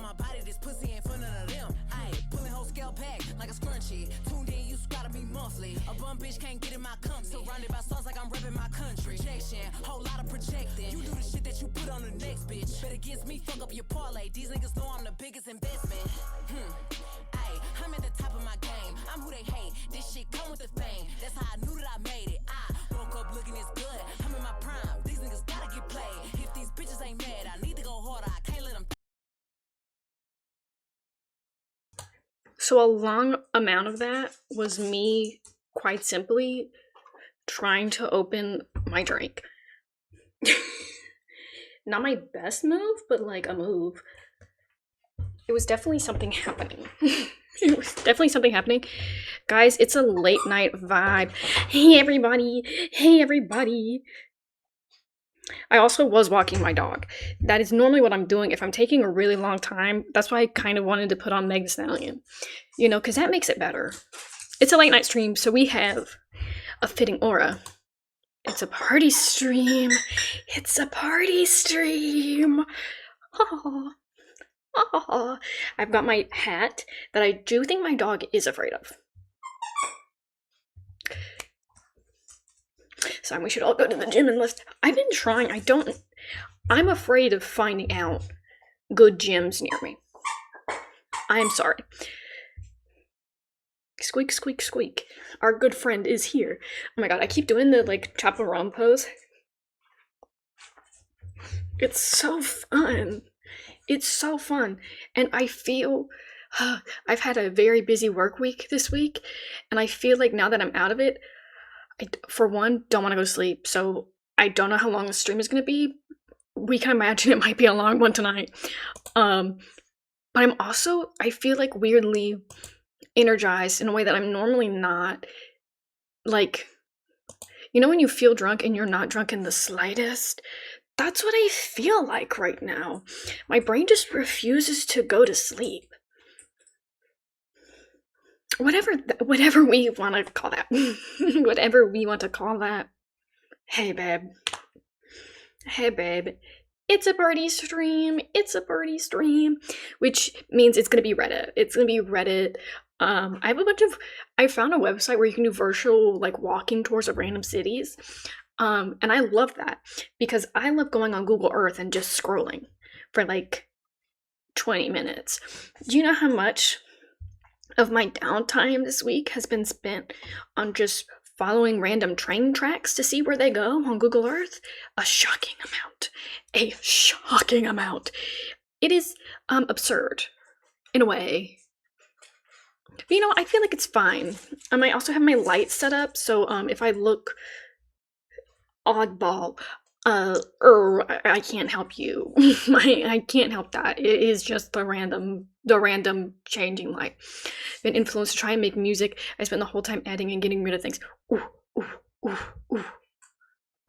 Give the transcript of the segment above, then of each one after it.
my body, this pussy ain't for none of them. Ayy, pulling whole scale pack like a scrunchie. Tuned in, you gotta be monthly. A bum bitch can't get in my company. Surrounded by stars like I'm repping my country. Projection, whole lot of projecting. You do the shit that you put on the next bitch. Bet against me, fuck up your parlay. These niggas know I'm the biggest investment. Ayy, I'm at the top of my game. I'm who they hate. This shit come with the fame. That's how I knew that I made it. I woke up looking this good. I'm in my prime. These niggas gotta get played. If these bitches ain't mad, I need to go harder. I can't let them. So a long amount of that was me, quite simply, trying to open my drink. Not my best move, but like a move. It was definitely something happening. It was definitely something happening. Guys, it's a late night vibe. Hey everybody! Hey everybody! I also was walking my dog. That is normally what I'm doing if I'm taking a really long time. That's why I kind of wanted to put on Meg Thee Stallion. You know, because that makes it better. It's a late night stream, so we have a fitting aura. It's a party stream. It's a party stream. Oh. Oh. I've got my hat that I do think my dog is afraid of. So we should all go to the gym and lift. I've been trying. I'm afraid of finding out good gyms near me. I am sorry. Squeak, squeak, squeak. Our good friend is here. Oh my god, I keep doing the like chaperone pose. It's so fun. It's so fun. And I feel I've had a very busy work week this week, and I feel like now that I'm out of it, I, for one, don't want to go to sleep, so I don't know how long the stream is going to be. We can imagine it might be a long one tonight. But I'm also, I feel like weirdly energized in a way that I'm normally not. Like, you know when you feel drunk and you're not drunk in the slightest? That's what I feel like right now. My brain just refuses to go to sleep. Whatever we want to call that. Whatever we want to call that. Hey, babe. Hey, babe. It's a party stream. It's a party stream. Which means it's going to be Reddit. It's going to be Reddit. I found a website where you can do virtual, like, walking tours of random cities. And I love that. Because I love going on Google Earth and just scrolling for, like, 20 minutes. Do you know how much of my downtime this week has been spent on just following random train tracks to see where they go on Google Earth? A shocking amount. A shocking amount. It is absurd in a way. But you know, I feel like it's fine. I might also have my lights set up, so if I look oddball, I can't help you. I can't help that. It is just the random changing light. Been influenced to try and make music. I spent the whole time adding and getting rid of things. Ooh, ooh, ooh, ooh,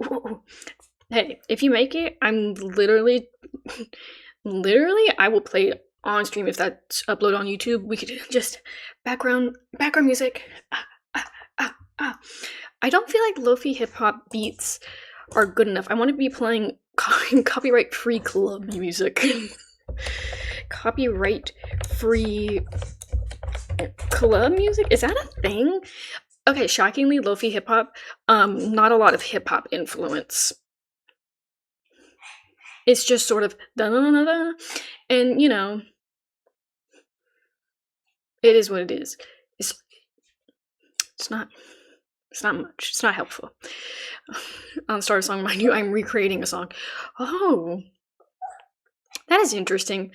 ooh, ooh. Hey, if you make it, I'm literally, I will play it on stream if that's uploaded on YouTube. We could just background music. I don't feel like lo-fi hip-hop beats are good enough. I want to be playing copyright-free club music. Copyright-free club music? Is that a thing? Okay, shockingly, lo-fi hip-hop, not a lot of hip-hop influence. It's just sort of da-da-da-da, and, you know, it is what it is. It's not much. It's not helpful. I'll start a song, mind you, I'm recreating a song. Oh, that is interesting.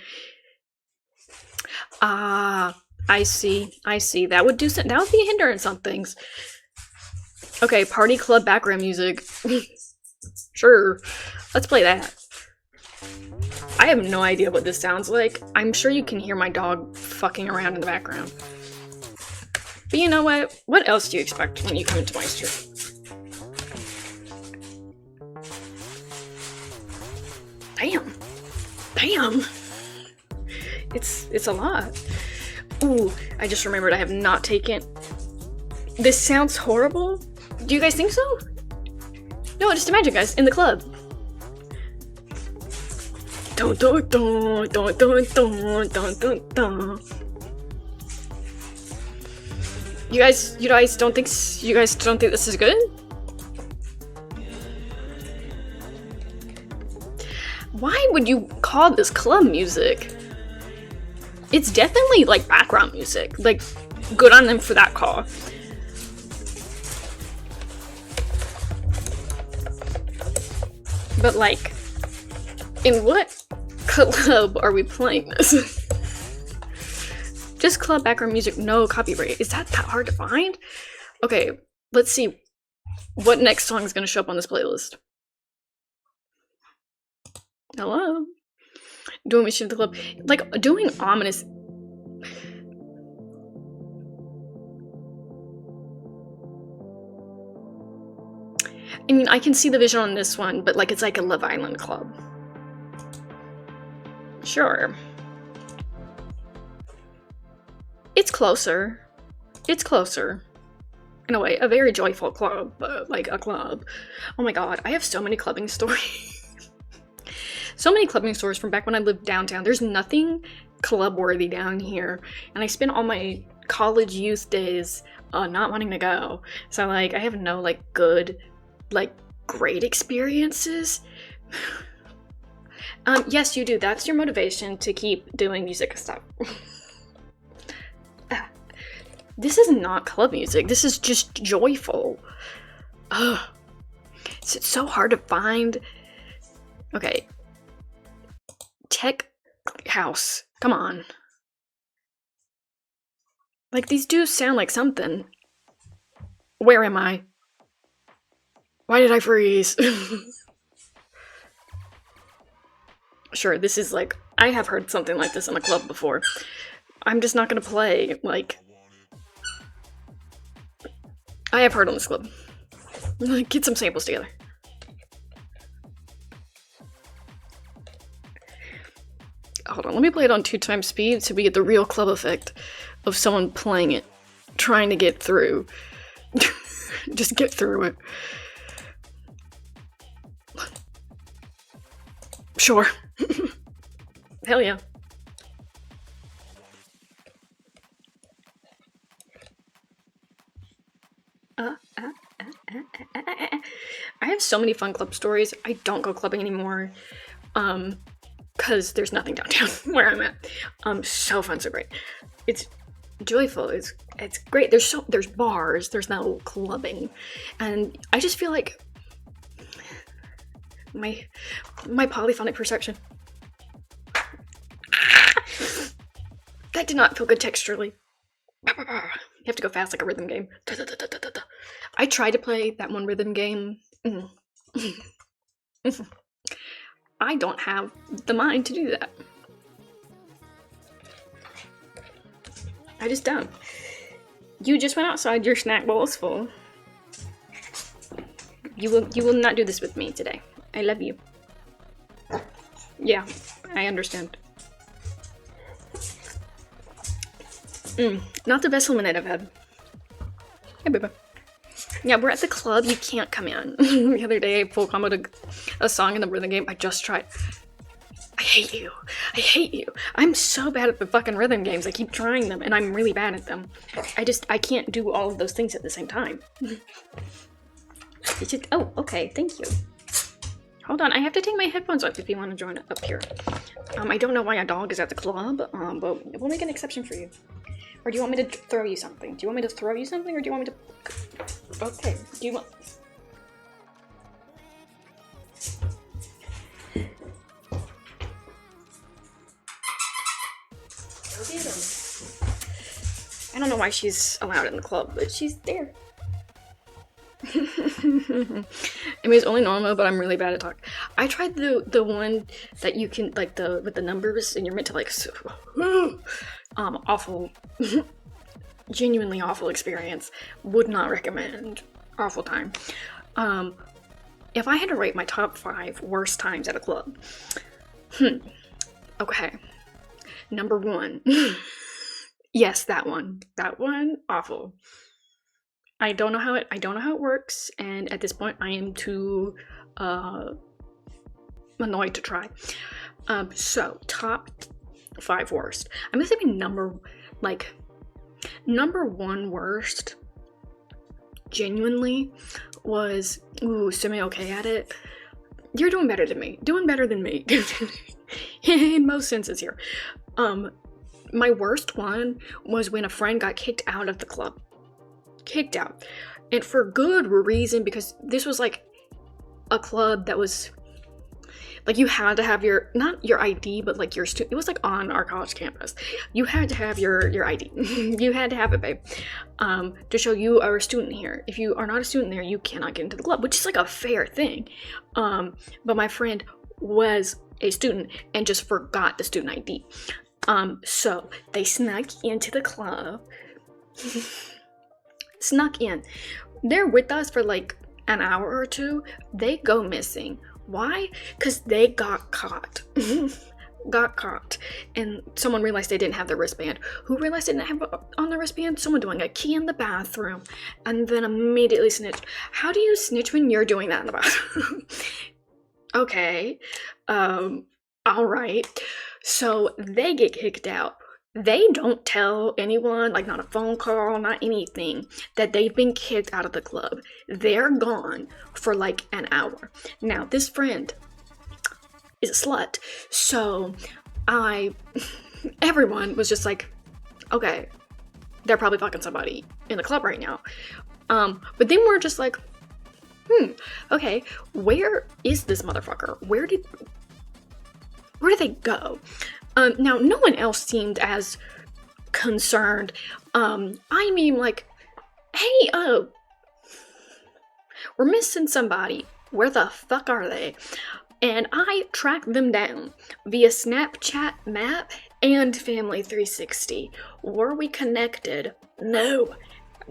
I see. That would be a hindrance on things. Okay, party club background music. Sure, let's play that. I have no idea what this sounds like. I'm sure you can hear my dog fucking around in the background. But you know what? What else do you expect when you come into my stream? Damn. It's a lot. Ooh, I just remembered I have not taken... This sounds horrible. Do you guys think so? No, just imagine, guys, in the club. Dun, dun, dun, dun, dun, dun, dun, dun, dun. You guys don't think this is good? Why would you call this club music? It's definitely like background music. Like, good on them for that call. But like, in what club are we playing this? Just club background music, no copyright. Is that hard to find? Okay, let's see what next song is gonna show up on this playlist. Hello? Doing Mission to the Club. Like, doing ominous. I mean, I can see the vision on this one, but like, it's like a Love Island club. Sure. It's closer. It's closer. In a way, a very joyful club, but like a club. Oh my god, I have so many clubbing stories. So many clubbing stories from back when I lived downtown. There's nothing club-worthy down here. And I spent all my college youth days not wanting to go. So like, I have no like good, like great experiences. Yes, you do. That's your motivation to keep doing music stuff. This is not club music. This is just joyful. Ugh. It's so hard to find. Okay. Tech house. Come on. Like, these do sound like something. Where am I? Why did I freeze? Sure, this is like, I have heard something like this in a club before. I'm just not gonna play, like, I have heard on this club. Get some samples together. Hold on, let me play it on 2x speed so we get the real club effect of someone playing it, trying to get through. Just get through it. Sure. Hell yeah. I have so many fun club stories. I don't go clubbing anymore. Cause there's nothing downtown where I'm at. So fun, so great. It's joyful. It's great. There's bars. There's no clubbing, and I just feel like my polyphonic perception. That did not feel good texturally. You have to go fast like a rhythm game. I tried to play that one rhythm game. I don't have the mind to do that. I just don't. You just went outside, your snack bowl is full. You will not do this with me today. I love you. Yeah, I understand. Not the best lemonade I've had. Hey, baby. Yeah, we're at the club. You can't come in. The other day, I full comboed a song in the rhythm game. I just tried. I hate you. I hate you. I'm so bad at the fucking rhythm games. I keep trying them, and I'm really bad at them. I can't do all of those things at the same time. It's just, oh, okay. Thank you. Hold on. I have to take my headphones off if you want to join up here. I don't know why a dog is at the club, but we'll make an exception for you. Or do you want me to throw you something? Do you want me to throw you something, or do you want me to... Okay, do you want... I don't know why she's allowed in the club, but she's there. I mean, it's only normal, but I'm really bad at talk. I tried the one that you can, like, with the numbers, and you're meant to, like, awful, genuinely awful experience. Would not recommend. Awful time. If I had to rate my top 5 worst times at a club, okay. Number 1. Yes, that one. That one, awful. I don't know how it works, and at this point I am too annoyed to try. So top 5 worst. I'm gonna say my number 1 worst, genuinely, was, semi-okay at it. You're doing better than me. Doing better than me. In most senses here. My worst one was when a friend got kicked out of the club. Kicked out. And for good reason, because this was like a club that was like, you had to have not your ID, but like your it was like on our college campus. You had to have your ID. You had to have it, babe, to show you are a student here. If you are not a student there, you cannot get into the club, which is like a fair thing. But my friend was a student and just forgot the student ID. So they snuck into the club. Snuck in. They're with us for like an hour or two. They go missing. Why? Because they got caught. Got caught. And someone realized they didn't have their wristband. Who realized they didn't have on their wristband? Someone doing a key in the bathroom. And then immediately snitched. How do you snitch when you're doing that in the bathroom? Okay. Alright. So they get kicked out. They don't tell anyone, like not a phone call, not anything, that they've been kicked out of the club. They're gone for like an hour. Now, this friend is a slut, so everyone was just like, okay, they're probably fucking somebody in the club right now. But then we're just like, okay, where is this motherfucker? Where did they go? Now, no one else seemed as concerned. I mean, like, hey, we're missing somebody. Where the fuck are they? And I tracked them down via Snapchat map and Family 360. Were we connected? No.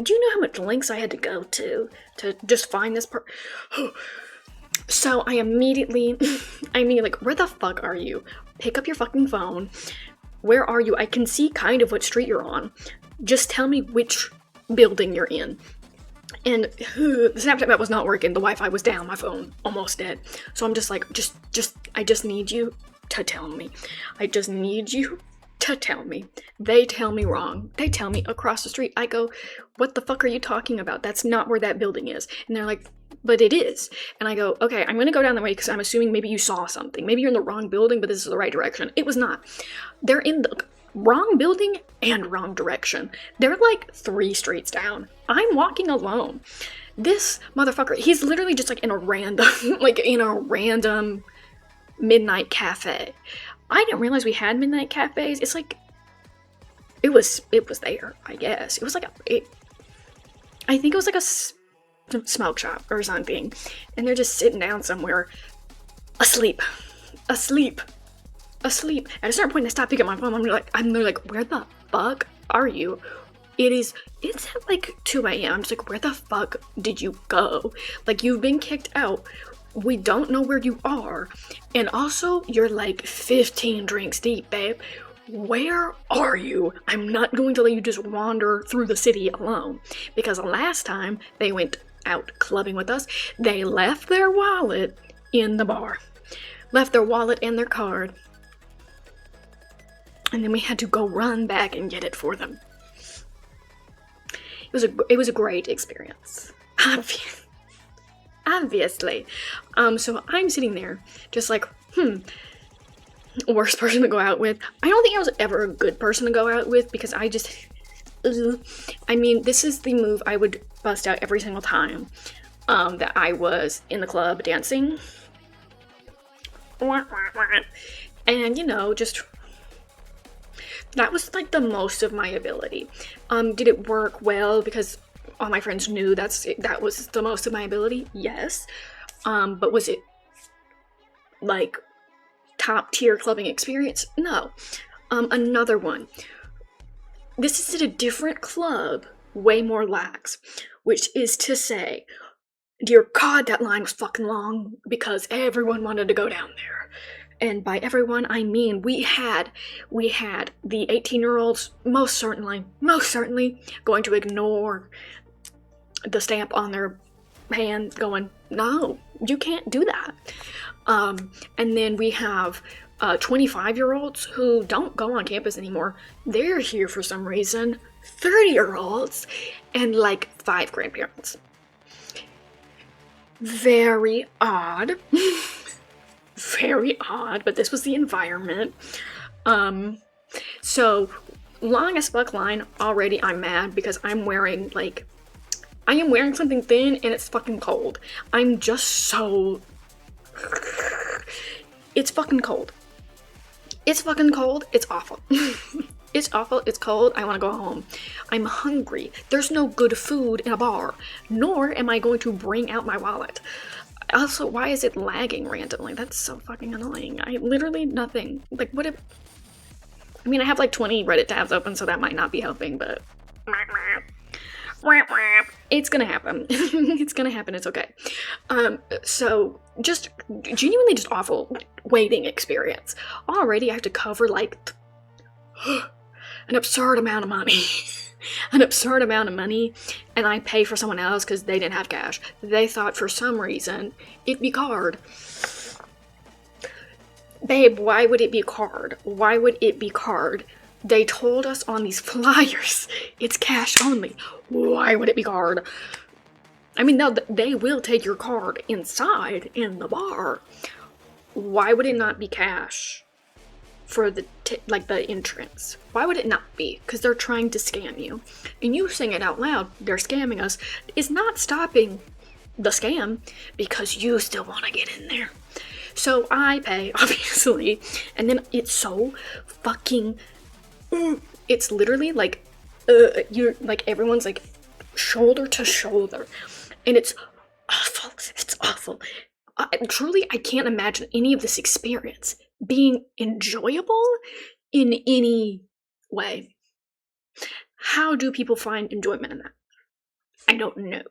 Do you know how much links I had to go to just find this person? So I immediately, like, where the fuck are you? Pick up your fucking phone. Where are you? I can see kind of what street you're on. Just tell me which building you're in. And the Snapchat map was not working. The Wi-Fi was down. My phone almost dead. So I'm just like, I just need you to tell me. I just need you to tell me. They tell me wrong. They tell me across the street. I go, what the fuck are you talking about? That's not where that building is. And they're like, but it is. And I go, okay, I'm gonna go down that way because I'm assuming maybe you saw something. Maybe you're in the wrong building, but this is the right direction. It was not. They're in the wrong building and wrong direction. They're like 3 streets down. I'm walking alone. This motherfucker, he's literally just like in a random midnight cafe. I didn't realize we had midnight cafes. It's like, it was there, I guess. It was like I think it was like a smoke shop or something, and they're just sitting down somewhere, asleep. At a certain point, I stopped picking up my phone. I'm like, where the fuck are you? It's at like 2 a.m. I'm just like, where the fuck did you go? Like, you've been kicked out. We don't know where you are, and also you're like 15 drinks deep, babe. Where are you? I'm not going to let you just wander through the city alone, because last time they went out clubbing with us, they left their wallet in the bar. Left their wallet and their card. And then we had to go run back and get it for them. It was a great experience. Obviously. So I'm sitting there just like, worst person to go out with. I don't think I was ever a good person to go out with, because I just, I mean, this is the move I would bust out every single time that I was in the club dancing. And, you know, just, that was like the most of my ability. Did it work well because all my friends knew that was the most of my ability? Yes. But was it like top tier clubbing experience? No. Another one. This is at a different club, way more lax, which is to say, dear God, that line was fucking long because everyone wanted to go down there. And by everyone, I mean we had the 18-year-olds most certainly going to ignore the stamp on their hand, going, no, you can't do that. And then we have 25-year-olds who don't go on campus anymore. They're here for some reason. 30-year-olds and like 5 grandparents. Very odd. Very odd, but this was the environment. So long as fuck line, already I'm mad because I'm wearing something thin and it's fucking cold. I'm just so... It's fucking cold. It's fucking cold. It's awful. It's awful. It's cold. I want to go home. I'm hungry. There's no good food in a bar. Nor am I going to bring out my wallet. Also, why is it lagging randomly? That's so fucking annoying. I literally nothing. Like, what if... I mean, I have like 20 Reddit tabs open, so that might not be helping, but... It's gonna happen. It's gonna happen. It's okay. So just genuinely just awful waiting experience. Already I have to cover like an absurd amount of money. An absurd amount of money, and I pay for someone else because they didn't have cash. They thought for some reason it'd be card. Babe, why would it be card? Why would it be card? They told us on these flyers it's cash only. Why would it be card? I mean, no, they will take your card inside in the bar. Why would it not be cash for the the entrance? Why would it not be? Because they're trying to scam you. And you saying it out loud, they're scamming us, is not stopping the scam because you still want to get in there. So I pay, obviously, and then it's so fucking... It's literally like you're like everyone's like shoulder to shoulder, and it's awful. It's awful. Truly, I can't imagine any of this experience being enjoyable in any way. How do people find enjoyment in that? I don't know.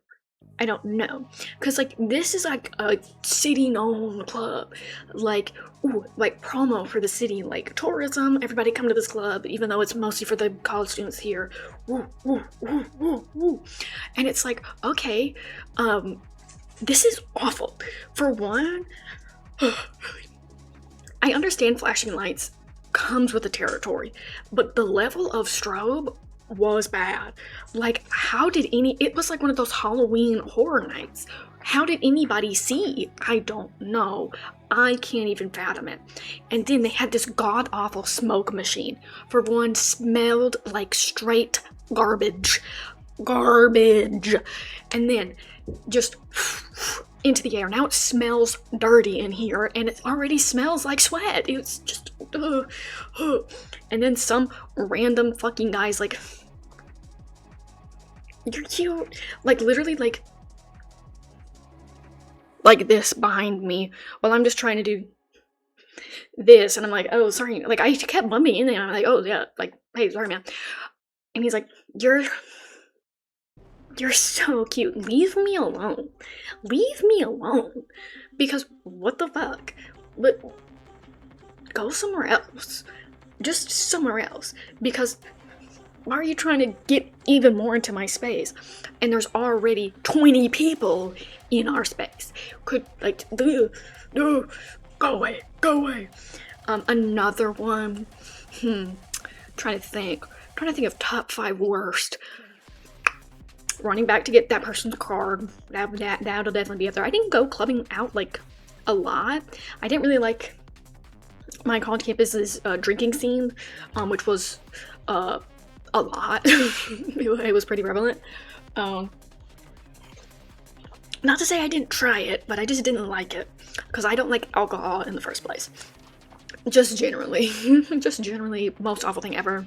I don't know. Because, like, this is, like, a city-known club. Like, ooh, like, promo for the city. Like, tourism, everybody come to this club, even though it's mostly for the college students here. Woo, woo, woo, woo, woo. And it's like, okay, this is awful. For one, I understand flashing lights comes with the territory, but the level of strobe was bad. Like, how did it was like one of those Halloween horror nights. How did anybody see? I don't know. I can't even fathom it. And then they had this god-awful smoke machine. For one, smelled like straight garbage. Garbage. And then just into the air. Now it smells dirty in here, and it already smells like sweat. It's just... And then some random fucking guy's like... You're cute. Like, literally, like this behind me while I'm just trying to do this, and I'm like, oh, sorry. Like, I kept bumping in there, and I'm like, oh, yeah, like, hey, sorry, man. And he's like, you're so cute. Leave me alone. Leave me alone. Because, what the fuck? But, go somewhere else. Just somewhere else. Because... why are you trying to get even more into my space? And there's already 20 people in our space. Could, like, go away, go away. Another one. Trying to think of top 5 worst. Running back to get that person's card. That'll definitely be up there. I didn't go clubbing out, like, a lot. I didn't really like my college campus's drinking scene, which was, a lot. It was pretty prevalent. Not to say I didn't try it, but I just didn't like it. Because I don't like alcohol in the first place. Just generally. Just generally, most awful thing ever.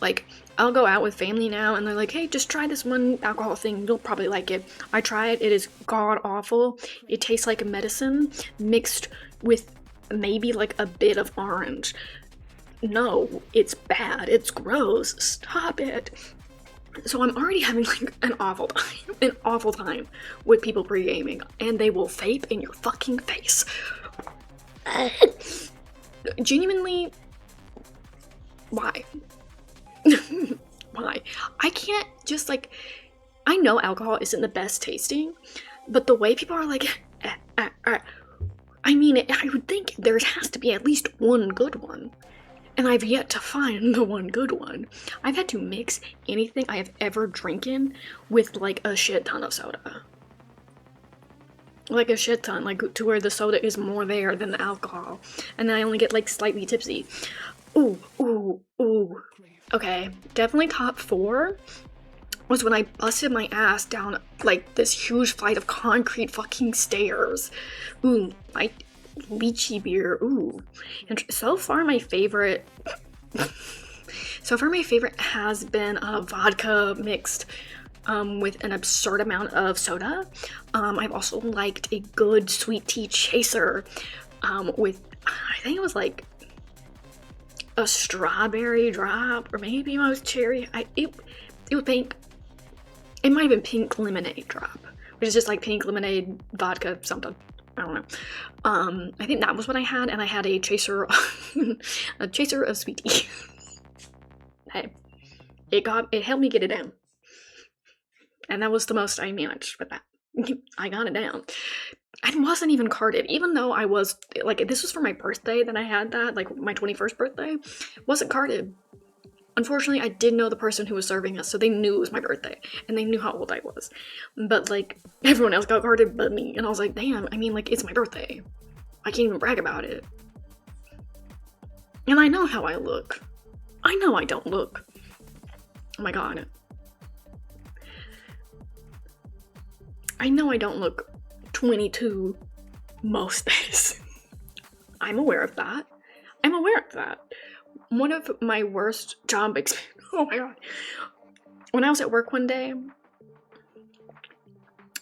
Like, I'll go out with family now, and they're like, hey, just try this one alcohol thing. You'll probably like it. I try it. It is god-awful. It tastes like medicine mixed with maybe, like, a bit of orange. No, it's bad. It's gross. Stop it. So I'm already having like an awful time with people pre-gaming, and they will vape in your fucking face. Genuinely, why? Why? I can't just like, I know alcohol isn't the best tasting, but the way people are like, I mean, I would think there has to be at least one good one. And I've yet to find the one good one. I've had to mix anything I have ever drinking with like a shit ton of soda. Like a shit ton, like to where the soda is more there than the alcohol. And then I only get like slightly tipsy. Ooh, ooh, ooh. Okay, definitely top 4 was when I busted my ass down like this huge flight of concrete fucking stairs. Ooh, my lychee beer, ooh. And so far my favorite has been vodka mixed with an absurd amount of soda. I've also liked a good sweet tea chaser with, I think it was like a strawberry drop, or maybe most cherry. It was pink. It might have been pink lemonade drop, which is just like pink lemonade vodka something. I don't know. I think that was what I had, and I had a chaser, a chaser of sweet tea. Hey, it helped me get it down, and that was the most I managed with that. I got it down. I wasn't even carded, even though I was like, this was for my birthday that I had that, like my 21st birthday. Wasn't carded. Unfortunately, I did know the person who was serving us, so they knew it was my birthday, and they knew how old I was. But, like, everyone else got carded but me, and I was like, damn, I mean, like, it's my birthday. I can't even brag about it. And I know how I look. I know I don't look. Oh my god. I know I don't look 22 most days. I'm aware of that. One of my worst job experiences. Oh my god. When I was at work one day,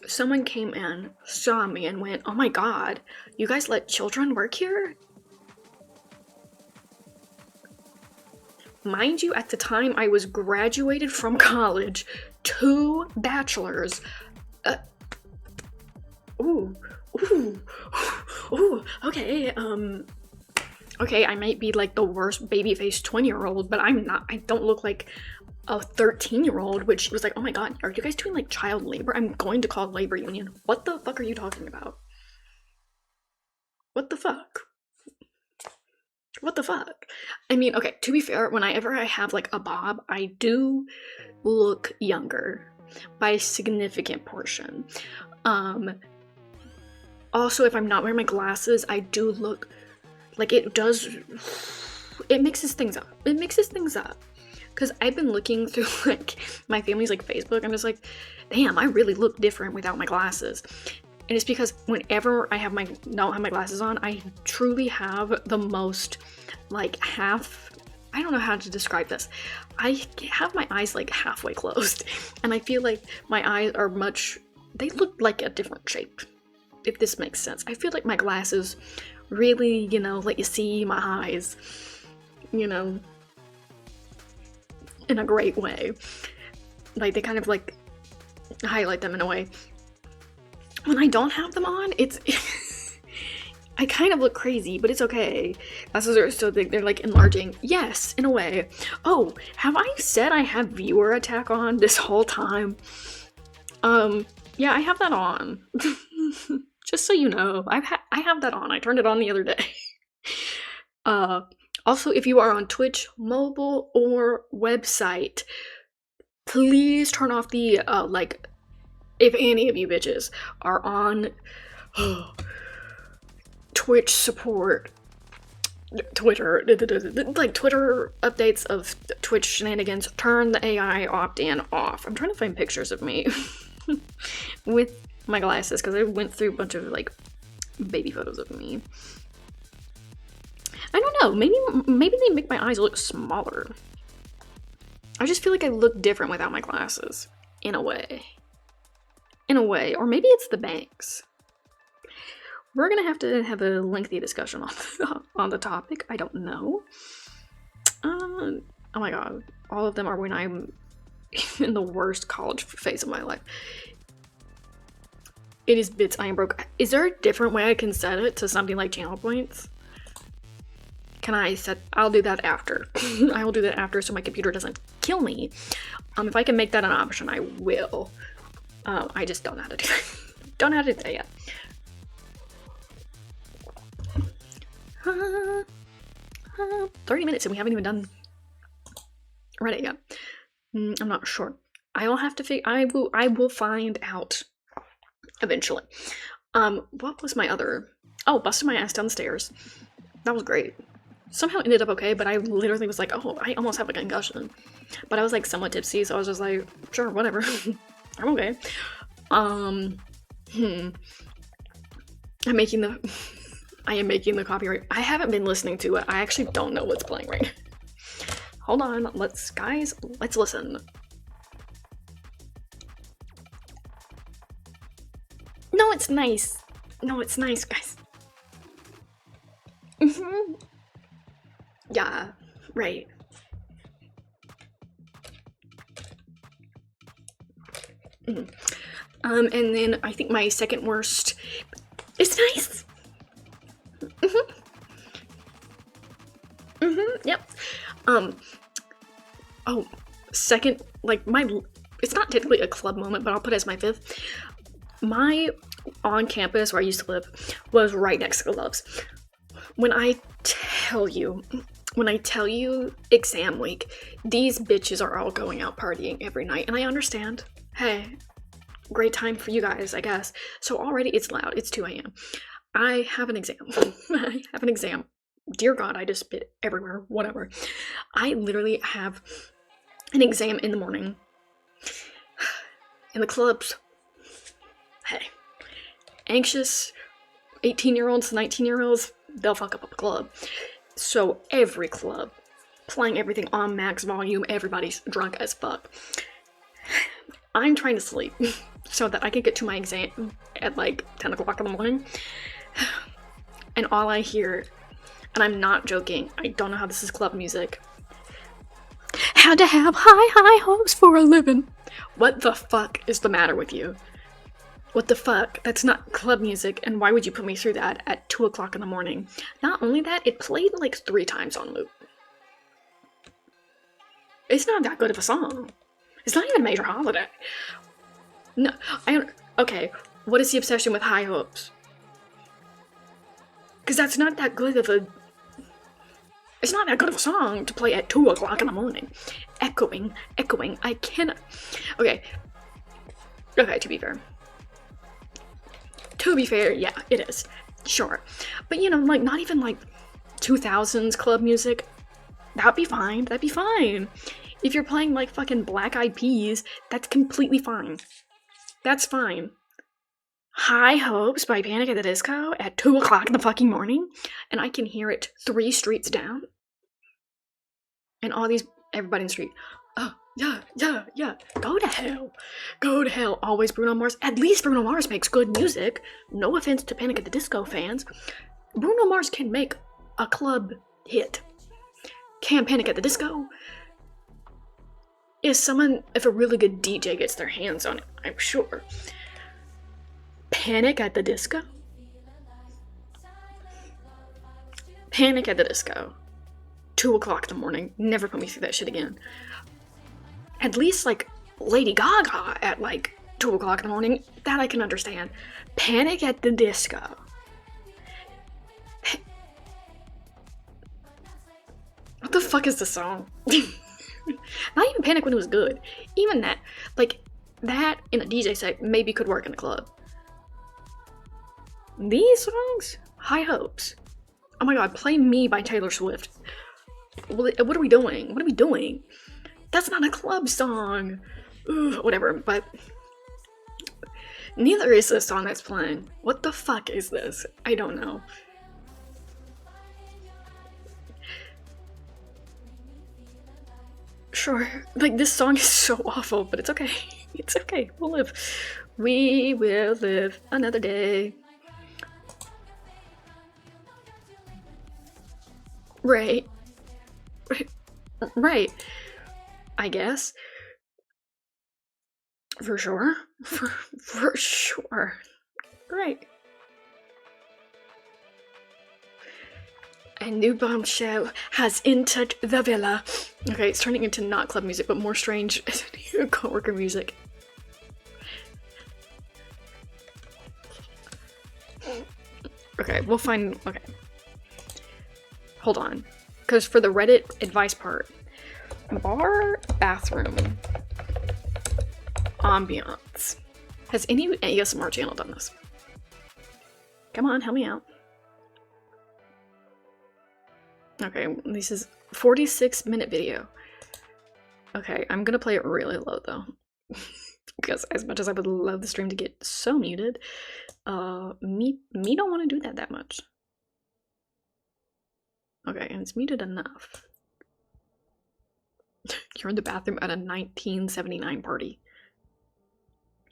someone came in, saw me, and went, "Oh my god, you guys let children work here?" Mind you, at the time I was graduated from college, 2 bachelors. Okay, okay, I might be like the worst baby-faced 20-year-old, but I'm not. I don't look like a 13-year-old, which was like, oh my god, are you guys doing like child labor? I'm going to call labor union. What the fuck are you talking about? What the fuck? What the fuck? I mean, okay, to be fair, whenever I have like a bob, I do look younger by a significant portion. Also, if I'm not wearing my glasses, I do look like it mixes things up. Because I've been looking through like my family's like Facebook. I'm just like, damn, I really look different without my glasses. And it's because whenever I don't have my glasses on, I truly have the most like I don't know how to describe this. I have my eyes like halfway closed, and I feel like my eyes are they look like a different shape, if this makes sense. I feel like my glasses really, let you see my eyes, in a great way. Like, they kind of like highlight them in a way. When I don't have them on, it's I kind of look crazy, but it's okay. Glasses are so big, they're like enlarging. Yes, in a way. Oh, have I said I have viewer attack on this whole time? Yeah, I have that on. Just so you know, I have that on. I turned it on the other day. Also, if you are on Twitch, mobile, or website, please turn off the, if any of you bitches are on Twitch support, Twitter, like Twitter updates of Twitch shenanigans, turn the AI opt-in off. I'm trying to find pictures of me with my glasses, because I went through a bunch of like baby photos of me. I don't know, maybe they make my eyes look smaller. I just feel like I look different without my glasses, in a way, or maybe it's the bangs. We're gonna have to have a lengthy discussion on the topic. I don't know. Oh my god, all of them are when I'm in the worst college phase of my life. It is bits I am broke. Is there a different way I can set it to something like channel points? I'll do that after. I will do that after so my computer doesn't kill me. If I can make that an option, I will. I just don't know how to do that. Don't know how to do that yet. 30 minutes and we haven't even done Reddit yet. I'm not sure. I will have to I will find out eventually. What was my other? Oh, busted my ass downstairs. That was great. Somehow ended up okay, but I literally was like, oh, I almost have a concussion. But I was like somewhat tipsy, so I was just like, sure, whatever. I'm okay. I am making the copyright. I haven't been listening to it. I actually don't know what's playing right now. Hold on, let's listen. No, it's nice. No, it's nice, guys. Yeah, right. And then I think my second worst. It's nice. Yep. Oh, second, like it's not technically a club moment, but I'll put it as my fifth. My on campus where I used to live was right next to the clubs. When I tell you exam week, these bitches are all going out partying every night, and I understand. Hey, great time for you guys, I guess. So already it's loud. It's 2 a.m. I have an exam. Dear God, I just spit everywhere. Whatever. I literally have an exam in the morning. In the clubs. Hey. Anxious 18-year-olds, 19-year-olds, they'll fuck up a club. So every club, playing everything on max volume, everybody's drunk as fuck. I'm trying to sleep so that I can get to my exam at like 10 o'clock in the morning. And all I hear, and I'm not joking, I don't know how this is club music. Had to have high hopes for a living. What the fuck is the matter with you? What the fuck? That's not club music, and why would you put me through that at 2 o'clock in the morning? Not only that, it played like 3 times on loop. It's not that good of a song. It's not even a major holiday. No, okay, what is the obsession with high hopes? Because that's not that good of a... It's not that good of a song to play at 2 o'clock in the morning. Echoing, I cannot... Okay, to be fair. To be fair, yeah, it is. Sure. But you know, like, not even like 2000s club music. That'd be fine. If you're playing like fucking Black Eyed Peas, that's completely fine. That's fine. High Hopes by Panic at the Disco at 2 o'clock in the fucking morning, and I can hear it 3 streets down. And everybody in the street, oh, yeah. Go to hell. Always Bruno Mars. At least Bruno Mars makes good music. No offense to Panic at the Disco fans. Bruno Mars can make a club hit. Can Panic at the Disco? If a really good DJ gets their hands on it, I'm sure. Panic at the Disco? Panic at the Disco. 2 o'clock in the morning. Never put me through that shit again. At least, like, Lady Gaga at, like, 2 o'clock in the morning. That I can understand. Panic at the Disco. What the fuck is the song? Not even Panic when it was good. Even that. Like, that in a DJ set maybe could work in a club. These songs? High Hopes. Oh my god, Play Me by Taylor Swift. What are we doing? That's not a club song. Ooh, whatever, but neither is the song that's playing. What the fuck is this? I don't know. Sure, like, this song is so awful, but it's okay. It's okay, we'll live. We will live another day. Right. I guess. For sure. For sure. Right. A new bombshell has entered the villa. Okay, it's turning into not club music, but more strange co-worker music. Okay, we'll find... Okay. hold on. Because for the Reddit advice part, bar bathroom ambiance. Has any ASMR channel done this? Come on, help me out. Okay, this is 46-minute video. Okay, I'm gonna play it really low though. Because as much as I would love the stream to get so muted, me don't want to do that much. Okay, and it's muted enough. You're in the bathroom at a 1979 party.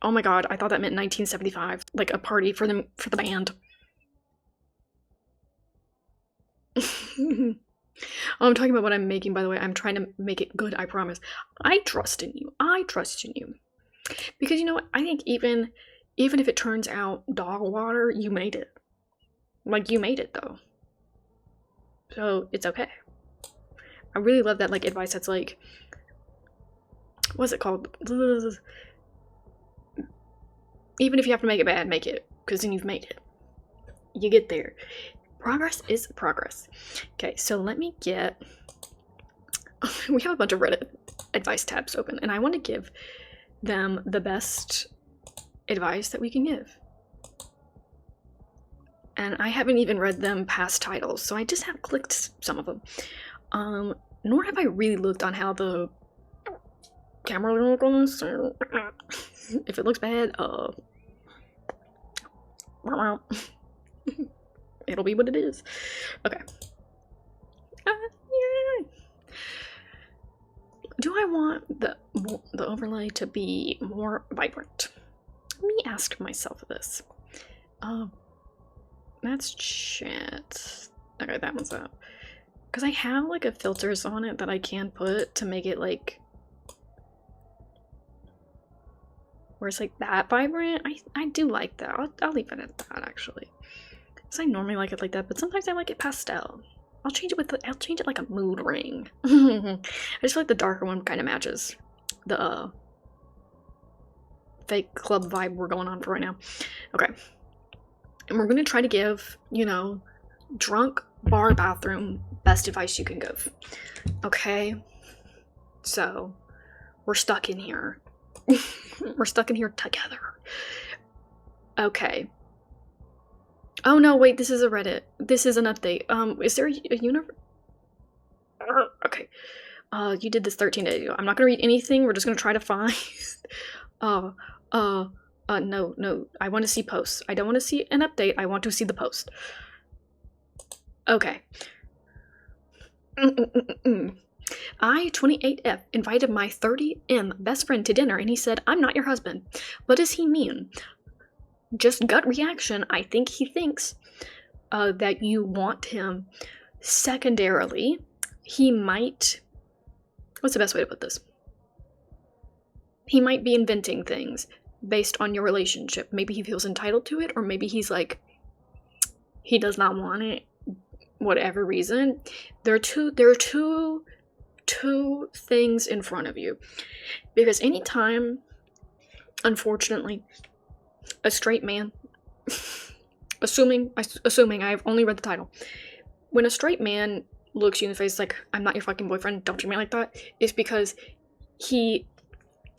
Oh my god, I thought that meant 1975, like a party for the band. I'm talking about what I'm making, by the way. I'm trying to make it good, I promise. I trust in you. I trust in you. Because you know what? I think even if it turns out dog water, you made it. Like, you made it, though. So, it's okay. I really love that, like, advice that's like... What's it called? Even if you have to make it bad, make it. Because then you've made it. You get there. Progress is progress. Okay, so let me get... We have a bunch of Reddit advice tabs open, and I want to give them the best advice that we can give. And I haven't even read them past titles, so I just have clicked some of them. Nor have I really looked on how the camera look on this. If it looks bad, it'll be what it is. Okay. Yeah. Do I want the overlay to be more vibrant? Let me ask myself this. That's chat. Okay, that one's up. Because I have like a filters on it that I can put to make it like where it's like that vibrant. I do like that. I'll leave it at that actually. Because I normally like it like that, but sometimes I like it pastel. I'll change it like a mood ring. I just feel like the darker one kind of matches the fake club vibe we're going on for right now. Okay. And we're gonna try to give, you know, drunk bar bathroom best advice you can give. Okay? So, we're stuck in here. We're stuck in here together. Okay. Oh no, wait, this is a Reddit. This is an update. Is there a universe? Okay. You did this 13 days ago. I'm not gonna read anything. We're just gonna try to find... no. I want to see posts. I don't want to see an update. I want to see the post. Okay. I, 28F, invited my 30M best friend to dinner and he said, "I'm not your husband." What does he mean? Just gut reaction. I think he thinks that you want him. Secondarily, he might... What's the best way to put this? He might be inventing things based on your relationship. Maybe he feels entitled to it, or maybe he's like, he does not want it, whatever reason. There are two things in front of you. Because anytime, unfortunately, a straight man, assuming I've only read the title, when a straight man looks you in the face like, "I'm not your fucking boyfriend, don't treat me like that," it's because he,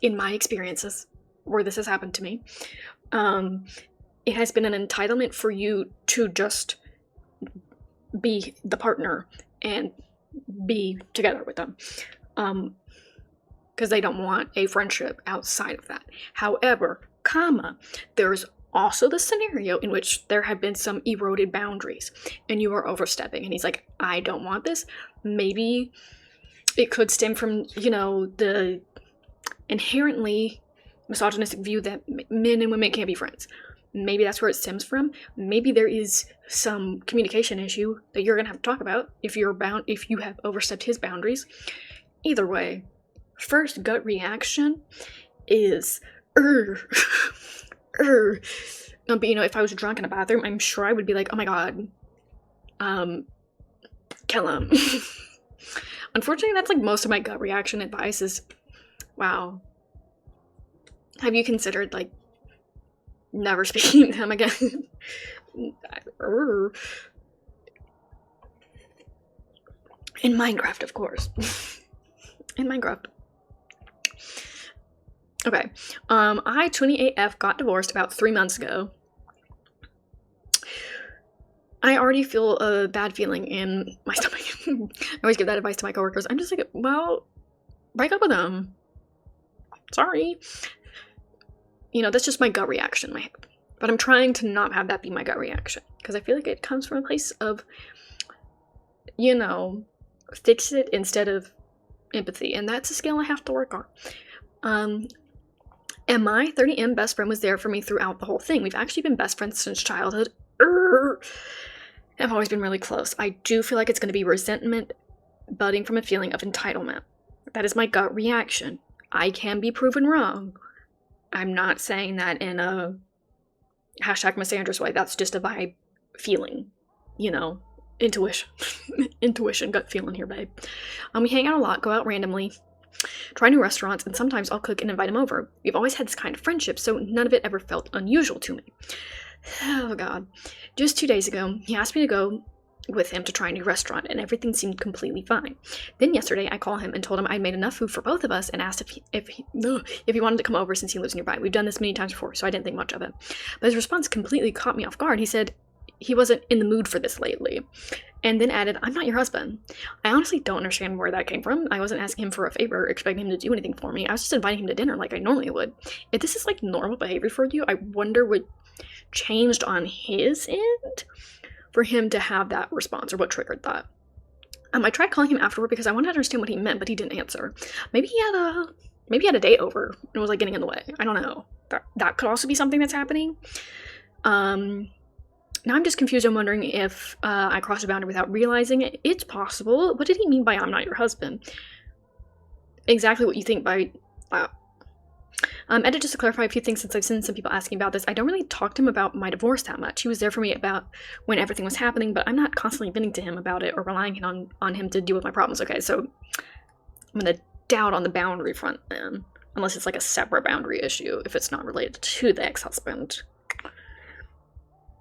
in my experiences, where this has happened to me, it has been an entitlement for you to just be the partner and be together with them, because they don't want a friendship outside of that. However, there's also the scenario in which there have been some eroded boundaries and you are overstepping, and he's like, "I don't want this." Maybe it could stem from, you know, the inherently misogynistic view that men and women can't be friends. Maybe that's where it stems from. Maybe there is some communication issue that you're gonna have to talk about if you have overstepped his boundaries. Either way, first gut reaction is but you know, if I was drunk in a bathroom, I'm sure I would be like, "Oh my god, kill him." Unfortunately, that's like most of my gut reaction advice is, wow, have you considered like never speaking to him again? In Minecraft, of course. In Minecraft. Okay. I, 28F, got divorced about 3 months ago. I already feel a bad feeling in my stomach. I always give that advice to my coworkers. I'm just like, well, break up with them. Sorry. You know, that's just my gut reaction in my head. But I'm trying to not have that be my gut reaction. Because I feel like it comes from a place of, you know, fix it instead of empathy. And that's a skill I have to work on. And my 30M best friend was there for me throughout the whole thing. We've actually been best friends since childhood. I've always been really close. I do feel like it's going to be resentment budding from a feeling of entitlement. That is my gut reaction. I can be proven wrong. I'm not saying that in a hashtag Miss Andrews way. That's just a vibe feeling. You know, intuition. Intuition, gut feeling here, babe. We hang out a lot, go out randomly, try new restaurants, and sometimes I'll cook and invite him over. We've always had this kind of friendship, so none of it ever felt unusual to me. Oh god. Just 2 days ago, he asked me to go with him to try a new restaurant, and everything seemed completely fine. Then yesterday, I called him and told him I'd made enough food for both of us and asked if he wanted to come over since he lives nearby. We've done this many times before, so I didn't think much of it. But his response completely caught me off guard. He said he wasn't in the mood for this lately, and then added, "I'm not your husband." I honestly don't understand where that came from. I wasn't asking him for a favor or expecting him to do anything for me. I was just inviting him to dinner like I normally would. If this is like normal behavior for you, I wonder what changed on his end for him to have that response, or what triggered that. I tried calling him afterward because I wanted to understand what he meant, but he didn't answer. Maybe he had a date over and it was like getting in the way. I don't know. That could also be something that's happening. Now I'm just confused. I'm wondering if I crossed a boundary without realizing it. It's possible. What did he mean by "I'm not your husband"? Exactly what you think by edit, just to clarify a few things, since I've seen some people asking about this. I don't really talk to him about my divorce that much. He was there for me about when everything was happening, but I'm not constantly venting to him about it or relying on him to deal with my problems. Okay, so I'm gonna doubt on the boundary front then, unless it's like a separate boundary issue, if it's not related to the ex-husband.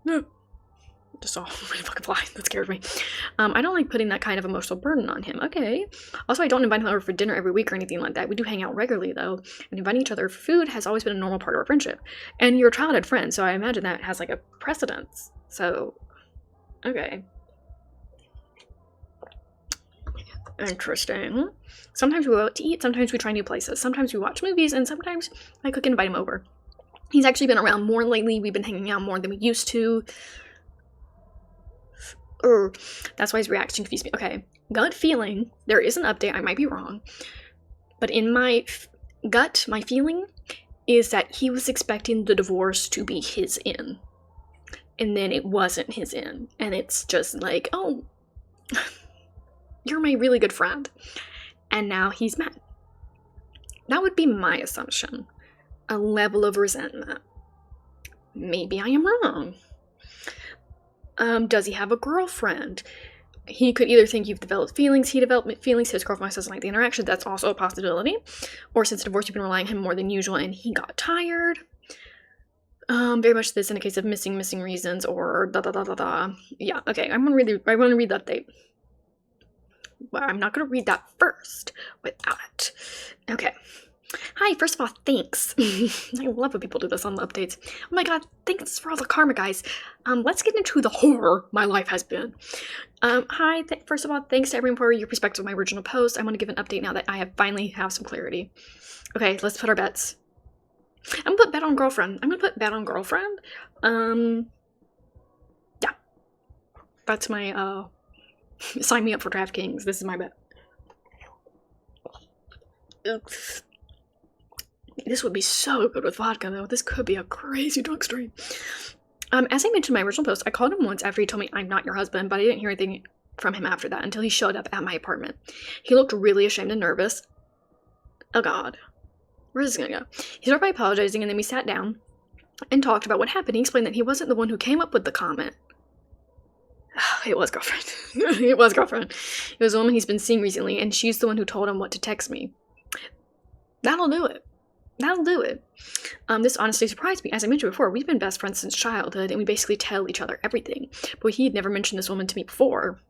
No. Just saw a really fucking fly. That scared me. I don't like putting that kind of emotional burden on him. Okay. Also, I don't invite him over for dinner every week or anything like that. We do hang out regularly, though. And inviting each other for food has always been a normal part of our friendship. And you're a childhood friend, so I imagine that has like a precedence. So, okay. Interesting. Sometimes we go out to eat, sometimes we try new places, sometimes we watch movies, and sometimes I cook and invite him over. He's actually been around more lately. We've been hanging out more than we used to. That's why his reaction confused me. Okay, gut feeling, there is an update, I might be wrong, but in my gut, my feeling is that he was expecting the divorce to be his in, and then it wasn't his in, and it's just like, oh, you're my really good friend, and now he's mad. That would be my assumption. A level of resentment. Maybe I am wrong. Does he have a girlfriend? He could either think you've developed feelings, he developed feelings, his girlfriend doesn't like the interaction, that's also a possibility. Or since divorce, you've been relying on him more than usual and he got tired. Very much this in a case of missing reasons, or da. Yeah, okay, I want to read that update. Well, I'm not going to read that first without it. Okay. Hi, first of all, thanks. I love when people do this on the updates. Oh my god, thanks for all the karma, guys. Let's get into the horror my life has been. Hi, first of all, thanks to everyone for your perspective on my original post. I want to give an update now that I finally have some clarity. Okay, let's put our bets. I'm gonna put bet on girlfriend. Yeah. That's my, sign me up for DraftKings. This is my bet. Oops. This would be so good with vodka, though. This could be a crazy drunk stream. As I mentioned in my original post, I called him once after he told me I'm not your husband, but I didn't hear anything from him after that until he showed up at my apartment. He looked really ashamed and nervous. Oh god. Where's this gonna go? He started by apologizing, and then we sat down and talked about what happened. He explained that he wasn't the one who came up with the comment. It was girlfriend. It was girlfriend. It was a woman he's been seeing recently, and she's the one who told him what to text me. That'll do it. This honestly surprised me. As I mentioned before, we've been best friends since childhood, and we basically tell each other everything. But he had never mentioned this woman to me before.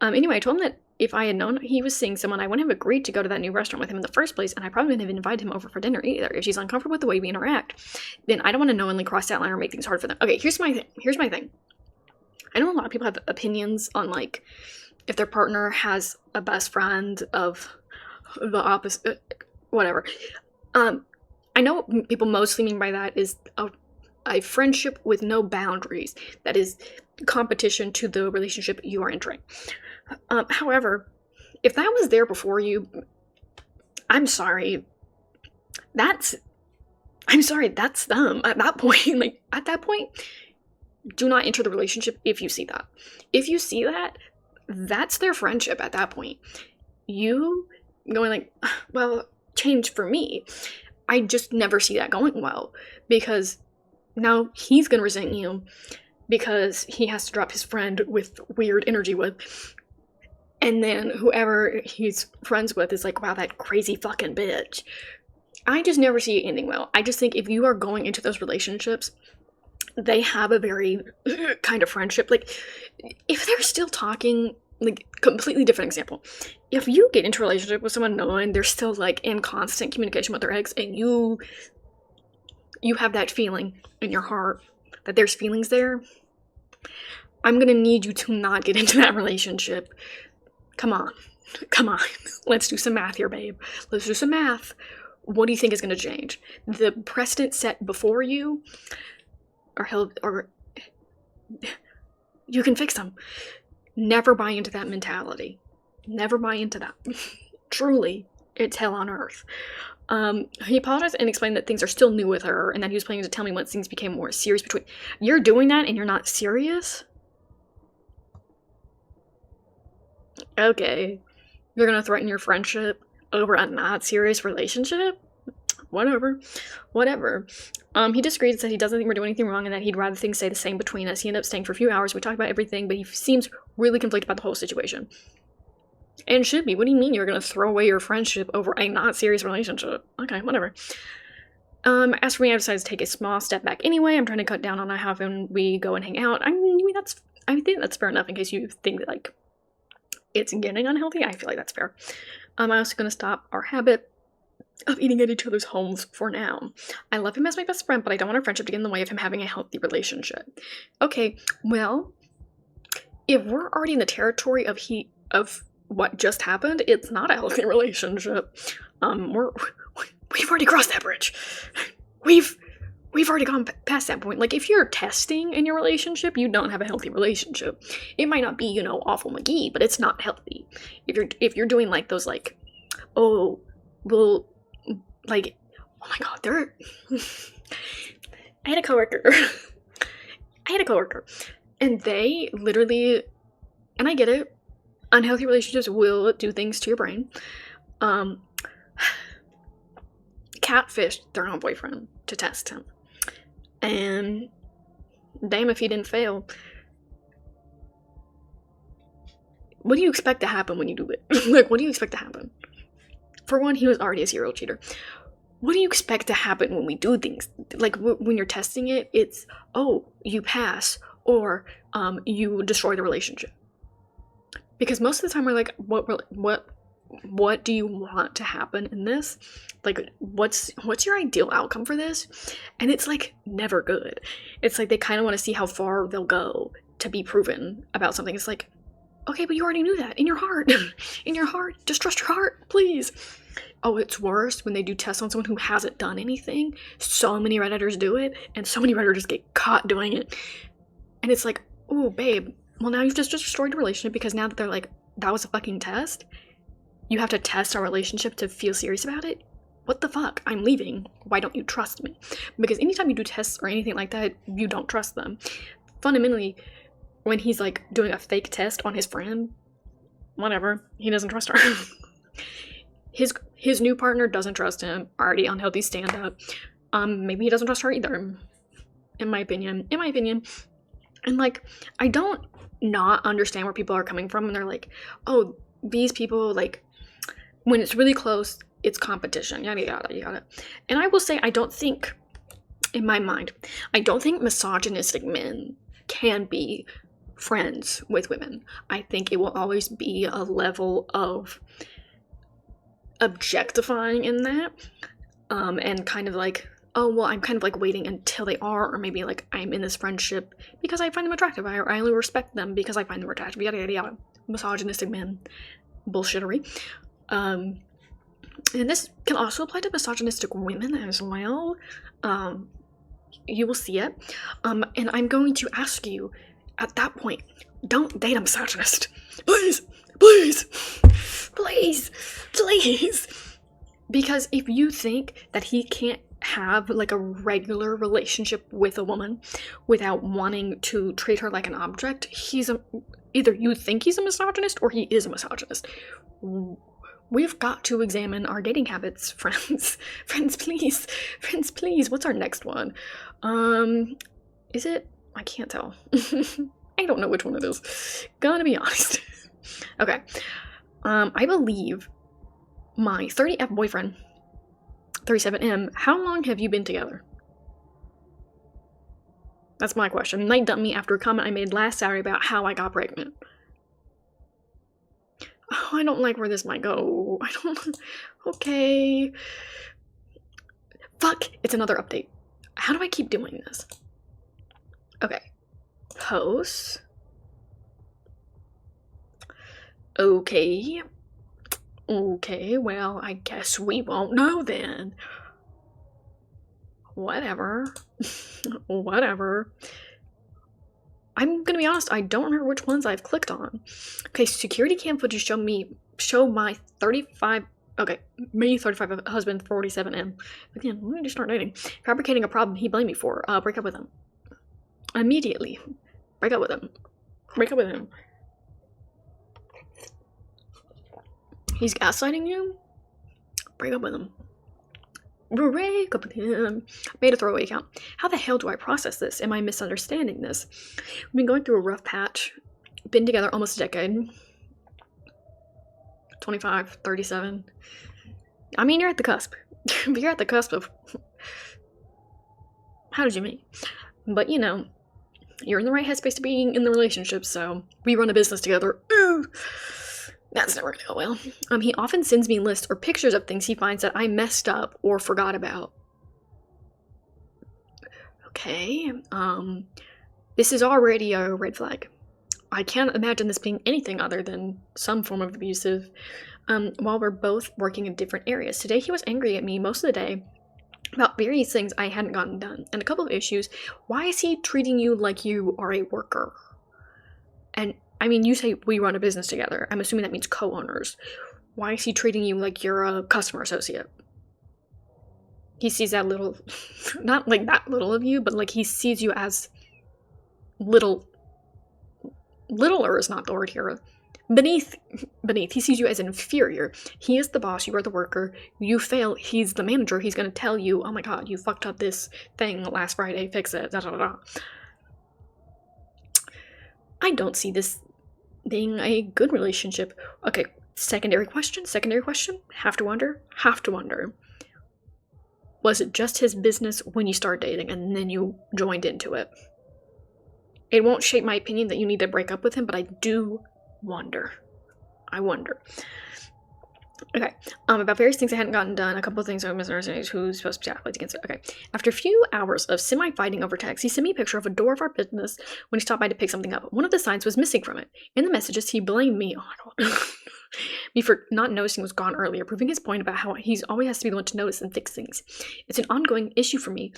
Anyway, I told him that if I had known he was seeing someone, I wouldn't have agreed to go to that new restaurant with him in the first place, and I probably wouldn't have invited him over for dinner either. If she's uncomfortable with the way we interact, then I don't want to knowingly cross that line or make things hard for them. Okay, here's my thing. I know a lot of people have opinions on, like, if their partner has a best friend of the opposite, whatever. I know what people mostly mean by that is a friendship with no boundaries. That is competition to the relationship you are entering. However, if that was there before you, I'm sorry, that's them. At that point, do not enter the relationship if you see that. If you see that, that's their friendship at that point. You going like, well, change for me. I just never see that going well, because now he's going to resent you because he has to drop his friend with weird energy with. And then whoever he's friends with is like, wow, that crazy fucking bitch. I just never see it ending well. I just think if you are going into those relationships, they have a very kind of friendship. Like, if they're still talking, like, completely different example. If you get into a relationship with someone knowing they're still, like, in constant communication with their ex, and you have that feeling in your heart that there's feelings there, I'm gonna need you to not get into that relationship. Come on. Let's do some math here, babe. Let's do some math. What do you think is going to change? The precedent set before you, or you can fix them. Never buy into that mentality. Never buy into that. Truly, it's hell on earth. He apologized and explained that things are still new with her, and that he was planning to tell me once things became more serious between. You're doing that and you're not serious? Okay, you're gonna threaten your friendship over a not serious relationship? Whatever. He disagreed and said he doesn't think we're doing anything wrong and that he'd rather things stay the same between us. He ended up staying for a few hours. We talked about everything, but he seems really conflicted about the whole situation. And should be. What do you mean you're gonna throw away your friendship over a not serious relationship? Okay, whatever. As for me, I decided to take a small step back anyway. I'm trying to cut down on how often we go and hang out. I think that's fair enough in case you think that, like, it's getting unhealthy. I feel like that's fair. I'm also going to stop our habit of eating at each other's homes for now. I love him as my best friend, but I don't want our friendship to get in the way of him having a healthy relationship. Okay, well, if we're already in the territory of what just happened, it's not a healthy relationship. We've already crossed that bridge. We've already gone past that point. Like, if you're testing in your relationship, you don't have a healthy relationship. It might not be, awful McGee, but it's not healthy. If you're doing, like, those, like, oh, well, like, oh my god, I had a coworker, and they literally, and I get it, unhealthy relationships will do things to your brain, catfished their own boyfriend to test him. And damn if he didn't fail. What do you expect to happen when you do it? Like, what do you expect to happen? For one, he was already a serial cheater. What do you expect to happen when we do things? Like, when you're testing it, it's, oh, you pass, or you destroy the relationship. Because most of the time we're like, what do you want to happen in this? Like, what's your ideal outcome for this? And it's, like, never good. It's like they kind of want to see how far they'll go to be proven about something. It's like, okay, but you already knew that in your heart. In your heart. Just trust your heart, please. Oh, it's worse when they do tests on someone who hasn't done anything. So many Redditors do it, and so many Redditors get caught doing it. And it's like, oh, babe, well, now you've just destroyed the relationship because now that they're like, that was a fucking test. You have to test our relationship to feel serious about it? What the fuck? I'm leaving. Why don't you trust me? Because anytime you do tests or anything like that, you don't trust them. Fundamentally, when he's, like, doing a fake test on his friend, whatever, he doesn't trust her. His new partner doesn't trust him. Already unhealthy stand-up. Maybe he doesn't trust her either. In my opinion. And, like, I don't not understand where people are coming from, and they're like, oh, these people, like, when it's really close, it's competition, yada, yada, yada. And I will say, I don't think, in my mind, I don't think misogynistic men can be friends with women. I think it will always be a level of objectifying in that, and kind of like, oh, well, I'm kind of like waiting until they are, or maybe like I'm in this friendship because I find them attractive, I only respect them because I find them attractive, yada yada yada. Misogynistic men bullshittery. And this can also apply to misogynistic women as well. You will see it. And I'm going to ask you, at that point, don't date a misogynist. Please, please, please, please. Because if you think that he can't have like a regular relationship with a woman without wanting to treat her like an object, either you think he's a misogynist or he is a misogynist. We've got to examine our dating habits, friends. Friends, please. Friends, please. What's our next one? Is it? I can't tell. I don't know which one it is. Gonna be honest. Okay. I believe my 30F boyfriend, 37M, how long have you been together? That's my question. They dumped me after a comment I made last Saturday about how I got pregnant. Oh, I don't like where this might go. I don't... Okay. Fuck! It's another update. How do I keep doing this? Okay. Post. Okay. Okay, well, I guess we won't know then. Whatever. Whatever. I'm gonna be honest, I don't remember which ones I've clicked on. Okay, security cam footage show my 35, okay, me 35 husband, 47M. Again, we need to start dating. Fabricating a problem he blamed me for. Break up with him. Immediately. Break up with him. Break up with him. He's gaslighting you? Break up with him. Break up with him. Made a throwaway account. How the hell do I process this? Am I misunderstanding this? We've been going through a rough patch. Been together almost a decade. 25, 37. I mean, you're at the cusp. You're at the cusp of... How did you meet? But, you know, you're in the right headspace to being in the relationship, so we run a business together. Ooh. That's never gonna go well. He often sends me lists or pictures of things he finds that I messed up or forgot about. Okay, this is already a red flag. I can't imagine this being anything other than some form of abusive, while we're both working in different areas. Today he was angry at me most of the day about various things I hadn't gotten done, and a couple of issues. Why is he treating you like you are a worker? And I mean, you say we run a business together. I'm assuming that means co-owners. Why is he treating you like you're a customer associate? He sees that little, not like that little of you, but like he sees you as littler is not the word here. Beneath, he sees you as inferior. He is the boss, you are the worker. You fail, he's the manager. He's going to tell you, oh my god, you fucked up this thing last Friday, fix it, da da da. I don't see this being a good relationship. Okay, secondary question. Have to wonder. Was it just his business when you start dating and then you joined into it? It won't shape my opinion that you need to break up with him, but I do wonder. I wonder. Okay, about various things I hadn't gotten done, a couple of things I was misunderstanding who's supposed to be acting against it. Okay, after a few hours of semi-fighting over text, he sent me a picture of a door of our business when he stopped by to pick something up. One of the signs was missing from it. In the messages, he blamed me, oh my god, me for not noticing was gone earlier, proving his point about how he's always has to be the one to notice and fix things. It's an ongoing issue for me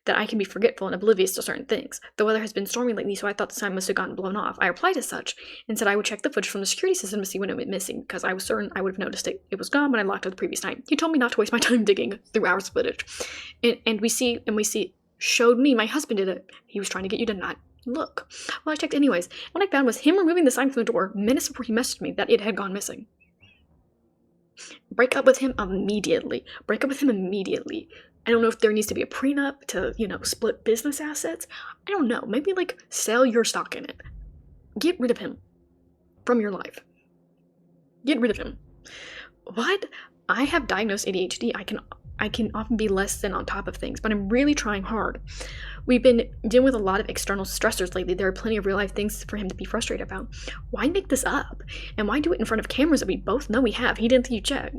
that I can be forgetful and oblivious to certain things. The weather has been stormy lately, so I thought the sign must have gotten blown off. I replied as such and said I would check the footage from the security system to see when it went missing, because I was certain I would have noticed it. It was gone when I locked it the previous night. He told me not to waste my time digging through hours of footage. And we see, showed me my husband did it. He was trying to get you to not look. Well, I checked anyways. What I found was him removing the sign from the door minutes before he messaged me that it had gone missing. Break up with him immediately. I don't know if there needs to be a prenup to, split business assets. I don't know. Maybe, sell your stock in it. Get rid of him from your life. Get rid of him. What? I have diagnosed ADHD. I can I can often be less than on top of things, but I'm really trying hard. We've been dealing with a lot of external stressors lately. There are plenty of real life things for him to be frustrated about. Why make this up? And why do it in front of cameras that we both know we have? He didn't think you checked.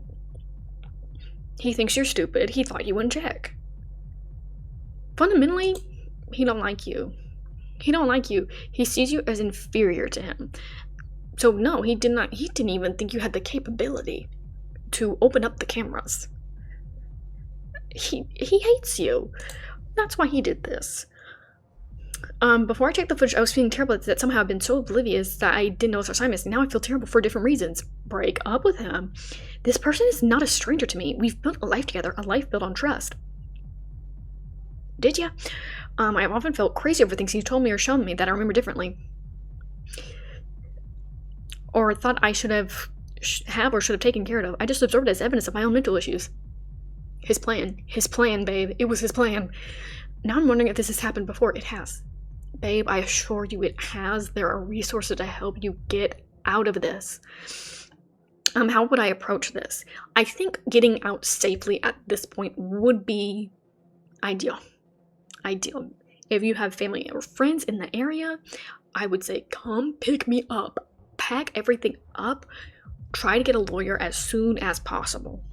He thinks you're stupid. He thought you wouldn't check. Fundamentally, he don't like you. He don't like you. He sees you as inferior to him. So no, he didn't even think you had the capability to open up the cameras. He hates you. That's why he did this. Before I checked the footage, I was feeling terrible that somehow I've been so oblivious that I didn't know his assignments. Now I feel terrible for different reasons. Break up with him. This person is not a stranger to me. We've built a life together, a life built on trust. Did ya? I've often felt crazy over things he's told me or shown me that I remember differently. Or thought I should have taken care of. I just absorbed it as evidence of my own mental issues. His plan, babe. It was his plan. Now I'm wondering if this has happened before. It has. Babe, I assure you it has. There are resources to help you get out of this. How would I approach this? I think getting out safely at this point would be ideal. If you have family or friends in the area, I would say come pick me up. Pack everything up. Try to get a lawyer as soon as possible.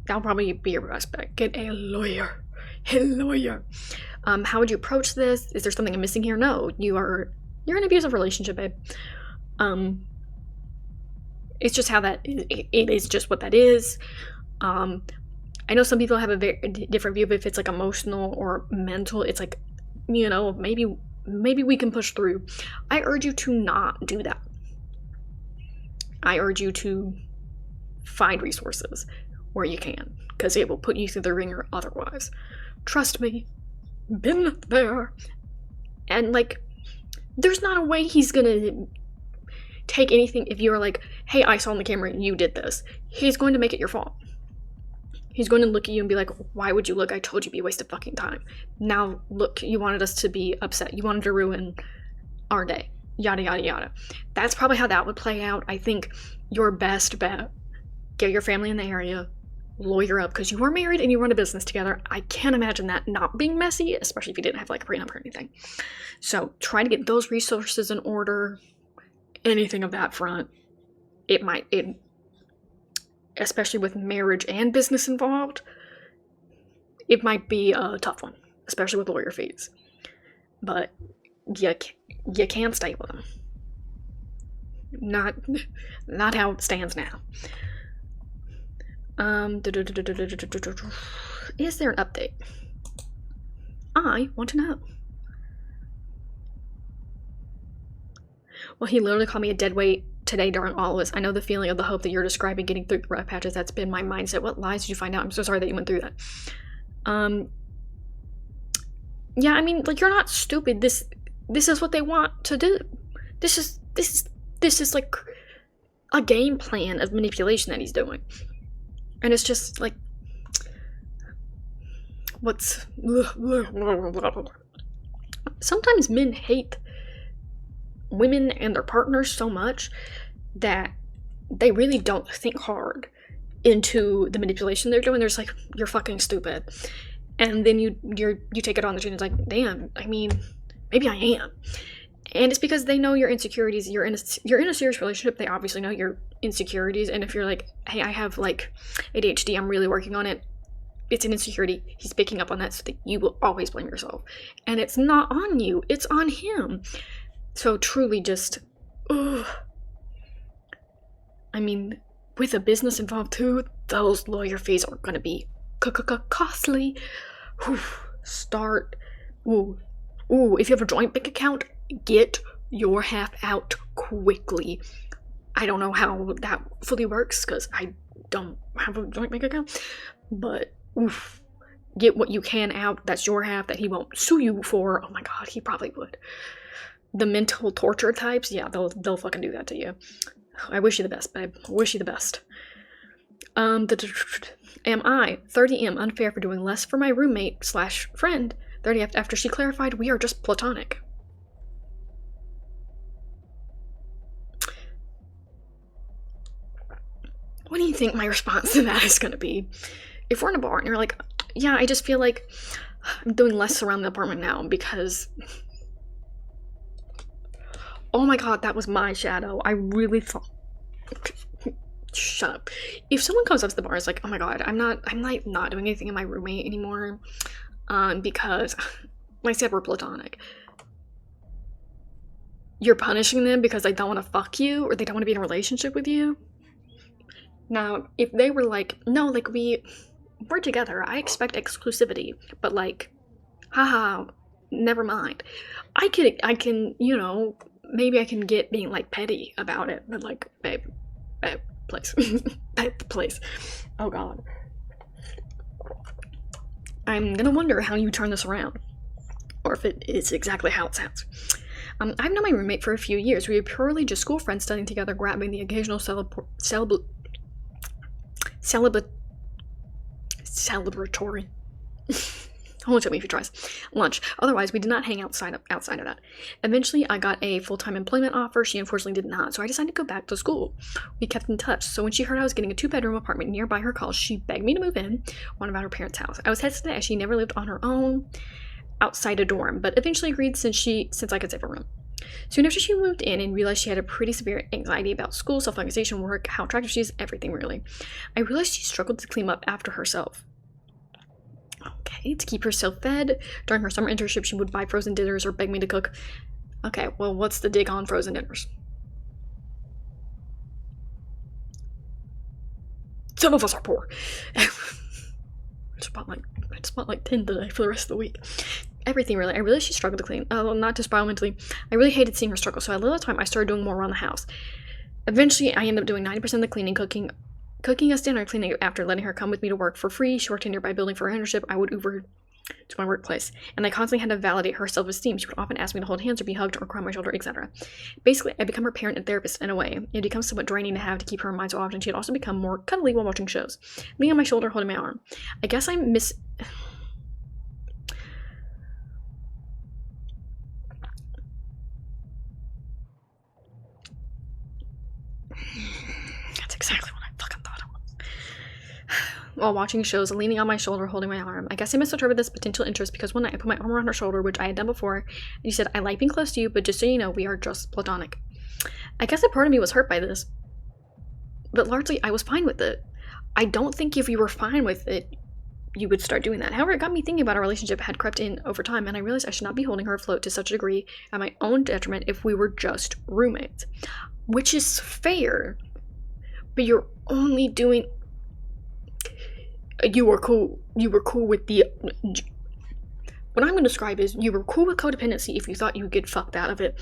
That'll probably be your best bet. Get a lawyer. How would you approach this? Is there something I'm missing here? No, you're in an abusive relationship, babe. It's just how it is just what that is. I know some people have a very different view of if it's like emotional or mental. It's like, maybe we can push through. I urge you to not do that. I urge you to find resources where you can, because it will put you through the ringer otherwise. Trust me, been there. And there's not a way he's gonna take anything if you're like, hey, I saw on the camera you did this. He's going to make it your fault. He's going to look at you and be like, why would you look? I told you it'd be a waste of fucking time. Now look, you wanted us to be upset. You wanted to ruin our day. Yada, yada, yada. That's probably how that would play out. I think your best bet, get your family in the area, lawyer up, because you are married and you run a business together. I can't imagine that not being messy, especially if you didn't have a prenup or anything. So try to get those resources in order. Anything of that front. Especially with marriage and business involved, it might be a tough one, especially with lawyer fees. But you can't stay with them. Not how it stands now. Is there an update? I want to know. Well, he literally called me a dead weight today during all of this. I know the feeling of the hope that you're describing getting through the rough patches. That's been my mindset. What lies did you find out? I'm so sorry that you went through that. Yeah, I mean, you're not stupid. This is what they want to do. This is like a game plan of manipulation that he's doing. And it's just sometimes men hate women and their partners so much that they really don't think hard into the manipulation they're doing. They're just like, you're fucking stupid. And then you take it on the chin. It's like, damn, I mean, maybe I am. And it's because they know your insecurities. You're in a serious relationship. They obviously know your insecurities. And if you're like, hey, I have ADHD, I'm really working on it. It's an insecurity. He's picking up on that so that you will always blame yourself. And it's not on you. It's on him. So truly just, ugh. I mean, with a business involved too, those lawyer fees are going to be costly. If you have a joint bank account, get your half out quickly. I don't know how that fully works because I don't have a joint bank account, but get what you can out. That's your half that he won't sue you for. Oh my god, he probably would. The mental torture types, yeah, they'll fucking do that to you. I wish you the best, babe. I wish you the best. Am I 30M unfair for doing less for my roommate / friend 30 after she clarified we are just platonic? What do you think my response to that is going to be? if we're in a bar and you're like, yeah, I just feel like I'm doing less around the apartment now because, oh my god, that was my shadow. I really thought, shut up. If someone comes up to the bar and is like, oh my god, I'm like not doing anything in my roommate anymore, because, like I said, we're platonic. You're punishing them because they don't want to fuck you or they don't want to be in a relationship with you. Now, if they were like, no, like we're together, I expect exclusivity, but like, haha, never mind. I can, you know, maybe I can get being like petty about it, but like, babe, please, please. Oh god. I'm gonna wonder how you turn this around, or if it is exactly how it sounds. I've known my roommate for a few years. We were purely just school friends studying together, grabbing the occasional celebratory. Only took me a few tries. Lunch. Otherwise, we did not hang outside of that. Eventually, I got a full-time employment offer. She unfortunately did not, so I decided to go back to school. We kept in touch, so when she heard I was getting a 2-bedroom apartment nearby her college, she begged me to move in, one about her parents' house. I was hesitant as she never lived on her own outside a dorm, but eventually agreed since I could save a room. Soon after she moved in and realized she had a pretty severe anxiety about school, self-organization, work, how attractive she is, everything really. I realized she struggled to clean up after herself. Okay, to keep herself fed. During her summer internship, she would buy frozen dinners or beg me to cook. Okay, well, what's the dig on frozen dinners? Some of us are poor. I just bought like 10 today for the rest of the week. Everything really. I realized she struggled to clean. Not to spiral mentally. I really hated seeing her struggle, so at a little time I started doing more around the house. Eventually, I ended up doing 90% of the cleaning, cooking us dinner, cleaning after, letting her come with me to work for free. She worked in a nearby building for her internship. I would Uber to my workplace, and I constantly had to validate her self-esteem. She would often ask me to hold hands or be hugged or cry on my shoulder, etc. Basically, I become her parent and therapist in a way. It becomes somewhat draining to have to keep her in mind so often. She had also become more cuddly while watching shows, leaning on my shoulder, holding my arm. I guess I miss. That's exactly what I fucking thought it was. While watching shows, leaning on my shoulder, holding my arm. I guess I mistook her with this potential interest because one night I put my arm around her shoulder, which I had done before, and she said, I like being close to you, but just so you know, we are just platonic. I guess a part of me was hurt by this, but largely I was fine with it. I don't think if you were fine with it, you would start doing that. However, it got me thinking about our relationship had crept in over time, and I realized I should not be holding her afloat to such a degree at my own detriment if we were just roommates. Which is fair, but you're only doing... You were cool with the... What I'm going to describe is you were cool with codependency if you thought you could get fucked out of it.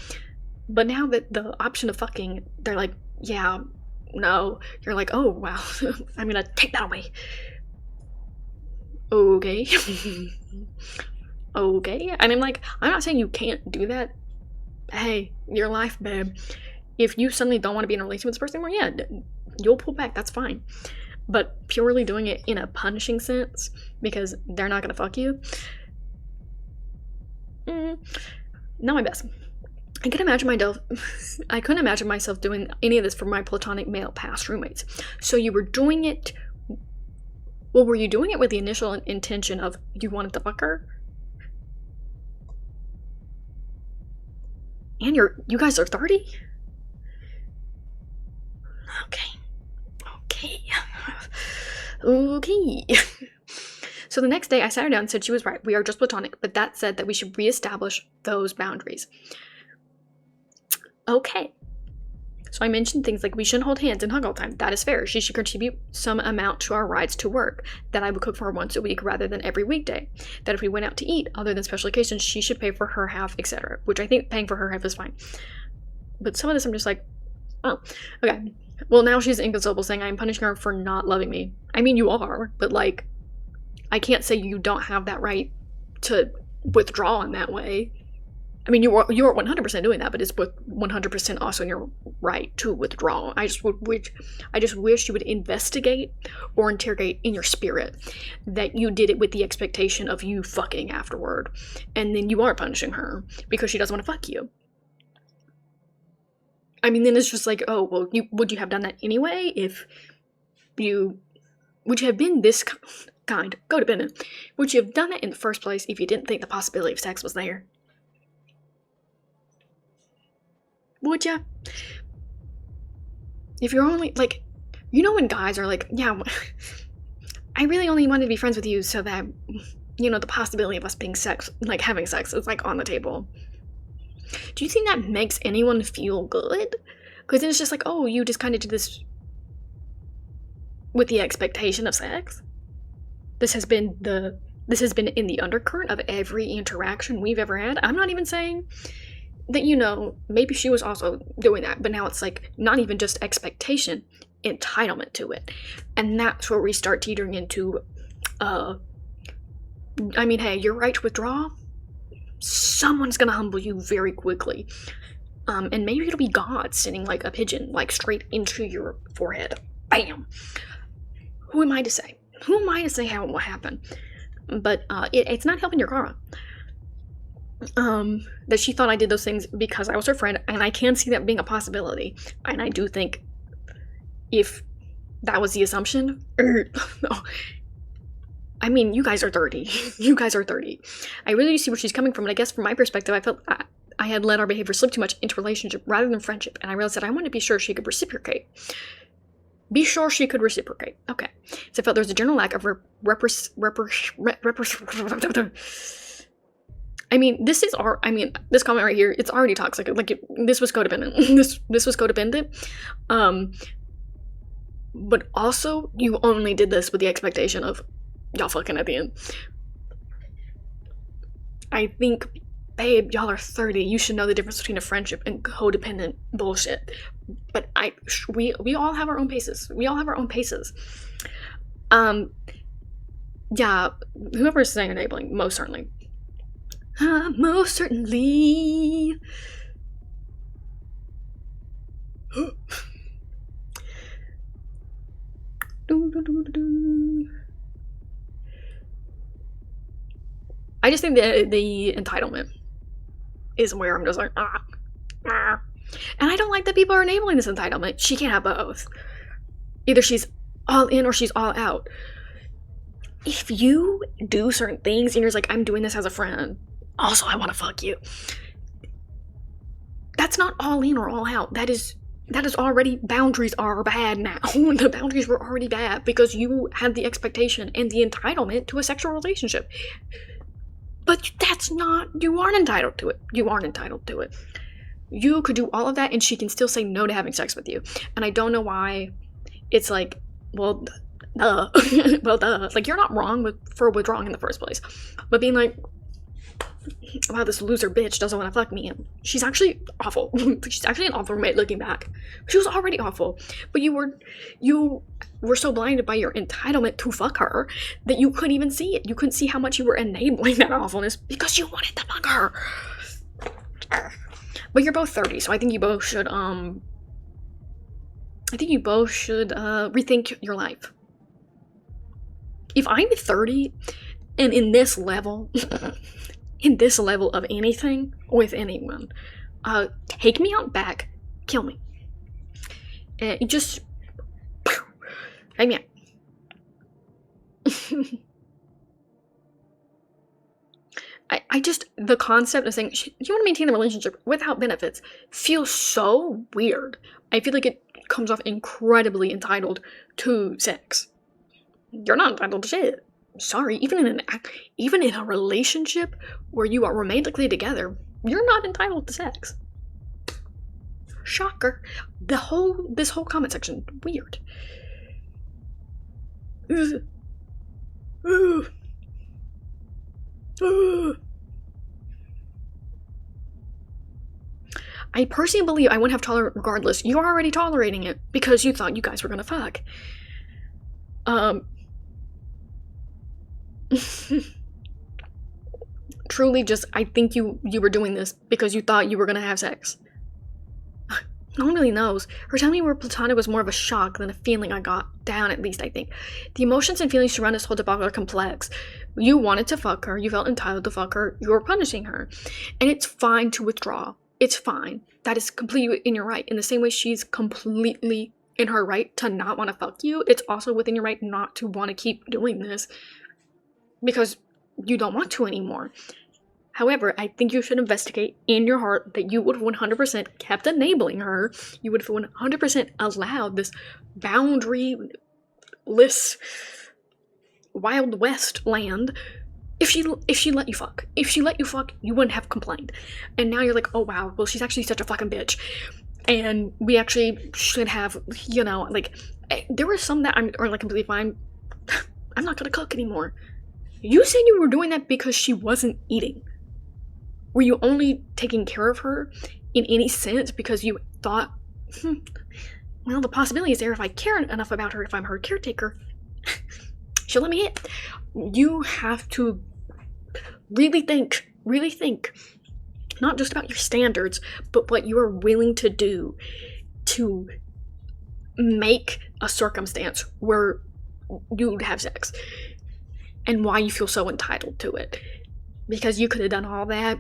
But now that the option of fucking, they're like, yeah, no. You're like, oh, wow, I'm going to take that away. Okay. Okay. And I'm like, I'm not saying you can't do that. Hey, your life, babe. If you suddenly don't want to be in a relationship with this person anymore, yeah, you'll pull back. That's fine. But purely doing it in a punishing sense because they're not going to fuck you, not my best. I couldn't imagine myself doing any of this for my platonic male past roommates. So you were doing it... Well, were you doing it with the initial intention of you wanted to fuck her? And you guys are 30? Okay. So the next day I sat her down and said she was right. We are just platonic, but that said that we should reestablish those boundaries. Okay. So I mentioned things like we shouldn't hold hands and hug all the time. That is fair. She should contribute some amount to our rides to work. That I would cook for her once a week rather than every weekday. That if we went out to eat, other than special occasions, she should pay for her half, etc. Which I think paying for her half is fine. But some of this I'm just like, oh, okay. Well, now she's inconsolable saying I'm punishing her for not loving me. I mean, you are, but like, I can't say you don't have that right to withdraw in that way. I mean, you are 100% doing that, but it's 100% also in your right to withdraw. I just wish you would investigate or interrogate in your spirit that you did it with the expectation of you fucking afterward, and then you are punishing her because she doesn't want to fuck you. I mean, then it's just like, oh, well, would you have done that anyway if you... Would you have been this codependent. Would you have done it in the first place if you didn't think the possibility of sex was there? Would ya? If you're only, like, you know when guys are like, yeah, I really only wanted to be friends with you so that, you know, the possibility of us being having sex is, like, on the table. Do you think that makes anyone feel good? Because then it's just like, oh, you just kind of did this with the expectation of sex. This has been in the undercurrent of every interaction we've ever had. I'm not even saying that, you know, maybe she was also doing that, but now it's like not even just expectation, entitlement to it. And that's where we start teetering into, I mean, hey, your right to withdraw, someone's gonna humble you very quickly. And maybe it'll be God sending like a pigeon, like straight into your forehead. Bam! Who am I to say? Who am I to say how it will happen? But it's not helping your karma. That she thought I did those things because I was her friend, and I can see that being a possibility. And I do think if that was the assumption, I mean, you guys are 30. You guys are 30. I really do see where she's coming from, and I guess from my perspective, I felt I had let our behavior slip too much into relationship rather than friendship, and I realized that I wanted to be sure she could reciprocate. Be sure she could reciprocate. Okay. So I felt there was a general lack of I mean, this comment right here, it's already toxic. Like, this was codependent. this was codependent. But also, you only did this with the expectation of y'all fucking at the end. I think, babe, y'all are 30. You should know the difference between a friendship and codependent bullshit. But we all have our own paces. We all have our own paces. Yeah, whoever is saying enabling, most certainly. Most certainly. I just think the entitlement is where I'm just like, and I don't like that people are enabling this entitlement. She can't have both. Either she's all in or she's all out. If you do certain things and you're like, I'm doing this as a friend, also I want to fuck you, that's not all in or all out. That is already, boundaries are bad now. The boundaries were already bad because you had the expectation and the entitlement to a sexual relationship. But you aren't entitled to it. You aren't entitled to it. You could do all of that and she can still say no to having sex with you. And I don't know why it's like, well, duh. Well, duh. Like, you're not wrong for withdrawing in the first place. But being like, wow, this loser bitch doesn't want to fuck me. And she's actually awful. She's actually an awful roommate looking back. She was already awful. But you were so blinded by your entitlement to fuck her that you couldn't even see it. You couldn't see how much you were enabling that awfulness because you wanted to fuck her. But you're both 30, so I think you both should rethink your life. If I'm 30 and in this level of anything with anyone, take me out back, kill me. And just take me out. I just, the concept of saying you want to maintain the relationship without benefits feels so weird. I feel like it comes off incredibly entitled to sex. You're not entitled to shit. Sorry, even in a relationship where you are romantically together, you're not entitled to sex. Shocker. This whole comment section, weird. I personally believe I wouldn't have tolerated regardless. You're already tolerating it because you thought you guys were gonna fuck. Truly, just, I think you were doing this because you thought you were gonna have sex. No one really knows. Her telling me we're platonic was more of a shock than a feeling I got down, at least, I think. The emotions and feelings surrounding this whole debacle are complex. You wanted to fuck her. You felt entitled to fuck her. You were punishing her. And it's fine to withdraw. It's fine. That is completely in your right. In the same way, she's completely in her right to not want to fuck you. It's also within your right not to want to keep doing this because you don't want to anymore. However, I think you should investigate in your heart that you would have 100% kept enabling her. You would have 100% allowed this boundaryless Wild West land if she let you fuck. If she let you fuck, you wouldn't have complained. And now you're like, oh wow, well she's actually such a fucking bitch. And we actually should have, you know, like, there were some that are like completely fine. I'm not gonna cook anymore. You said you were doing that because she wasn't eating. Were you only taking care of her in any sense because you thought, well, the possibility is there if I care enough about her, if I'm her caretaker, she'll let me hit. You have to really think, not just about your standards, but what you are willing to do to make a circumstance where you'd have sex and why you feel so entitled to it. Because you could have done all that,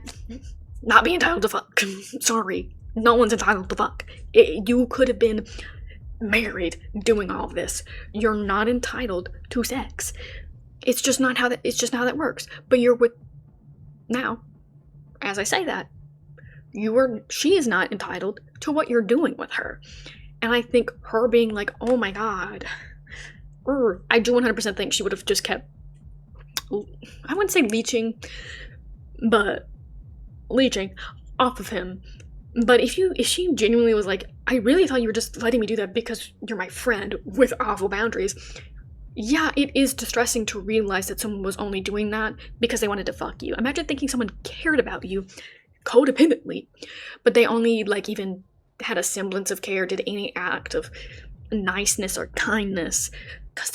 not be entitled to fuck. Sorry, no one's entitled to fuck. You could have been married doing all this. You're not entitled to sex. It's just not how that works. But you're with now. As I say that, she is not entitled to what you're doing with her. And I think her being like, oh my god, I do 100% think she would have just kept, I wouldn't say leeching off of him. But if she genuinely was like, I really thought you were just letting me do that because you're my friend with awful boundaries. Yeah, it is distressing to realize that someone was only doing that because they wanted to fuck you. Imagine thinking someone cared about you codependently, but they only like even had a semblance of care, did any act of niceness or kindness because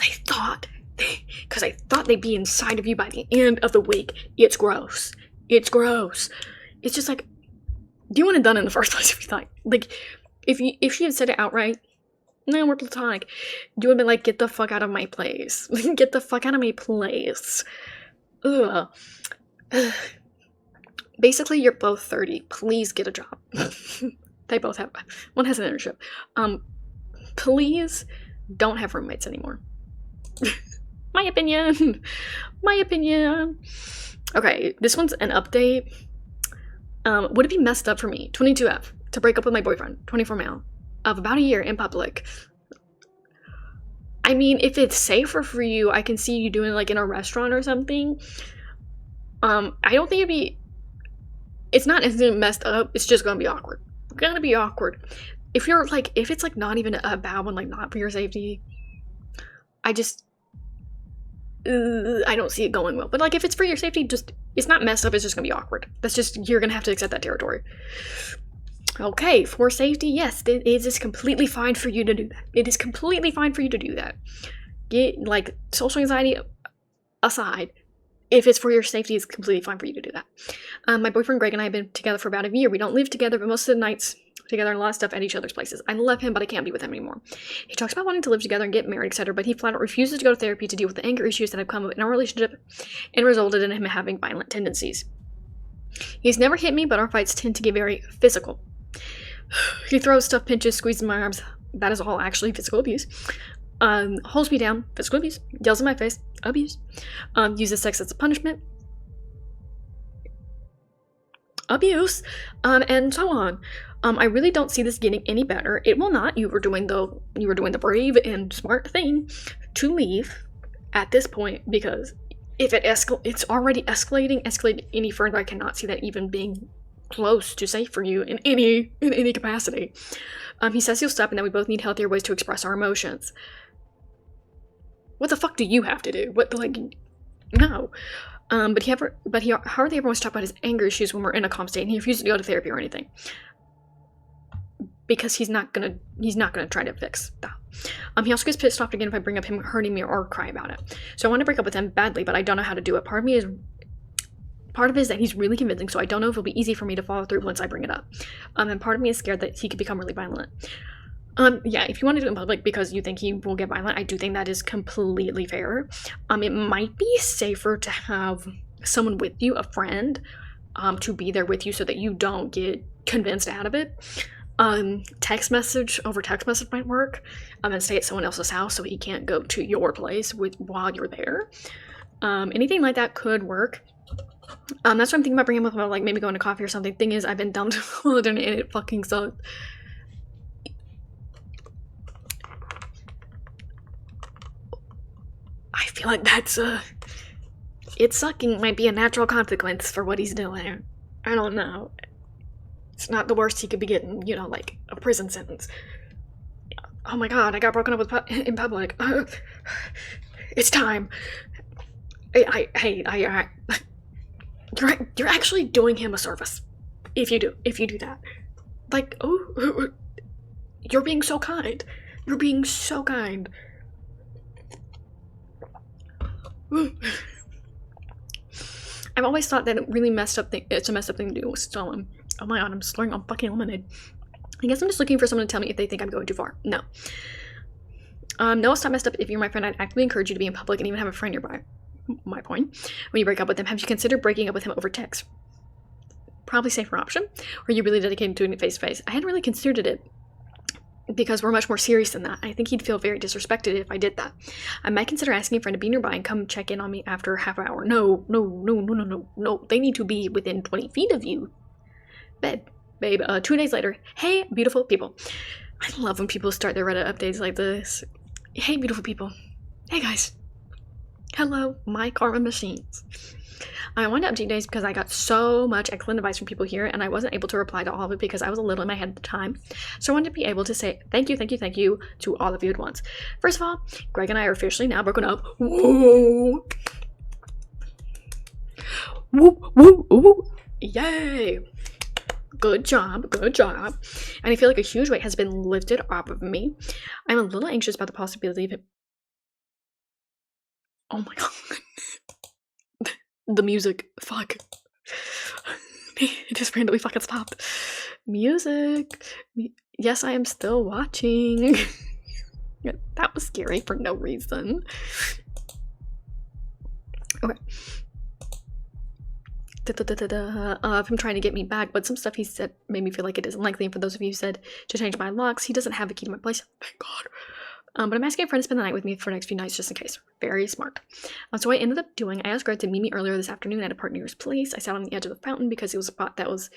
I thought they'd be inside of you by the end of the week. It's gross. It's just like, you wouldn't have done it in the first place if you thought, like, if she had said it outright, no, we're platonic, you would have been like, get the fuck out of my place. Get the fuck out of my place. Ugh. Basically, you're both 30. Please get a job. They both have, one has an internship. Please don't have roommates anymore. My opinion. Okay, this one's an update. Would it be messed up for me, 22F, to break up with my boyfriend, 24 male, of about a year in public? I mean, if it's safer for you, I can see you doing it like in a restaurant or something. I don't think it's not necessarily messed up, it's just gonna be awkward. Gonna be awkward. If it's like not even a bad one, like not for your safety, I don't see it going well. But like if it's for your safety, it's not messed up, it's just gonna be awkward. You're gonna have to accept that territory. Okay, for safety, yes, it is completely fine for you to do that. It is completely fine for you to do that. Get, like, social anxiety aside, if it's for your safety, it's completely fine for you to do that. My boyfriend Greg and I have been together for about a year. We don't live together, but most of the nights together and a lot of stuff at each other's places. I love him, but I can't be with him anymore. He talks about wanting to live together and get married, etc., but he flat out refuses to go to therapy to deal with the anger issues that have come up in our relationship and resulted in him having violent tendencies. He's never hit me, but our fights tend to get very physical. He throws stuff, pinches, squeezes my arms. That is all actually physical abuse. Holds me down, physical abuse. Yells in my face, abuse. Uses sex as a punishment, abuse. And so on. I really don't see this getting any better. It will not. You were doing the brave and smart thing to leave at this point, because if it's already escalating any further. I cannot see that even being close to safe for you in any capacity. He says he'll stop and that we both need healthier ways to express our emotions. What the fuck do you have to do? No. But he hardly ever wants to talk about his anger issues when we're in a calm state, and he refuses to go to therapy or anything. Because he's not gonna try to fix that. He also gets pissed off again if I bring up him hurting me or cry about it. So I want to break up with him badly, but I don't know how to do it. Part of it is that he's really convincing, so I don't know if it'll be easy for me to follow through once I bring it up. And part of me is scared that he could become really violent. Yeah, if you want to do it in public because you think he will get violent, I do think that is completely fair. It might be safer to have someone with you, a friend, to be there with you so that you don't get convinced out of it. text message might work, and stay at someone else's house so he can't go to your place while you're there. Anything like that could work. That's what I'm thinking about bringing him up, like maybe going to coffee or something. Thing is, I've been dumped all the time and it fucking sucked. I feel like that's it sucking might be a natural consequence for what he's doing. I don't know. It's not the worst he could be getting, you know, like a prison sentence. Oh my god, I got broken up with in public. It's time. You're actually doing him a service if you do that. Like, oh, you're being so kind. You're being so kind. I've always thought that it's a messed up thing to do with stolen. Oh my god, I'm slurring on fucking lemonade. I guess I'm just looking for someone to tell me if they think I'm going too far. No. No, it's not messed up. If you're my friend, I'd actively encourage you to be in public and even have a friend nearby. My point. When you break up with them, have you considered breaking up with him over text? Probably safer option. Or are you really dedicated to doing it face to face? I hadn't really considered it because we're much more serious than that. I think he'd feel very disrespected if I did that. I might consider asking a friend to be nearby and come check in on me after half an hour. No. They need to be within 20 feet of you. Babe. 2 days later. Hey, beautiful people. I love when people start their Reddit updates like this. Hey, beautiful people. Hey, guys. Hello, my karma machines. I wanted to update days because I got so much excellent advice from people here and I wasn't able to reply to all of it because I was a little in my head at the time. So I wanted to be able to say thank you to all of you at once. First of all, Greg and I are officially now broken up. Whoa. Woo. Yay. Good job. And I feel like a huge weight has been lifted off of me. I'm a little anxious about the possibility of it. Oh my god. The music. Fuck. It just randomly fucking stopped. Music. Yes, I am still watching. That was scary for no reason. Okay. Of him trying to get me back, but some stuff he said made me feel like it isn't likely. And for those of you who said to change my locks, he doesn't have a key to my place. Thank God. But I'm asking a friend to spend the night with me for the next few nights just in case. Very smart. So I ended up doing, I asked Greg to meet me earlier this afternoon at a park near his place. I sat on the edge of the fountain because it was a spot that was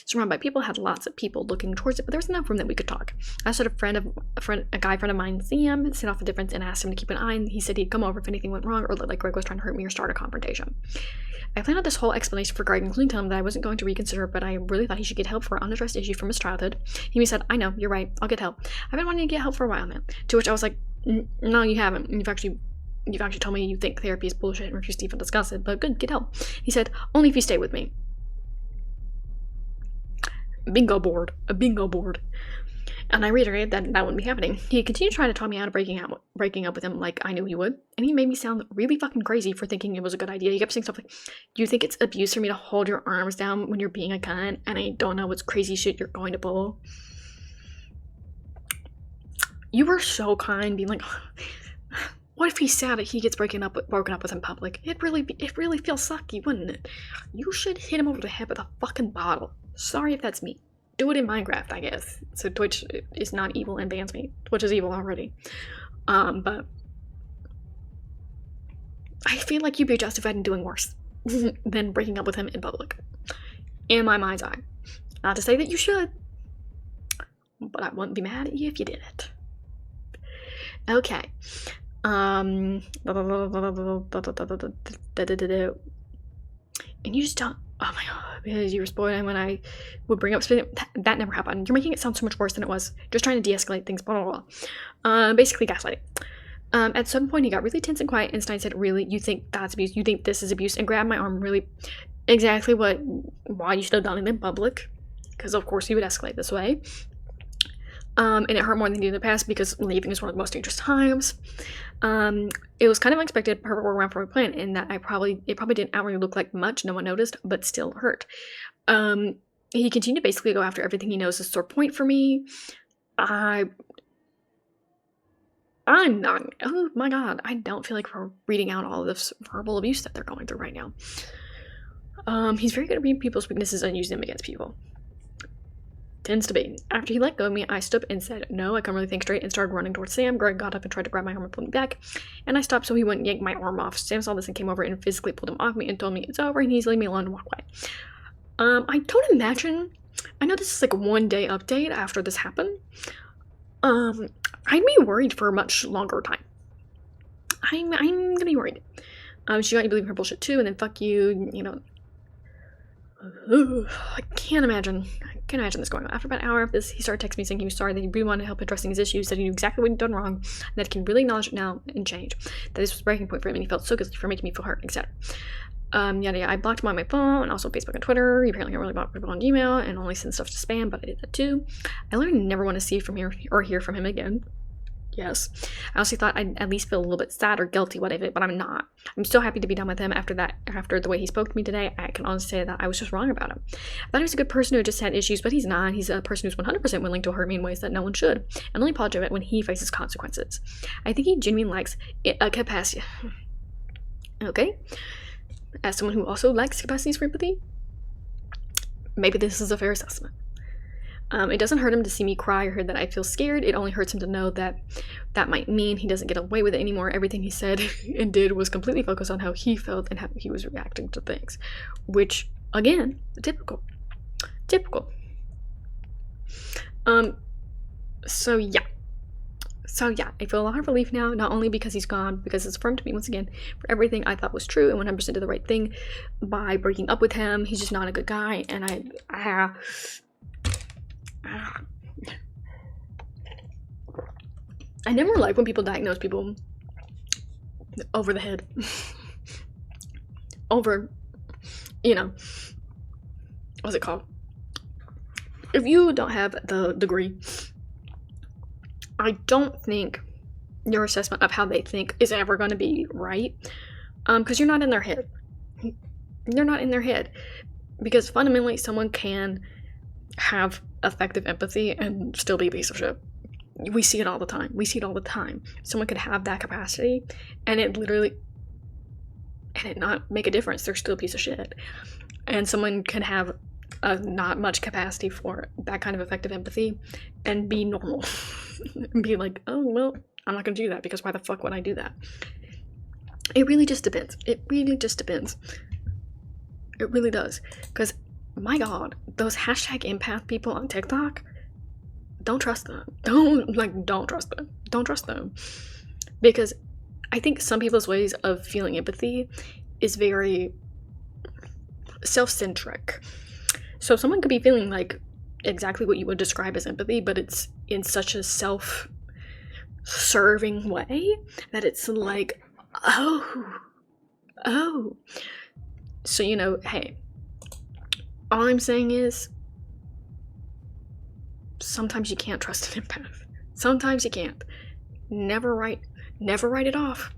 surrounded by people, had lots of people looking towards it, but there was enough room that we could talk. I asked a guy friend of mine, Sam, sent off a difference and asked him to keep an eye, and he said he'd come over if anything went wrong or looked like Greg was trying to hurt me or start a confrontation. I planned out this whole explanation for Greg, including telling him that I wasn't going to reconsider, but I really thought he should get help for an unaddressed issue from his childhood. He said, I know, you're right, I'll get help. I've been wanting to get help for a while now. To which I was like, no, you haven't. You've actually told me you think therapy is bullshit and refuse to even discuss it, but good, get help. He said, only if you stay with me. Bingo board. A bingo board. And I reiterated that wouldn't be happening. He continued trying to talk me out of breaking up with him like I knew he would, and he made me sound really fucking crazy for thinking it was a good idea. He kept saying stuff like, do you think it's abuse for me to hold your arms down when you're being a cunt, and I don't know what's crazy shit you're going to pull? You were so kind, being like, what if he's sad that he gets broken up with in public? It really feels sucky, wouldn't it? You should hit him over the head with a fucking bottle. Sorry if that's me. Do it in Minecraft, I guess. So Twitch is not evil and bans me. Twitch is evil already. But I feel like you'd be justified in doing worse than breaking up with him in public. In my mind's eye. Not to say that you should, but I wouldn't be mad at you if you did it. Okay. And you just don't. Oh my god, because you were spoiling when I would bring up spinning. That never happened. You're making it sound so much worse than it was. Just trying to de-escalate things, blah, blah, blah. Basically gaslighting. At some point, he got really tense and quiet, and Stein said, really, you think that's abuse? You think this is abuse? And grabbed my arm, really, exactly why you should have done it in public. Because, of course, he would escalate this way. And it hurt more than he did in the past because leaving is one of the most dangerous times. It was kind of unexpected, perfect workaround for my plan, in that it probably didn't outwardly look like much, no one noticed, but still hurt. He continued to basically go after everything he knows is a sore point for me. I'm not, oh my god, I don't feel like we're reading out all of this verbal abuse that they're going through right now. He's very good at reading people's weaknesses and using them against people. tends to be. After he let go of me, I stood up and said, no, I can't really think straight, and started running towards Sam. Greg got up and tried to grab my arm and pull me back, and I stopped so he wouldn't yank my arm off. Sam saw this and came over and physically pulled him off me and told me it's over and he's leaving me alone to walk away. I don't imagine, I know this is like a 1-day update after this happened. I'd be worried for a much longer time. I'm gonna be worried. She got you to believe her bullshit too, and then fuck you, you know. I can't imagine this going on. After about an hour of this, he started texting me saying he was sorry, that he really wanted help addressing his issues, that he knew exactly what he'd done wrong, and that he can really acknowledge it now and change. That this was a breaking point for him, and he felt so guilty for making me feel hurt, etc. Yada. I blocked him on my phone, and also Facebook and Twitter. He apparently can't really block people on Gmail, and only send stuff to spam, but I did that too. I literally never want to see from here or hear from him again. Yes. I also thought I'd at least feel a little bit sad or guilty, whatever, but I'm not. I'm so happy to be done with him after the way he spoke to me today. I can honestly say that I was just wrong about him. I thought he was a good person who just had issues, but he's not. He's a person who's 100% willing to hurt me in ways that no one should, and only apologize when he faces consequences. I think he genuinely likes a capacity. Okay? As someone who also likes capacities for empathy, maybe this is a fair assessment. It doesn't hurt him to see me cry or hear that I feel scared. It only hurts him to know that that might mean he doesn't get away with it anymore. Everything he said and did was completely focused on how he felt and how he was reacting to things. Which, again, typical. So yeah, I feel a lot of relief now, not only because he's gone, because it's affirmed to me once again for everything I thought was true and 100% did the right thing by breaking up with him. He's just not a good guy, and I never like when people diagnose people over the head. Over, you know, what's it called? If you don't have the degree, I don't think your assessment of how they think is ever going to be right. Because you're not in their head. You're not in their head. Because fundamentally, someone can have effective empathy and still be a piece of shit. We see it all the time. Someone could have that capacity and it not make a difference. They're still a piece of shit. And someone can have not much capacity for that kind of effective empathy and be normal. And be like, oh, well, I'm not going to do that because why the fuck would I do that? It really just depends. It really does. Because my God, those hashtag empath people on TikTok, don't trust them. Don't trust them. Because I think some people's ways of feeling empathy is very self-centric. So someone could be feeling like exactly what you would describe as empathy, but it's in such a self-serving way that it's like, oh. So, you know, hey, all I'm saying is sometimes you can't trust an empath. Sometimes you can't. Never write it off.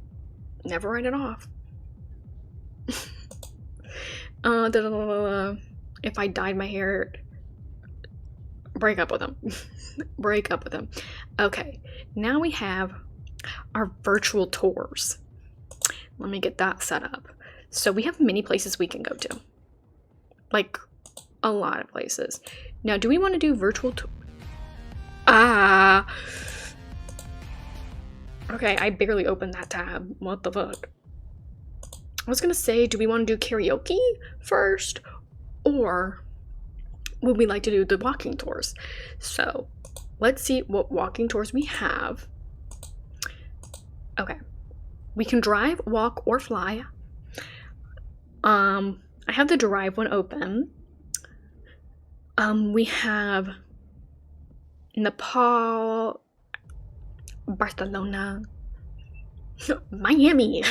If I dyed my hair, break up with them. Okay, now we have our virtual tours. Let me get that set up. So we have many places we can go to. Like, a lot of places. Now, do we want to do virtual tour? Okay, I barely opened that tab. What the fuck? I was gonna say, do we want to do karaoke first? Or would we like to do the walking tours? So, let's see what walking tours we have. Okay. We can drive, walk, or fly. I have the drive one open. We have Nepal, Barcelona, Miami.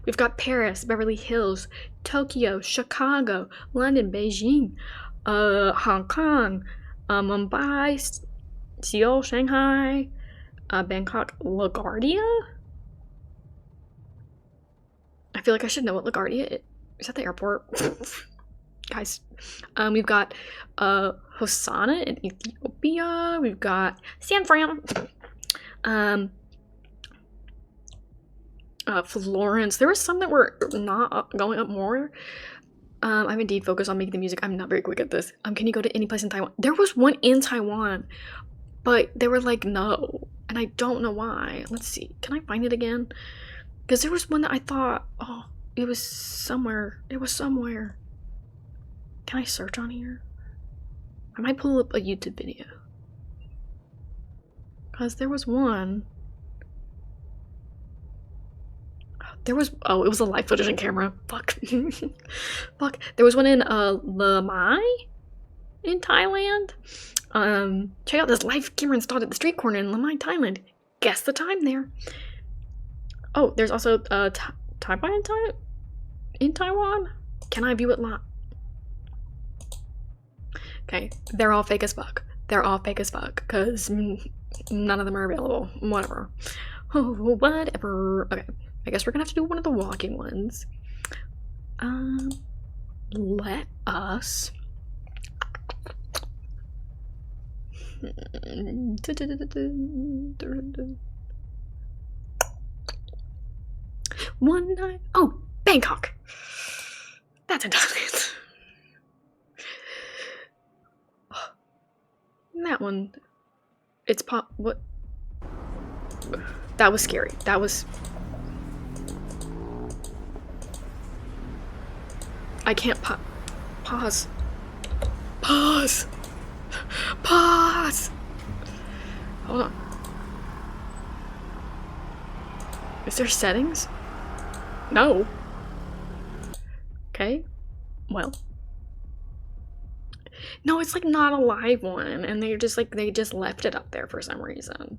We've got Paris, Beverly Hills, Tokyo, Chicago, London, Beijing, Hong Kong, Mumbai, Seoul, Shanghai, Bangkok, LaGuardia. I feel like I should know what LaGuardia is. Is that the airport? Guys, we've got Hosanna in Ethiopia. We've got San Fran, Florence. There were some that were not going up more. I'm indeed focused on making the music. I'm not very quick at this. Can you go to any place in Taiwan? There was one in Taiwan, but they were like, no. And I don't know why. Let's see. Can I find it again? Because there was one that I thought, oh, it was somewhere. It was somewhere. Can I search on here? I might pull up a YouTube video. Because there was one. There was, oh, it was a live footage and camera. Fuck. Fuck. There was one in Lamai in Thailand. Check out this live camera installed at the street corner in Lamai, Thailand. Guess the time there. Oh, there's also Taiwan in Taiwan. Can I view it live? Okay, they're all fake as fuck. They're all fake as fuck because none of them are available. Whatever. Oh, whatever. Okay. I guess we're gonna have to do one of the walking ones. Let us. One night. Oh, Bangkok. That's in Thailand. That one. It's pop. What? That was scary. That was. I can't pause. Pause. Pause. Hold on. Is there settings? No. Okay. Well. No, it's like not a live one, and they're just like they just left it up there for some reason.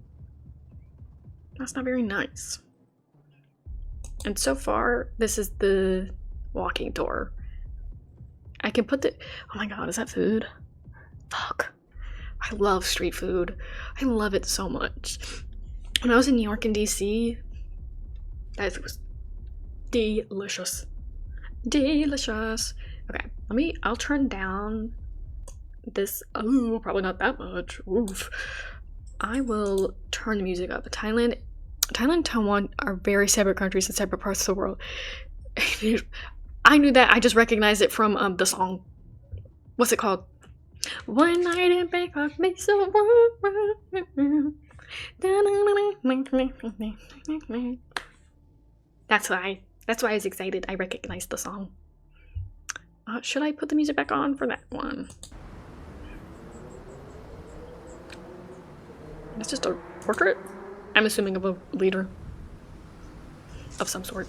That's not very nice. And so far, this is the walking tour. I can put the. Oh my god, is that food? Fuck. I love street food. I love it so much. When I was in New York and DC, that was delicious. Delicious. Okay, I'll turn down this. Oh, probably not that much. Oof. I will turn the music up. Thailand and Taiwan are very separate countries in separate parts of the world. I knew that. I just recognized it from the song. What's it called? One night in Bangkok makes the world. That's why I was excited. I recognized the song. Should I put the music back on for that one? It's just a portrait? I'm assuming of a leader of some sort.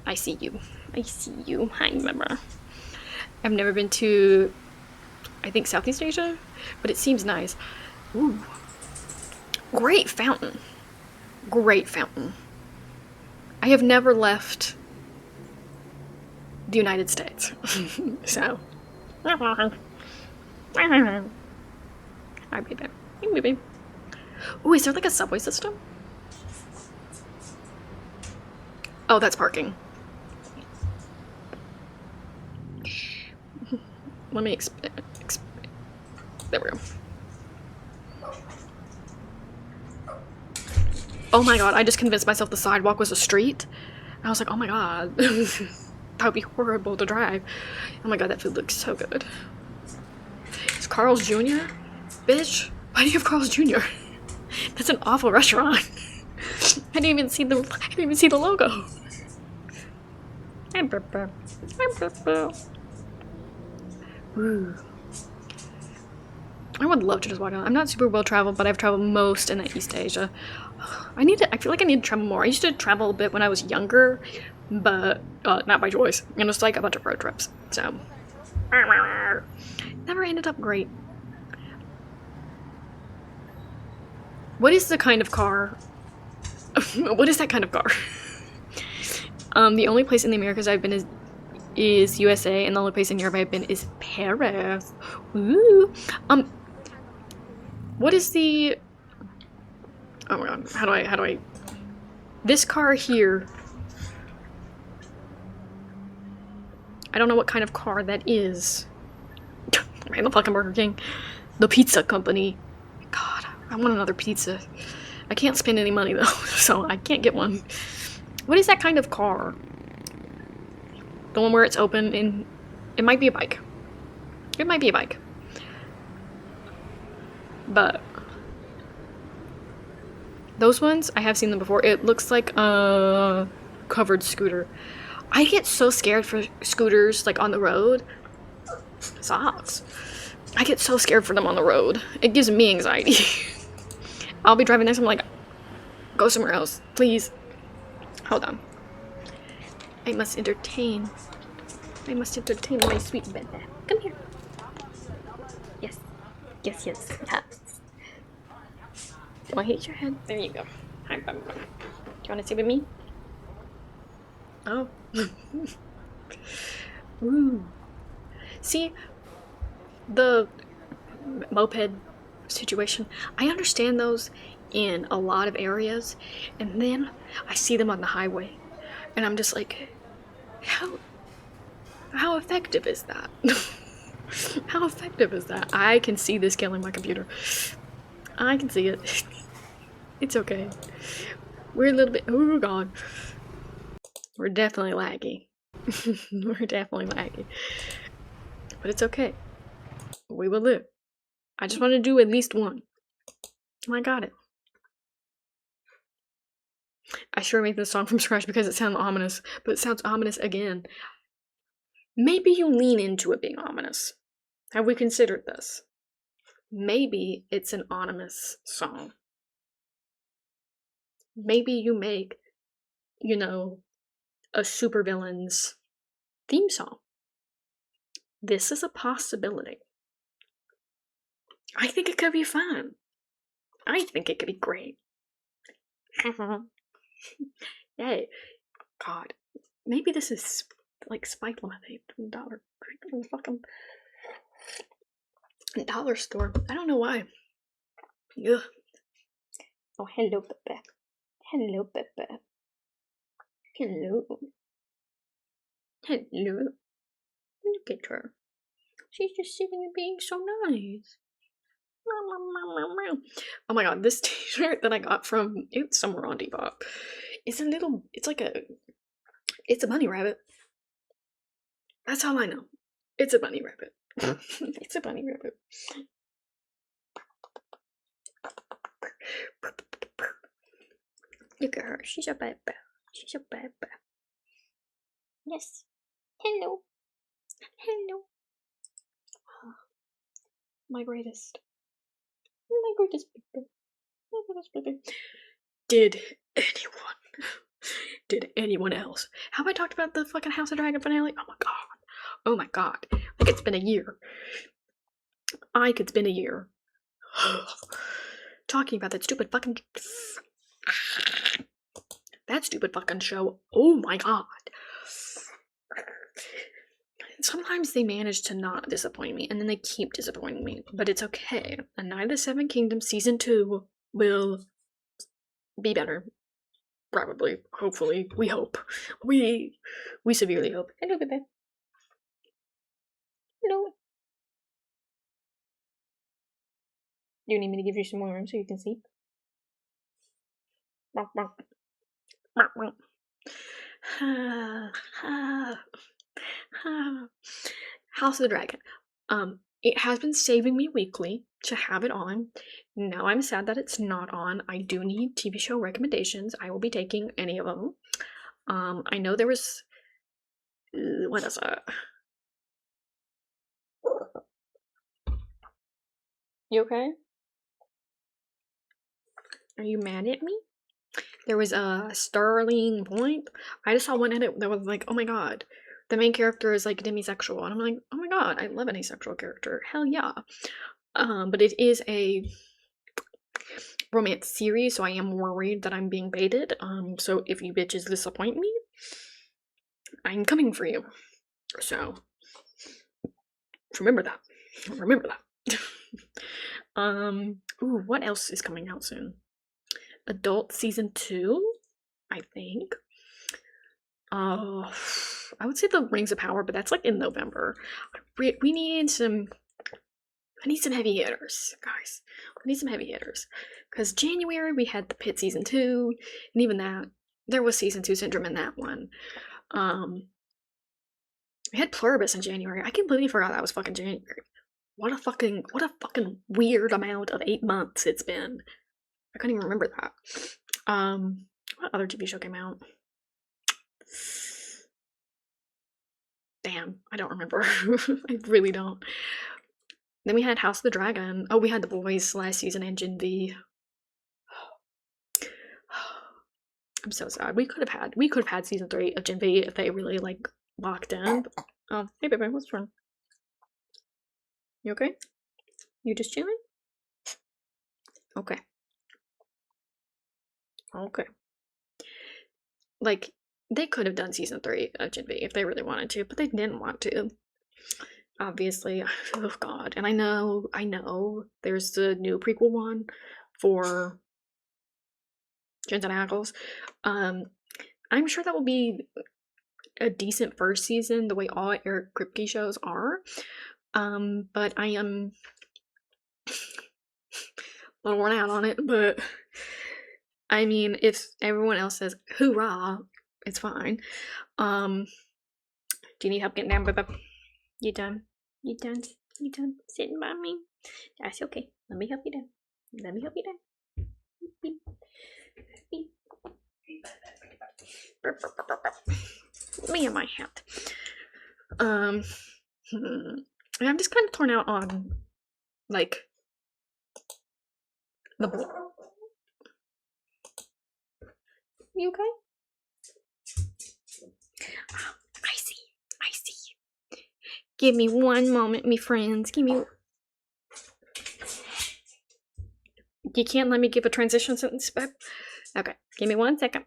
I see you. I see you. I remember. I've never been to, I think, Southeast Asia, but it seems nice. Ooh. Great fountain. Great fountain. I have never left the United States. So. Hi, baby. Hey, baby. Ooh, is there like a subway system? Oh, that's parking. Let me there we go. Oh my god, I just convinced myself the sidewalk was a street. I was like, oh my god. That would be horrible to drive. Oh my god, that food looks so good. It's Carl's Jr.? Bitch, why do you have Carl's Jr.? That's an awful restaurant. I didn't even see the logo. Ooh. I would love to just walk on. I'm not super well traveled, but I've traveled most in East Asia. I feel like I need to travel more. I used to travel a bit when I was younger, but not by choice. And it's like a bunch of road trips. So never ended up great. What is the kind of car? What is that kind of car? The only place in the Americas I've been is USA, and the only place in Europe I've been is Paris. Ooh. What is the? Oh my god! How do I? This car here. I don't know what kind of car that is. Right, the fucking Burger King, the pizza company. God, I want another pizza. I can't spend any money though, so I can't get one. What is that kind of car? The one where it's open and it might be a bike. It might be a bike. But those ones, I have seen them before. It looks like a covered scooter. I get so scared for scooters like on the road. Socks. I get so scared for them on the road. It gives me anxiety. I'll be driving next to them like, go somewhere else, please. Hold on. I must entertain my sweet bed. Come here. Yes. Yes, yes. Don't hit your head. There you go. Hi, bum. Do you want to sit with me? Oh. Ooh. See, the moped situation, I understand those in a lot of areas, and then I see them on the highway, and I'm just like, how effective is that? How effective is that? I can see this killing my computer. I can see it. It's okay. We're a little bit, oh god. We're definitely laggy. We're definitely laggy. But it's okay. We will live. I just want to do at least one. I got it. I sure made this song from scratch because it sounded ominous, but it sounds ominous again. Maybe you lean into it being ominous. Have we considered this? Maybe it's an ominous song. Maybe you make, you know, a supervillain's theme song. This is a possibility. I think it could be fun. I think it could be great. Hey, God, maybe this is like spiked lemonade from the fucking dollar store. I don't know why. Ugh. Oh, hello, Pepe. Hello, Pepe. Hello. Hello. Look at her. She's just sitting and being so nice. Oh my god, this t-shirt that I got from, it's somewhere on Depop. It's a little, it's a bunny rabbit. That's all I know. It's a bunny rabbit. It's a bunny rabbit. Look at her. She's a baby. She's a baby. Yes. Hello. Hello. Oh, my greatest. My greatest baby. My greatest baby. Did anyone else? Have I talked about the fucking House of Dragon finale? Oh my god. Oh my god. Like it's been a year. I could spend a year talking about that stupid fucking show. Oh my god. Sometimes they manage to not disappoint me, and then they keep disappointing me. But it's okay. A Night of the Seven Kingdoms Season 2 will be better. Probably. Hopefully. We hope. We severely hope. Hello, baby. Hello. Do you need me to give you some more room so you can see? House of the Dragon. It has been saving me weekly to have it on. Now I'm sad that it's not on. I do need TV show recommendations. I will be taking any of them. I know there was, what is that? You okay? Are you mad at me? There was a Sterling Point. I just saw one edit that was like, oh my god, the main character is like demisexual, and I'm like, oh my god, I love an asexual character. Hell yeah. But it is a romance series, so I am worried that I'm being baited. So if you bitches disappoint me, I'm coming for you. So remember that. Remember that. Ooh, what else is coming out soon? Adult Season 2, I think. I would say the Rings of Power, but that's like in November. We need some. I need some heavy hitters, guys. We need some heavy hitters. Because January we had the Pit Season 2, and even that, there was Season 2 syndrome in that one. We had Pluribus in January. I completely forgot that was fucking January. What a fucking weird amount of 8 months it's been. I couldn't even remember that. What other TV show came out? Damn, I don't remember. I really don't. Then we had House of the Dragon. Oh, we had The Boys last season and Gen V. I'm so sad. We could have had season 3 of Gen V if they really like locked in. Oh, hey baby, what's wrong? You okay? You just chilling? Okay. Okay. Like, they could have done season 3 of Gen V if they really wanted to, but they didn't want to. Obviously. Oh god. And I know there's the new prequel one for Jensen Ackles. I'm sure that will be a decent first season, the way all Eric Kripke shows are. But I am a little worn out on it, but I mean, if everyone else says hoorah, it's fine. Do you need help getting down, baby? You done? You done? You done sitting by me? That's okay. Let me help you down. Let me help you down. Beep, beep, beep. Me and my hat. I'm just kind of torn out on, like, the. You okay? I see. Give me one moment, me friends. Give me. You can't let me give a transition sentence back? Okay, give me 1 second.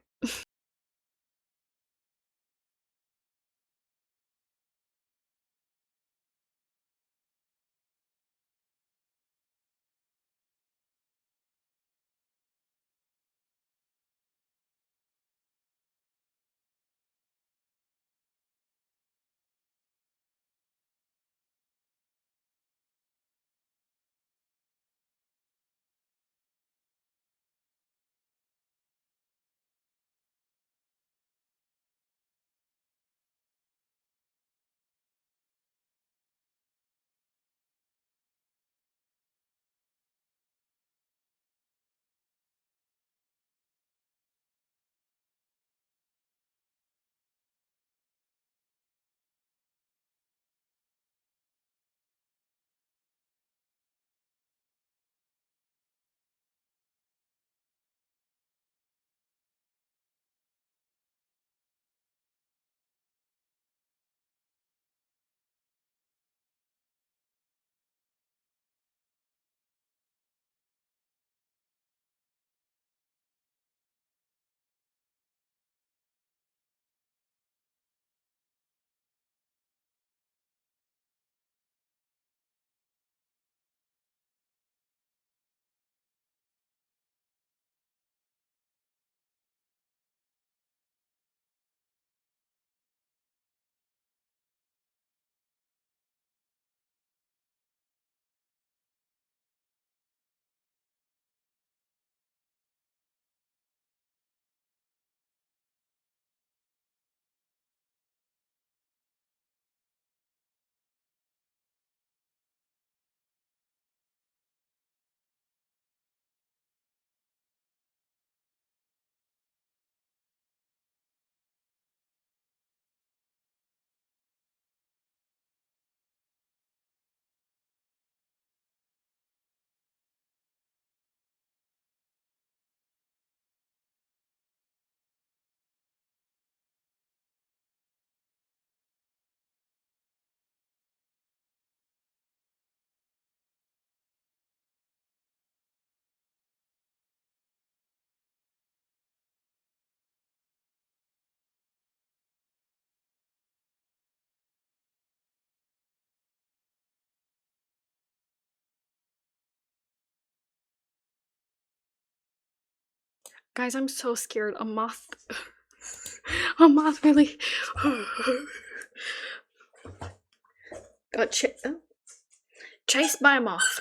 Guys, I'm so scared. A moth really got chased by a moth.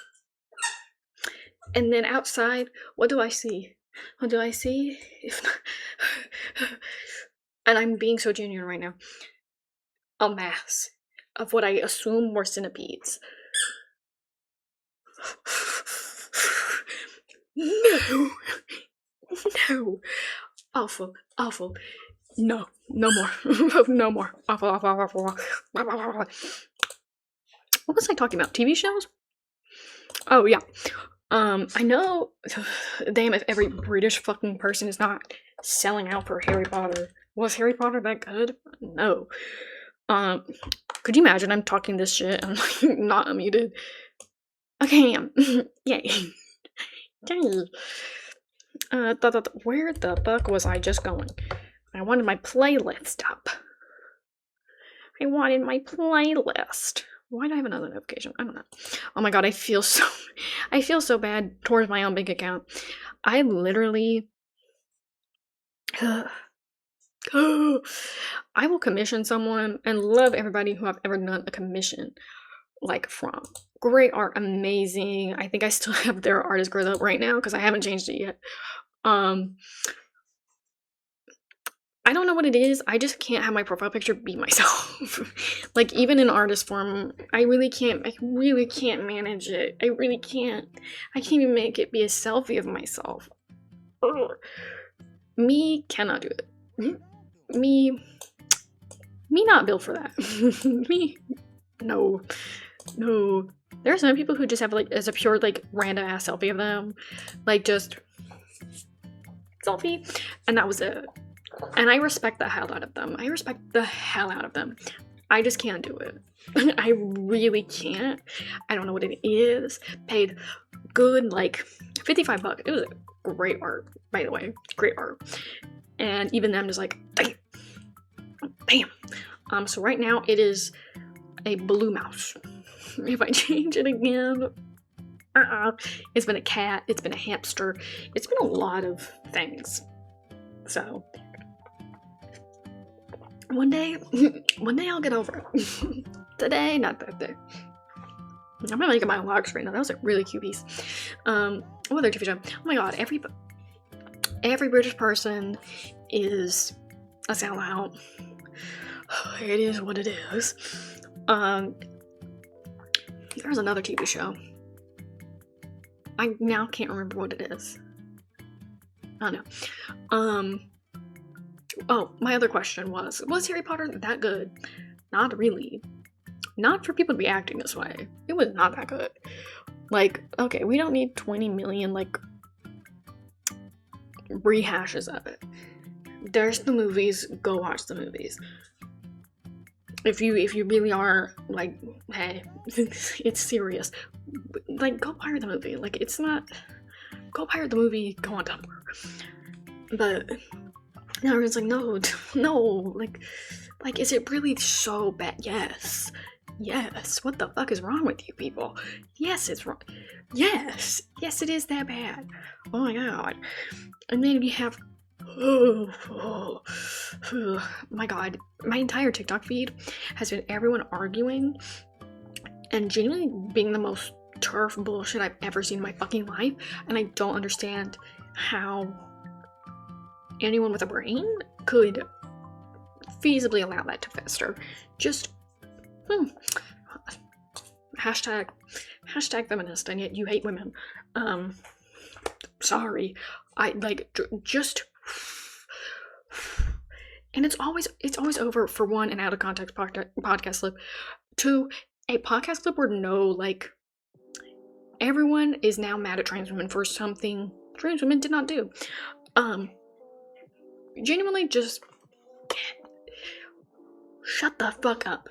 And then outside, what do I see? If and I'm being so genuine right now. a mass of what I assume were centipedes. No. No. Awful. Awful. No. No more. No more. Awful. Awful. Awful. Awful. What was I talking about? TV shows? Oh, yeah. I know, damn, if every British fucking person is not selling out for Harry Potter. Was Harry Potter that good? No. Could you imagine I'm talking this shit and like not unmuted? Okay, yay. Yay. Where the fuck was I just going? I wanted my playlist up. I wanted my playlist. Why do I have another notification? I don't know. Oh my god, I feel so bad towards my own bank account. I literally I will commission someone and love everybody who I've ever done a commission like from. Great art, amazing. I think I still have their artist grid up right now because I haven't changed it yet. I don't know what it is. I just can't have my profile picture be myself. Like, even in artist form, I really can't manage it. I really can't. I can't even make it be a selfie of myself. Ugh. Me cannot do it. Me not built for that. Me, no. There are some people who just have, like, as a pure, like, random ass selfie of them. Like, just selfie. And that was it. And I respect the hell out of them. I just can't do it. I really can't. I don't know what it is. Paid good, like, $55. It was a great art, by the way. Great art. And even them just like, damn. So right now it is a blue mouse. If I change it again, it's been a cat, it's been a hamster, it's been a lot of things. So one day I'll get over it. Today, not that day. I'm gonna look at my logs right now. That was a really cute piece. What other TV show? Oh my god, every British person is a sellout. It is what it is. There's another TV show. I now can't remember what it is. Oh no. Oh, my other question was Harry Potter that good? Not really. Not for people to be acting this way. It was not that good. Like, okay, we don't need 20 million, like, rehashes of it. There's the movies, go watch the movies. If you really are, like, hey, it's serious, like, go pirate the movie. Like, it's not, go pirate the movie, go on Tumblr. But now everyone's like, no, like, is it really so bad? Yes, what the fuck is wrong with you people? Yes, it's wrong. Yes, it is that bad. Oh my god. And then you have, oh my god, my entire TikTok feed has been everyone arguing and genuinely being the most turf bullshit I've ever seen in my fucking life, and I don't understand how anyone with a brain could feasibly allow that to fester. Just hashtag feminist, and yet you hate women. Sorry. I like just, and it's always over for one, an out of context podcast clip, two, a podcast clip where like everyone is now mad at trans women for something trans women did not do. Genuinely just shut the fuck up.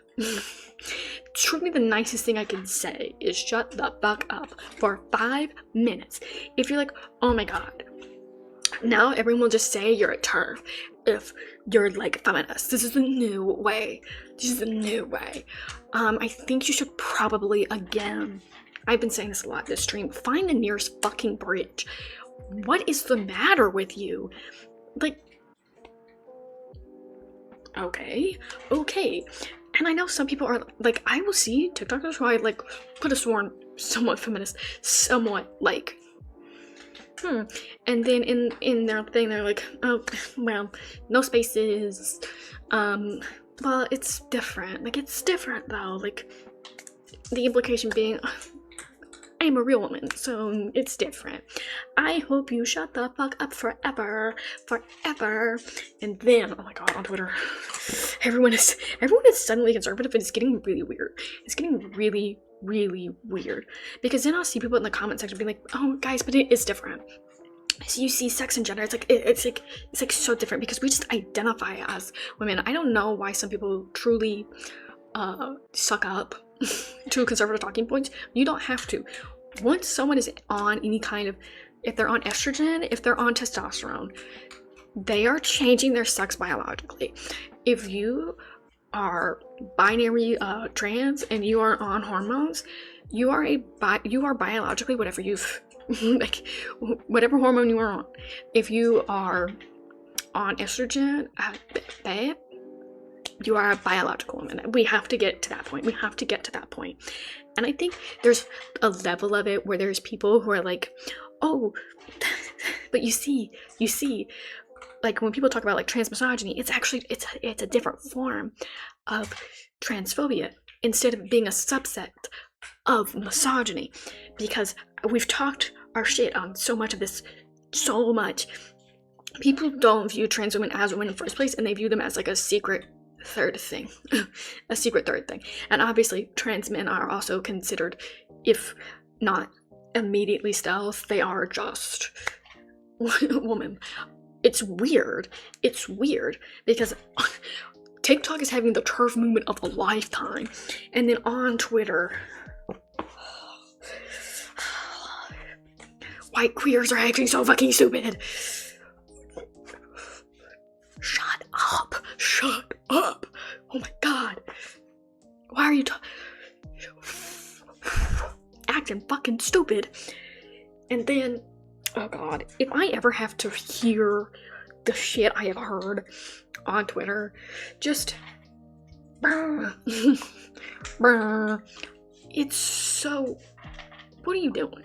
Truly the nicest thing I can say is shut the fuck up for 5 minutes. If you're like, oh my god, now everyone will just say you're a TERF if you're like feminist. This is the new way. I think you should probably, again, I've been saying this a lot this stream, find the nearest fucking bridge. What is the matter with you? Like, okay. And I know some people are like, I will see TikTokers who I like could have sworn somewhat feminist, somewhat like, and then in their thing they're like, oh well, no spaces, well, it's different. Like, it's different though. Like, the implication being, I'm a real woman, so it's different. I hope you shut the fuck up forever. And then, oh my god, on Twitter, everyone is suddenly conservative, and it's getting really weird. It's getting really, really weird. Because then I'll see people in the comment section being like, oh guys, but it is different. So you see sex and gender, it's like so different because we just identify as women. I don't know why some people truly suck up to conservative talking points. You don't have to. Once someone is on any kind of, if they're on estrogen, if they're on testosterone, they are changing their sex biologically. If you are binary trans and you are on hormones, you are biologically whatever you've like whatever hormone you are on. If you are on estrogen, babe, you are a biological woman. We have to get to that point. And I think there's a level of it where there's people who are like, oh, but you see, like when people talk about like trans misogyny, it's actually, it's a different form of transphobia instead of being a subset of misogyny, because we've talked our shit on so much of this, so much. People don't view trans women as women in the first place, and they view them as like a secret third thing. And obviously trans men are also considered, if not immediately stealth, they are just woman. It's weird because TikTok is having the turf movement of a lifetime, and then on Twitter, white queers are acting so fucking stupid. Shut up. Oh my god. Why are you acting fucking stupid? And then, oh god, if I ever have to hear the shit I have heard on Twitter, just it's so, what are you doing?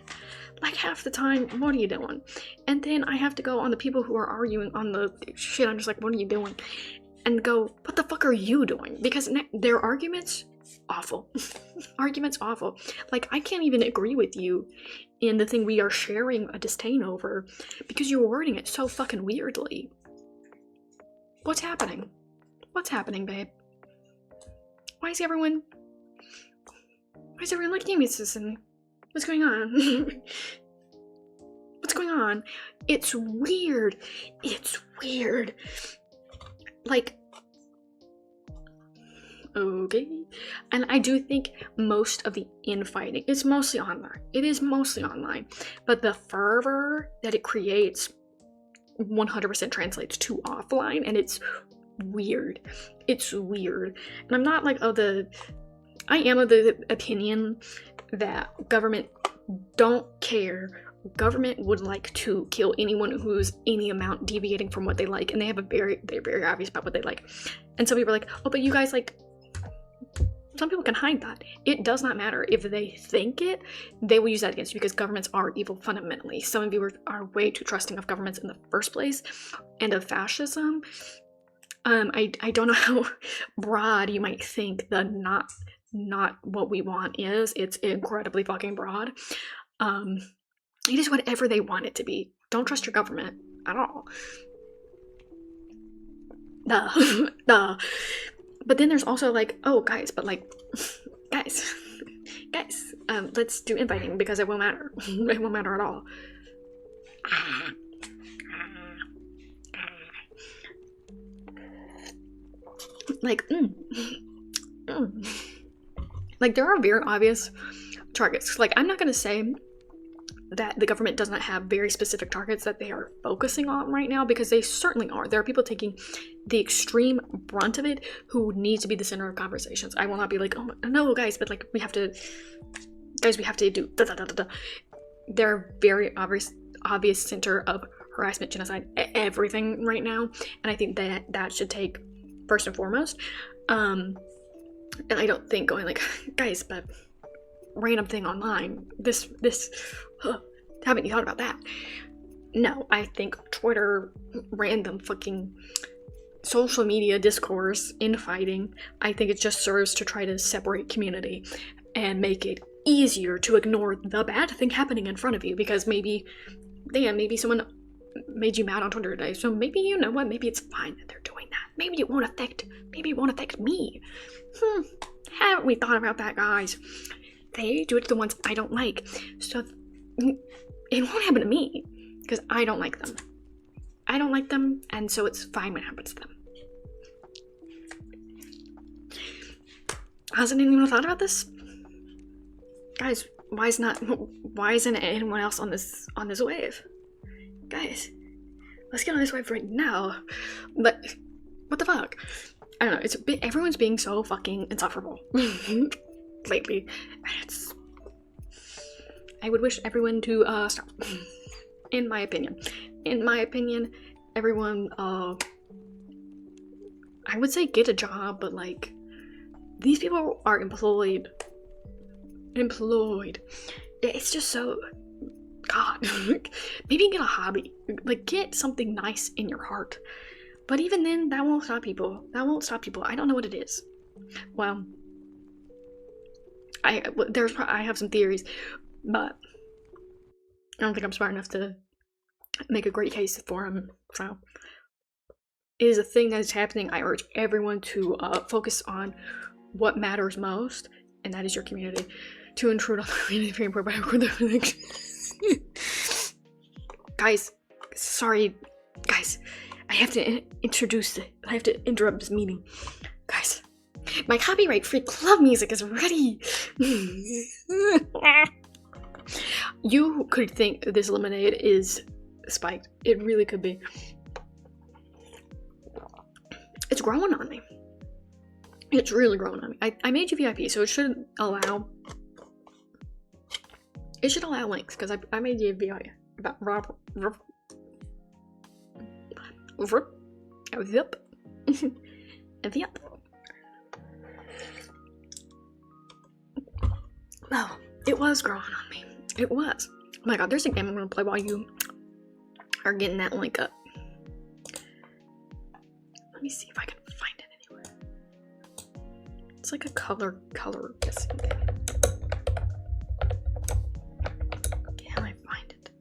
Like half the time, what are you doing? And then I have to go on the people who are arguing on the shit. I'm just like, what are you doing? And go, what the fuck are you doing? Because their arguments, awful. Arguments, awful. Like, I can't even agree with you in the thing we are sharing a disdain over because you're wording it so fucking weirdly. What's happening? What's happening, babe? Why is everyone looking at me, Susan? What's going on? What's going on? It's weird. Like, okay. And I do think most of the infighting is mostly online. It is mostly online. But the fervor that it creates 100% translates to offline, and it's weird. And I'm not like, I am of the opinion that government don't care. Government would like to kill anyone who's any amount deviating from what they like, and they're very obvious about what they like. And some people are like, oh, but you guys like, some people can hide that. It does not matter. If they think it, they will use that against you because governments are evil fundamentally. Some of you are way too trusting of governments in the first place and of fascism. I don't know how broad you might think the not what we want is. It's incredibly fucking broad. It is whatever they want it to be. Don't trust your government at all. Duh. But then there's also like, oh guys, but like, guys, let's do infighting because it won't matter. It won't matter at all. Like, like there are very obvious targets. Like, I'm not gonna say that the government does not have very specific targets that they are focusing on right now, because they certainly are. There are people taking the extreme brunt of it who need to be the center of conversations. I will not be like, oh no guys, but like we have to do da da da da da. They're very obvious center of harassment, genocide, everything right now, and I think that should take first and foremost. And I don't think going like, guys, but random thing online, this haven't you thought about that? No, I think Twitter random fucking social media discourse, infighting, I think it just serves to try to separate community and make it easier to ignore the bad thing happening in front of you, because maybe someone made you mad on Twitter today, so maybe, you know what, maybe it's fine that they're doing that. Maybe it won't affect me. Haven't we thought about that, guys? They do it to the ones I don't like, so it won't happen to me, because I don't like them. And so it's fine when it happens to them. Hasn't anyone thought about this? Guys, why isn't anyone else on this wave? Guys, let's get on this wave right now. But what the fuck? I don't know, everyone's being so fucking insufferable lately. I would wish everyone to stop. In my opinion, everyone, I would say get a job, but like, these people are employed. It's just so, God, maybe get a hobby, like get something nice in your heart. But even then, that won't stop people. I don't know what it is. Well, I have some theories, but I don't think I'm smart enough to make a great case for them. So, it is a thing that is happening. I urge everyone to focus on what matters most, and that is your community. To intrude on the community is very important. Guys, sorry, guys. I have to interrupt this meeting. Guys, my copyright-free club music is ready. You could think this lemonade is spiked. It really could be. It's growing on me. It's really growing on me. I made you VIP, so it should allow links, because I made you VIP about Yep. Oh, it was growing on me. It was. Oh my god, there's a game I'm gonna play while you are getting that link up. Let me see if I can find it anywhere. It's like a color guessing game. Can I find it?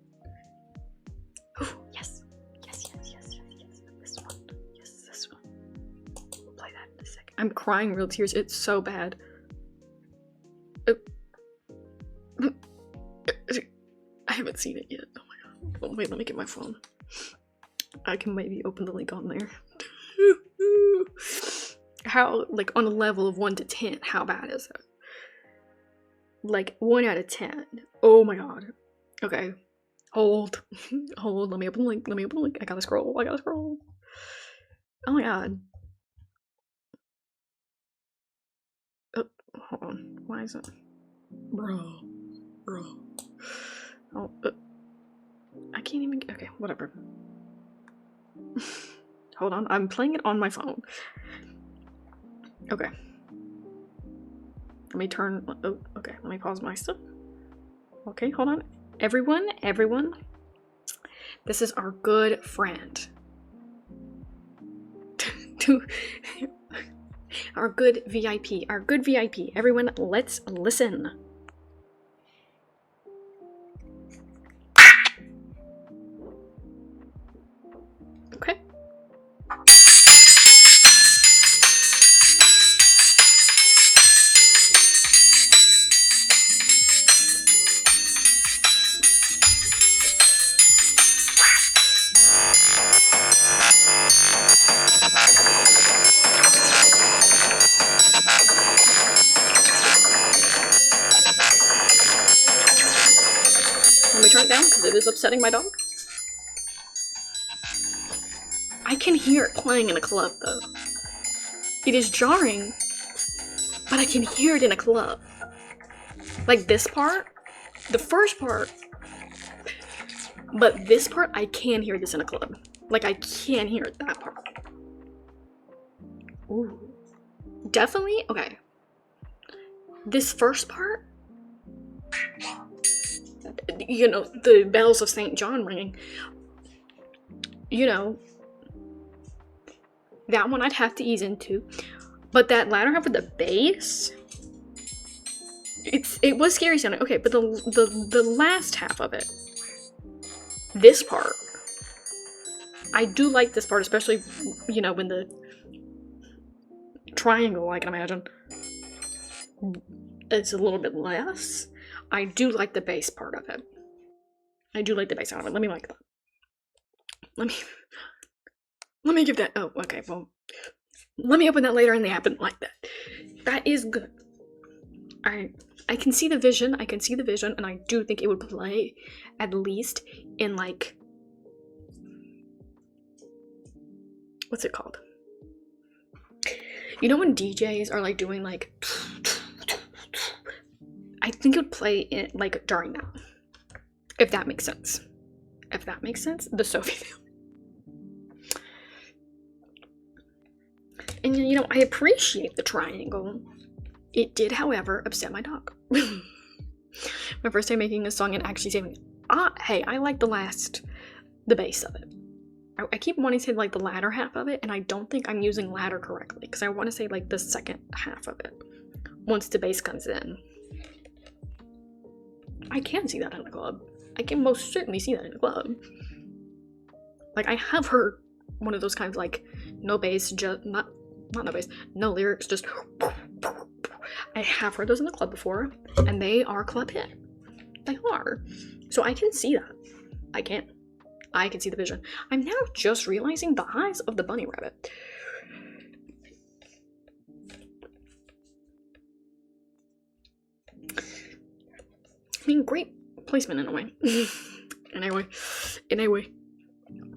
Oh, yes. This one. Yes, this one. We'll play that in a second. I'm crying real tears. It's so bad. I haven't seen it yet. Oh my god. Oh, wait, let me get my phone. I can maybe open the link on there. How, like, on a level of 1 to 10, how bad is it? Like, 1 out of 10. Oh my god. Okay. Hold. Let me open the link. I gotta scroll. Oh my god. Oh, hold on. Why is it? Bro. Oh, I can't even. Okay, whatever. Hold on, I'm playing it on my phone. Okay. Let me turn. Oh, okay, let me pause my stuff. Okay, hold on. Everyone. This is our good friend. Our good VIP. Everyone, let's listen. Okay. Let me turn it down because it is upsetting my dog. I can hear it playing in a club though. It is jarring, but I can hear it in a club. Like this part, the first part, but this part, I can hear this in a club. Like I can hear that part. Ooh. Definitely, okay. This first part, you know, the bells of St. John ringing, you know, That one I'd have to ease into. But that latter half of the bass, it was scary sounding. Okay, but the last half of it, this part, I do like this part, especially, you know, when the triangle, I can imagine, it's a little bit less. I do like the bass part of it. I do like the bass out of it. Let me like that. Let me give that. Oh, okay. Well, let me open that later in the app and like that. That is good. I can see the vision. I can see the vision, and I do think it would play at least in like, what's it called? You know when DJs are like doing like, I think it would play in like during that. If that makes sense. If that makes sense, the Sophie. And you know, I appreciate the triangle. It did, however, upset my dog. My first time making a song and actually saying, hey, I like the base of it. I keep wanting to say like the latter half of it, and I don't think I'm using ladder correctly, because I want to say like the second half of it once the bass comes in. I can see that in the club. I can most certainly see that in the club. Like, I have heard one of those kinds, like, no bass, just not no bass, no lyrics, just I have heard those in the club before, and they are club hit. They are. So I can see that. I can see the vision. I'm now just realizing the eyes of the bunny rabbit. I mean, great placement in a way. Anyway.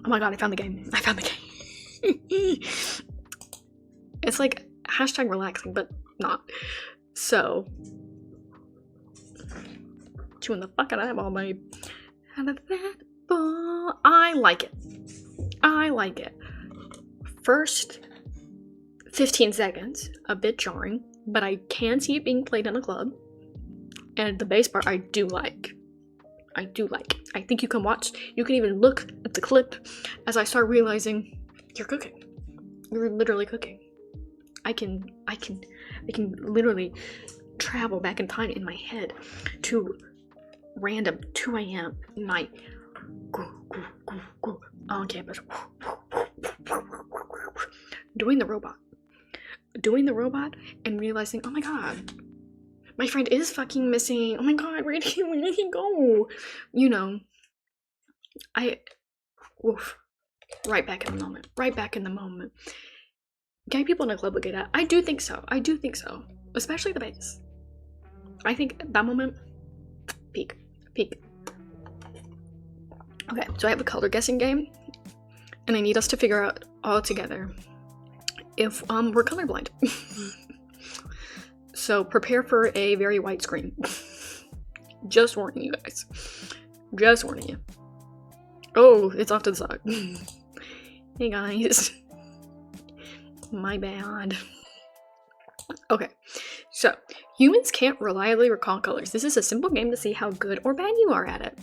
Oh my god, I found the game. It's like hashtag relaxing, but not. So, chewing the fuck out of that ball, babe. Out of that ball. I like it. First 15 seconds, a bit jarring, but I can see it being played in a club. And the bass part I do like. I think you can even look at the clip as I start realizing you're cooking. You're literally cooking. I can literally travel back in time in my head to random 2 a.m. night on campus. Doing the robot and realizing, oh my god, my friend is fucking missing. Oh my god, where did he go? You know, right back in the moment. Gay people in a club would get that. I do think so. Especially the bass. I think that moment, peak. Okay, so I have a color guessing game, and I need us to figure out all together if we're colorblind. So prepare for a very white screen. Just warning you guys. Just warning you. Oh, it's off to the side. Hey guys. My bad. Okay, so humans can't reliably recall colors. This is a simple game to see how good or bad you are at it.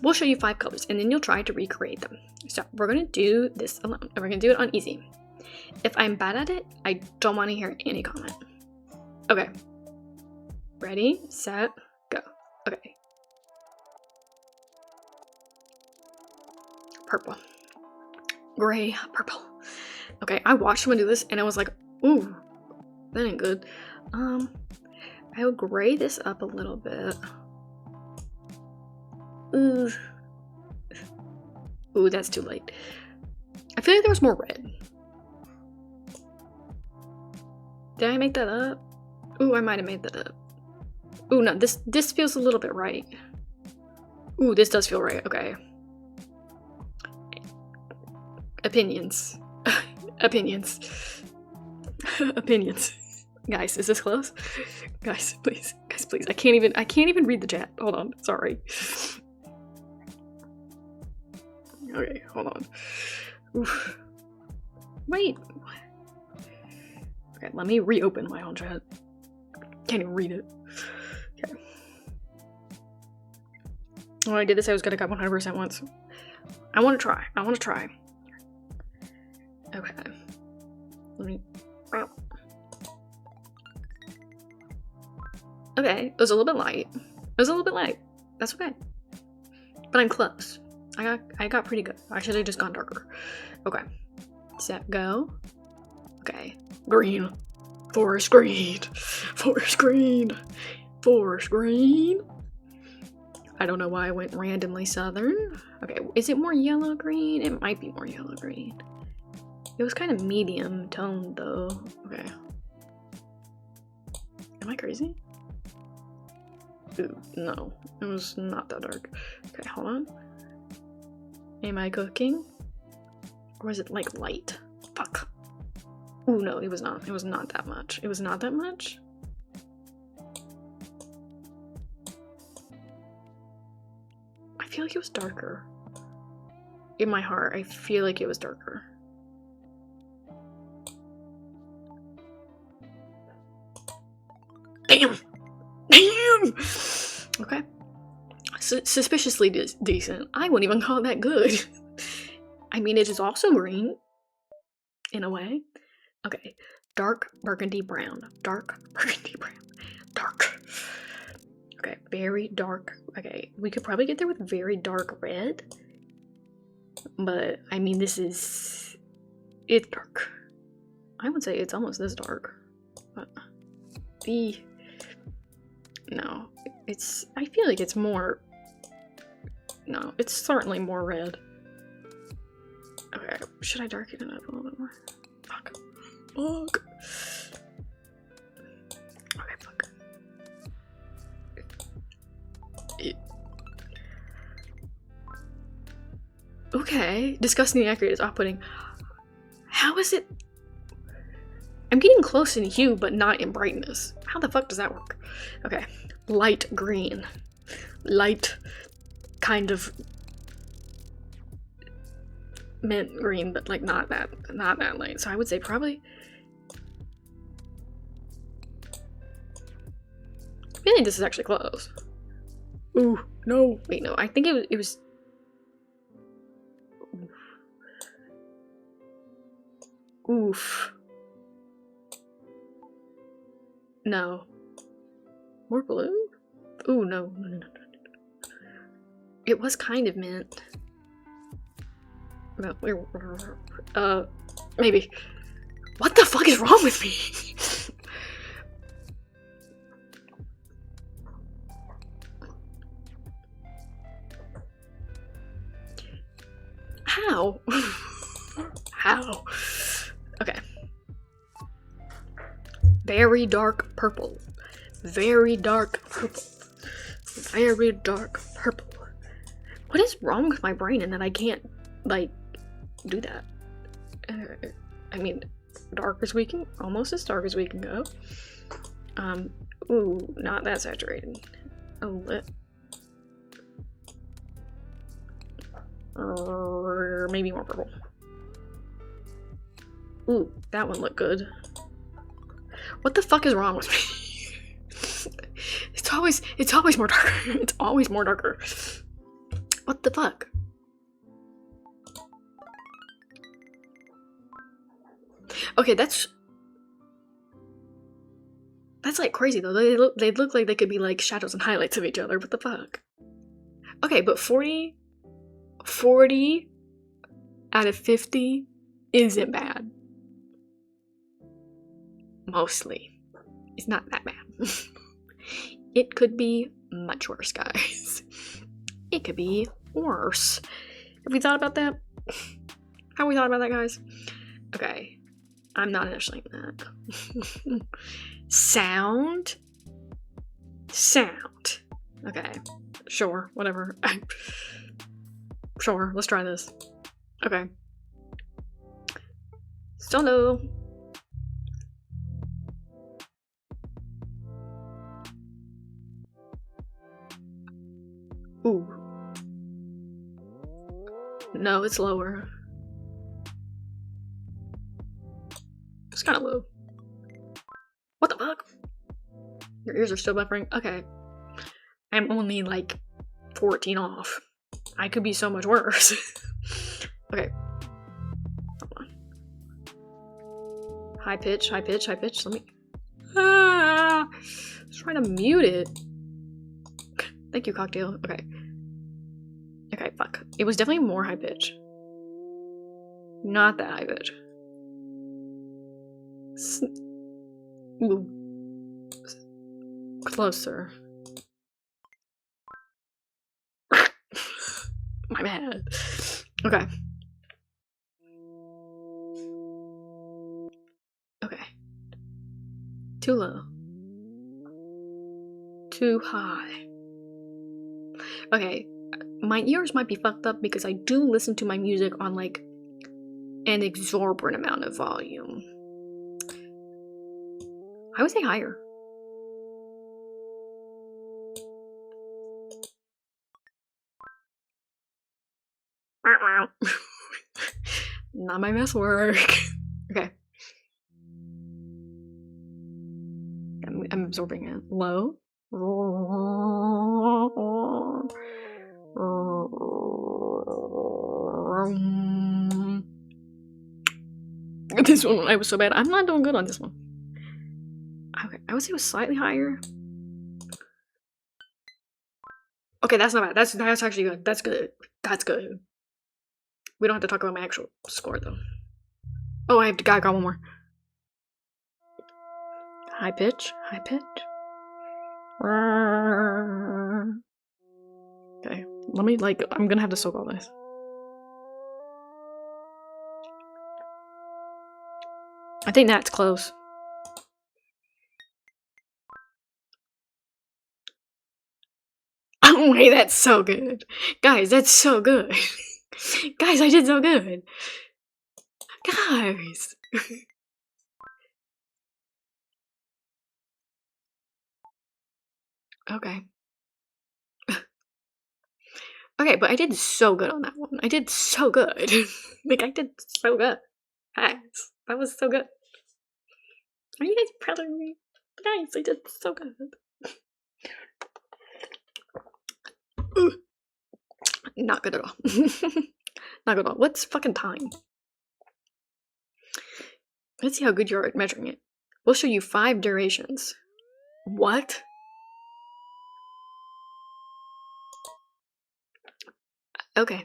We'll show you 5 colors, and then you'll try to recreate them. So we're gonna do this alone, and we're gonna do it on easy. If I'm bad at it, I don't want to hear any comment. Okay. Ready, set, go. Okay. Purple. Gray, purple. Okay, I watched someone do this and I was like, ooh, that ain't good. I'll gray this up a little bit. Ooh, that's too late. I feel like there was more red. Did I make that up? Ooh, I might have made that up. Ooh, no, this feels a little bit right. Ooh, this does feel right. Okay. Opinions. Opinions. Guys, is this close? Guys, please. I can't even read the chat. Hold on. Sorry. Okay, hold on. Oof. Wait. Okay, let me reopen my own chat. Can't even read it. Okay. When I did this, I was gonna cut 100% once. I want to try. Okay. Let me. Oh. Okay, it was a little bit light. That's okay. But I'm close. I got pretty good. I should have just gone darker. Okay. Set, go. Okay. Green. Forest green. Forest green. Forest green. I don't know why I went randomly southern. Okay, is it more yellow green? It might be more yellow green. It was kind of medium toned though. Okay. Am I crazy? Ooh, no, it was not that dark. Okay, hold on. Am I cooking? Or is it like light? Fuck. Ooh, no, it was not. It was not that much. It was not that much? I feel like it was darker. In my heart, I feel like it was darker. Damn! Damn! Okay. Suspiciously decent. I wouldn't even call that good. I mean, it is also green. In a way. Okay. Dark burgundy brown. Dark burgundy brown. Dark. Okay. Very dark. Okay. We could probably get there with very dark red. But, I mean, this is... It's dark. I would say it's almost this dark. But... No. It's... I feel like it's more... No. It's certainly more red. Okay. Should I darken it up a little bit more? Fuck. Fuck. Okay, fuck. Okay. Disgustingly accurate is off-putting. How is it? I'm getting close in hue, but not in brightness. How the fuck does that work? Okay. Light green. Light kind of mint green, but like not that light. So I would say probably... I feel like this is actually close. Ooh, no. Wait, no. I think it was... Oof. No. More blue? Ooh, no. It was kind of mint. No, maybe. What the fuck is wrong with me? How? How? Okay. Very dark purple. Very dark purple. Very dark purple. What is wrong with my brain and that I can't, like, do that? I mean, dark as we can, almost as dark as we can go. Ooh, not that saturated. A lit. Maybe more purple. Ooh, that one looked good. What the fuck is wrong with me? It's always more darker. It's always more darker. What the fuck? Okay, that's like crazy though. They look like they could be like shadows and highlights of each other. What the fuck? Okay, but 40 out of 50 isn't bad. Mostly. It's not that bad. It could be much worse, guys. It could be worse. Have we thought about that? Have we thought about that, guys? Okay. I'm not initialing that. Sound. Okay. Sure. Whatever. Sure. Let's try this. Okay. Still no. Ooh. No, it's lower. It's kind of low. What the fuck? Your ears are still buffering? Okay. I'm only like 14 off. I could be so much worse. Okay. Hold on. High pitch, high pitch, high pitch. Let me. I was trying to mute it. Thank you, cocktail. Okay. Okay, fuck. It was definitely more high pitch. Not that high pitch. Ooh. Closer. My bad. Okay. Okay. Too low. Too high. Okay. My ears might be fucked up because I do listen to my music on like an exorbitant amount of volume. I would say higher. Not my best work. Okay. I'm absorbing it. Low. This one I was so bad. I'm not doing good on this one. Okay, I would say it was slightly higher. Okay, that's not bad. That's actually good. That's good. That's good. We don't have to talk about my actual score though. Oh, I got one more. High pitch, high pitch. Okay, let me like. I'm gonna have to soak all this. I think that's close. Oh wait, that's so good. Guys, that's so good. Guys, I did so good. Guys. Okay. Okay, but I did so good on that one. I did so good. Like, I did so good. Guys, that was so good. Are you guys proud of me? Guys, I did so good. Not good at all. Not good at all. What's fucking time? Let's see how good you're at measuring it. We'll show you 5 durations. What? Okay.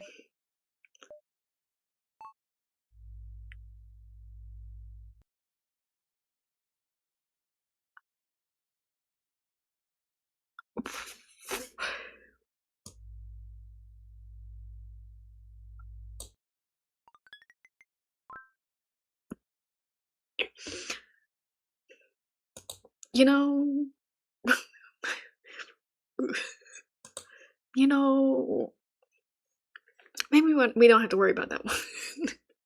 You know, maybe we don't have to worry about that one.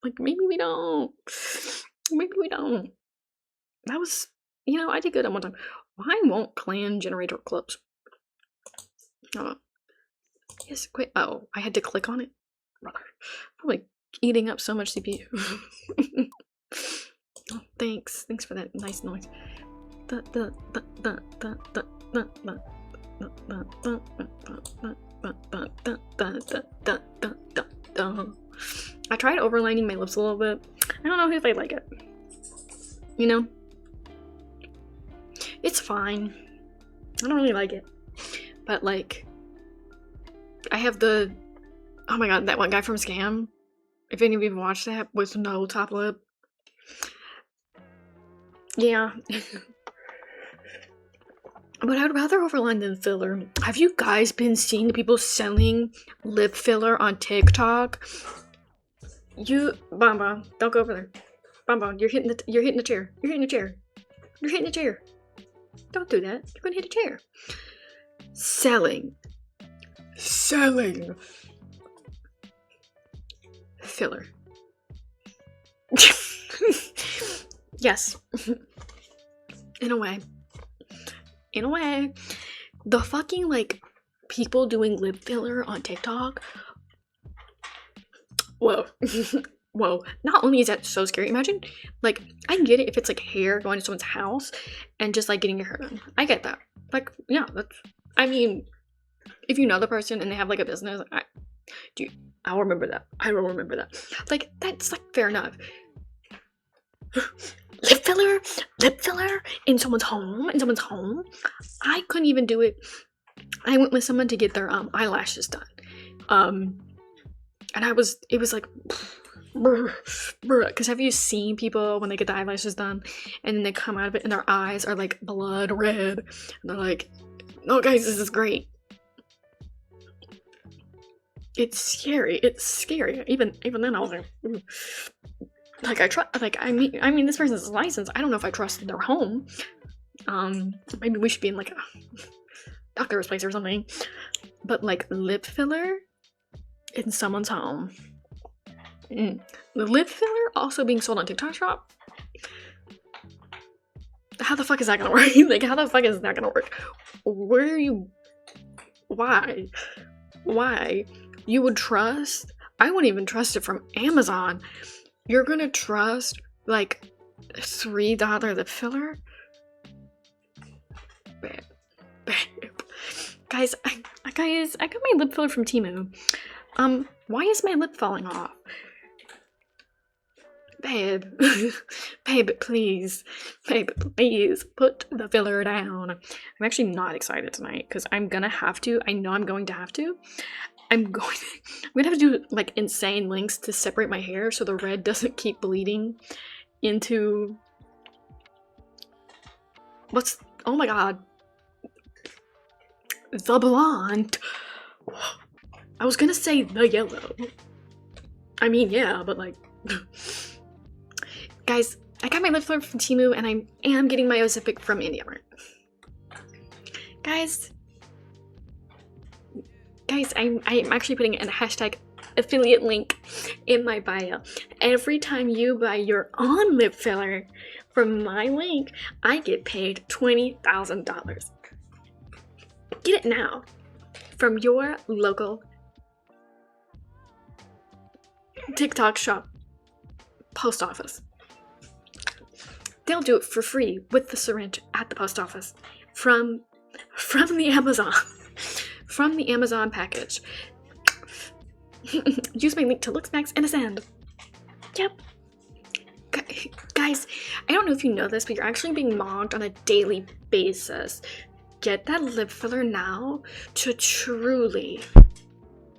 Like, maybe we don't. Maybe we don't. That was, I did good at one time. Why won't clan generator close? Yes, quit. Oh, I had to click on it. Brother, probably eating up so much CPU. Oh, thanks for that nice noise. I tried overlining my lips a little bit. I don't know if I like it. It's fine. I don't really like it. But like, I have the, oh my god, that one guy from Scam. If any of you have watched that with no top lip. Yeah. But I'd rather overline than filler. Have you guys been seeing people selling lip filler on TikTok? Bonbon, don't go over there. Bonbon, you're hitting the chair. You're hitting the chair. You're hitting the chair. Don't do that. You're gonna hit a chair. Selling. Filler. Yes. In a way. The fucking, like, people doing lip filler on TikTok. Whoa. Whoa. Not only is that so scary, imagine, like, I get it if it's, like, hair going to someone's house and just, like, getting your hair done. I get that. Like, yeah, I mean, if you know the person and they have, like, a business, I will remember that. Like, that's, like, fair enough. lip filler in someone's home. I couldn't even do it. I went with someone to get their eyelashes done. And it was like, because have you seen people when they get the eyelashes done and then they come out of it and their eyes are like blood red and they're like, oh guys, this is great. It's scary. Even then I was like, ooh. I mean this person's license, I don't know if I trust their home. Maybe we should be in like a doctor's place or something. But like lip filler in someone's home. The lip filler also being sold on TikTok Shop. How the fuck is that gonna work? Like, how the fuck is that gonna work? Where are you? Why? You would trust? I wouldn't even trust it from Amazon. You're gonna trust like $3 lip filler? Babe. Guys, I got my lip filler from Temu. Why is my lip falling off? Babe, please, put the filler down. I'm actually not excited tonight because I'm gonna have to. I know I'm going to have to. I'm gonna have to do like insane lengths to separate my hair so the red doesn't keep bleeding into oh my god, the blonde. I was gonna say the yellow. I mean, yeah, but like guys, I got my lip filler from Temu and I am getting my Ozempic from IndiaMart. Guys, I'm actually putting a hashtag affiliate link in my bio. Every time you buy your own lip filler from my link, I get paid $20,000. Get it now from your local TikTok Shop post office. They'll do it for free with the syringe at the post office from the Amazon. From the Amazon package. Use my link to LooksMax and Ascend. Yep. Guys, I don't know if you know this, but you're actually being mocked on a daily basis. Get that lip filler now to truly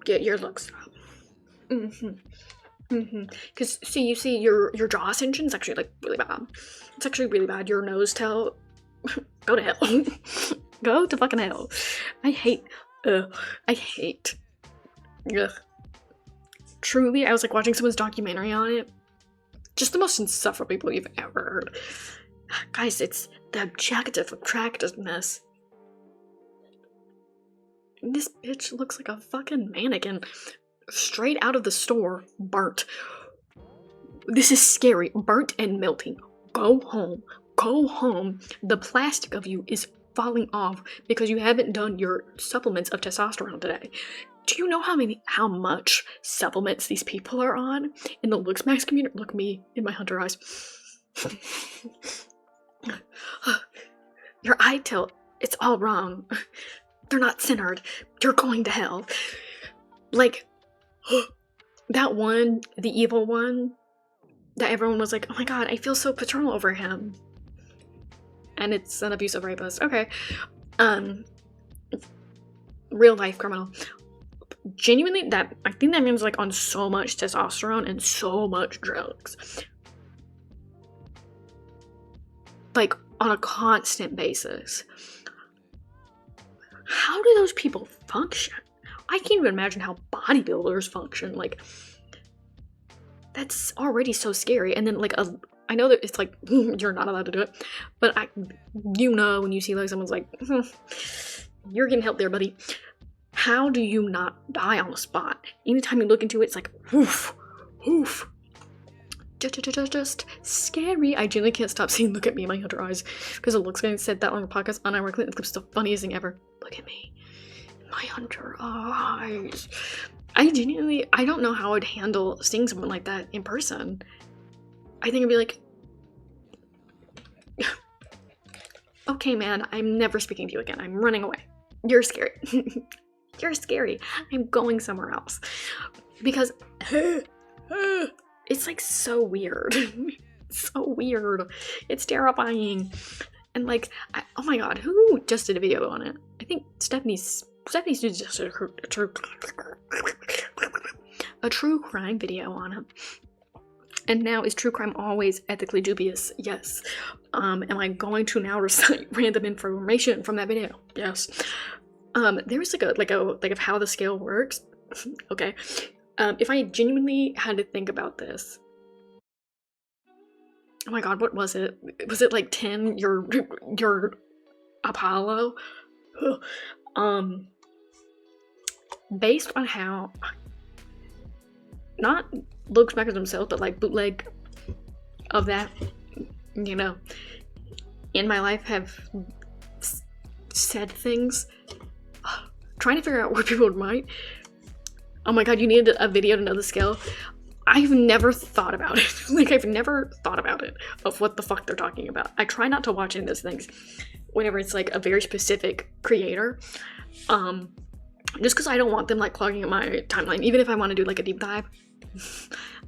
get your looks up. Because you see your jaw ascension is actually like really bad. It's actually really bad. Your nose tail, go to hell. Go to fucking hell. I hate. Ugh. Truly, I was like watching someone's documentary on it. Just the most insufferable people you've ever heard. Guys, it's the objective attractiveness. This bitch looks like a fucking mannequin. Straight out of the store, burnt. This is scary. Burnt and melting. Go home. Go home. The plastic of you is falling off because you haven't done your supplements of testosterone today. Do you know how much supplements these people are on in the LooksMax community? Look me in my hunter eyes. Your eye tilt, it's all wrong. They're not centered. You're going to hell. Like, that one, the evil one, that everyone was like, oh my god, I feel so paternal over him. And it's an abusive rapist. Okay. Real life criminal. Genuinely, I think that man's like on so much testosterone and so much drugs. Like, on a constant basis. How do those people function? I can't even imagine how bodybuilders function. Like, that's already so scary. And then, like, I know that it's like, you're not allowed to do it. But when you see, like, someone's like, you're getting help there, buddy. How do you not die on the spot? Anytime you look into it, it's like, woof, woof. Just scary. I genuinely can't stop saying look at me in my hunter eyes because it looks like I said that on the podcast unironically. It's the funniest thing ever. Look at me in my hunter eyes. I don't know how I'd handle seeing someone like that in person. I think I'd be like, okay man, I'm never speaking to you again. I'm running away. You're scary. You're scary. I'm going somewhere else. Because it's like so weird. It's so weird. It's terrifying. And like, oh my god, who just did a video on it? I think Stephanie's just a true crime video on it. And now, is true crime always ethically dubious? Yes. Am I going to now recite random information from that video? Yes. There's like of how the scale works. Okay. If I genuinely had to think about this, oh my god, what was it? Was it like 10? Your Apollo? Based on how, not Luke Smackers himself, but like bootleg of that, you know, in my life have said things, trying to figure out where people might. Oh my god, you needed a video to know the scale. I've never thought about it. Like, I've never thought about it, of what the fuck they're talking about. I try not to watch any of those things whenever it's like a very specific creator. Just because I don't want them like clogging up my timeline. Even if I want to do like a deep dive,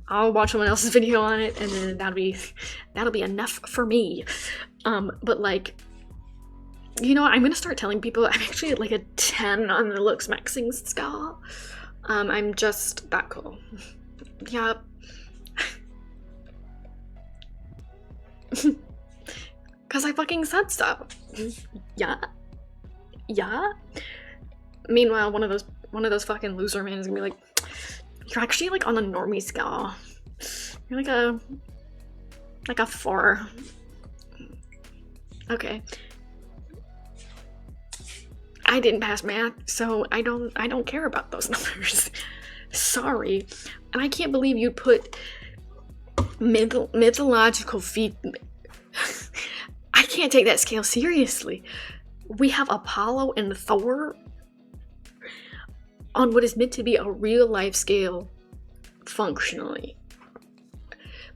I'll watch someone else's video on it, and then that'll be enough for me. But like, you know, I'm gonna start telling people I'm actually at like a 10 on the looks maxing scale. I'm just that cool. Yeah. Cause I fucking said so. Yeah. Meanwhile, one of those fucking loser men is gonna be like, you're actually like on the normie scale. You're like a 4. Okay. I didn't pass math, so I don't care about those numbers. Sorry. And I can't believe you put mythological feet. I can't take that scale seriously. We have Apollo and Thor on what is meant to be a real life scale functionally.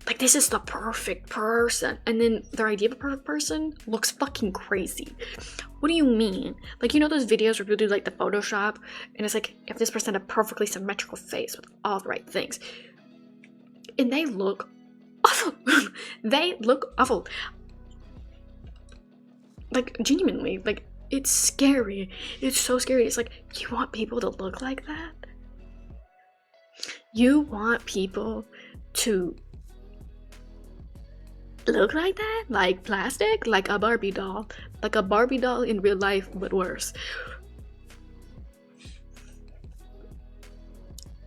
Like, this is the perfect person. And then their idea of a perfect person looks fucking crazy. What do you mean? Like, you know those videos where people do like the Photoshop and it's like, if this person had a perfectly symmetrical face with all the right things. And they look awful. They look awful. Like, genuinely, like, it's scary. It's so scary. It's like, you want people to look like that? You want people to look like that? Like plastic? Like a Barbie doll? Like a Barbie doll in real life, but worse.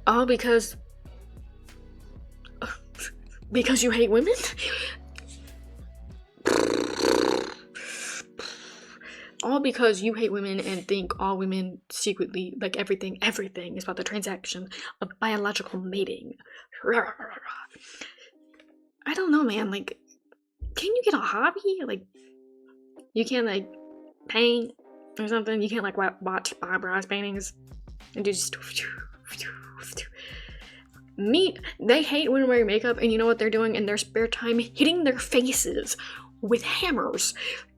All because you hate women? All because you hate women and think all women secretly, like everything is about the transaction of biological mating. I don't know, man. Like, can you get a hobby? Like, you can't like paint or something. You can't like watch Bob Ross paintings and do just. They hate women wearing makeup, and you know what they're doing in their spare time? Hitting their faces with hammers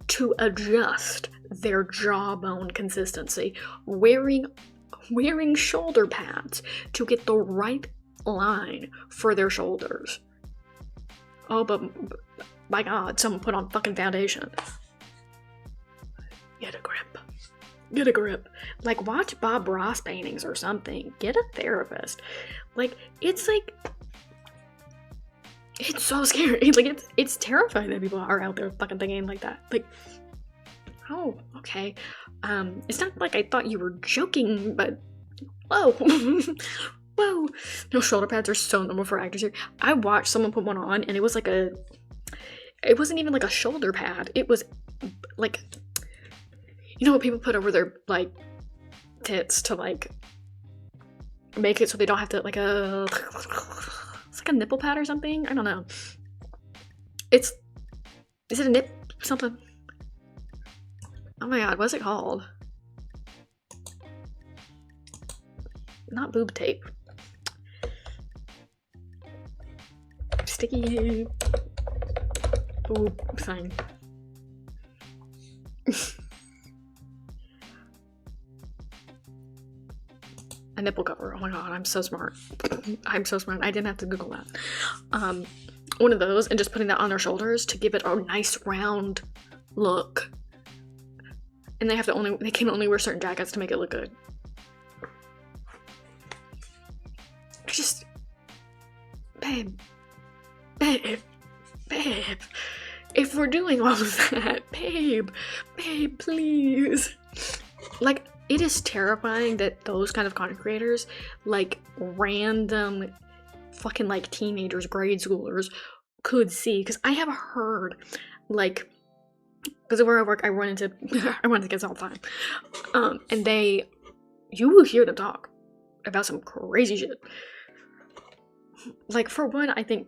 to adjust their jawbone consistency, wearing shoulder pads to get the right line for their shoulders. Oh, but my god, someone put on fucking foundation. Get a grip. Like, watch Bob Ross paintings or something. Get a therapist. Like, it's so scary. Like, it's terrifying that people are out there fucking thinking like that. Like, oh, okay. It's not like I thought you were joking, but whoa. Whoa. No, shoulder pads are so normal for actors here. I watched someone put one on, and it was like it wasn't even like a shoulder pad. It was like, you know what people put over their like tits to like make it so they don't have to it's like a nipple pad or something. I don't know. Is it a nip something? Oh my god, what's it called? Not boob tape. Sticky boob thing. A nipple cover. Oh my god, I'm so smart. I'm so smart. I didn't have to Google that. one of those and just putting that on their shoulders to give it a nice round look. And they can only wear certain jackets to make it look good. Just, babe, if we're doing all of that, babe, please. Like, it is terrifying that those kind of content creators, like, random fucking, like, teenagers, grade schoolers, could see. Because I have heard, like, because where I work, I run into kids all the time. And you will hear them talk about some crazy shit. Like, for one, I think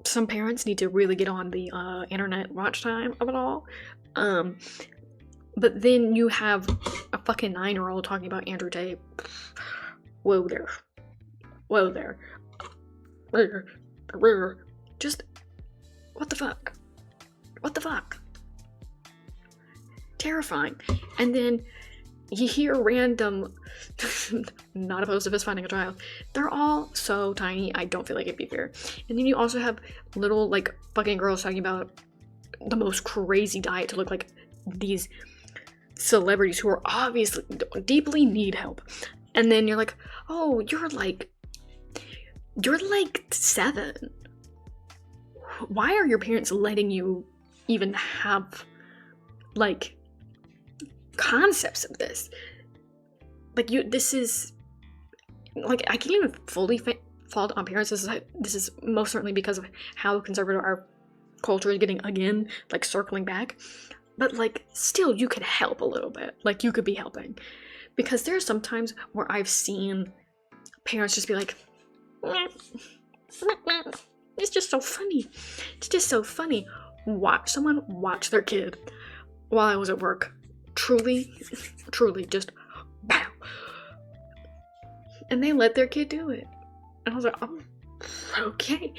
some parents need to really get on the internet watch time of it all. But then you have a fucking 9-year-old talking about Andrew Tate. Whoa there. Just, what the fuck? Terrifying. And then you hear random, not opposed to us finding a child. They're all so tiny, I don't feel like it'd be fair. And then you also have little, like, fucking girls talking about the most crazy diet to look like these celebrities who are obviously deeply need help. And then you're like, oh, you're like 7. Why are your parents letting you even have, like, concepts of this? Like, this is, like, I can't even fully fault on parents. This is most certainly because of how conservative our culture is getting, again, like, circling back. But, like, still, you could help a little bit. Like, you could be helping. Because there are some times where I've seen parents just be like, it's just so funny. It's just so funny. Someone watch their kid while I was at work. Truly, just bow. And they let their kid do it. And I was like, oh, okay.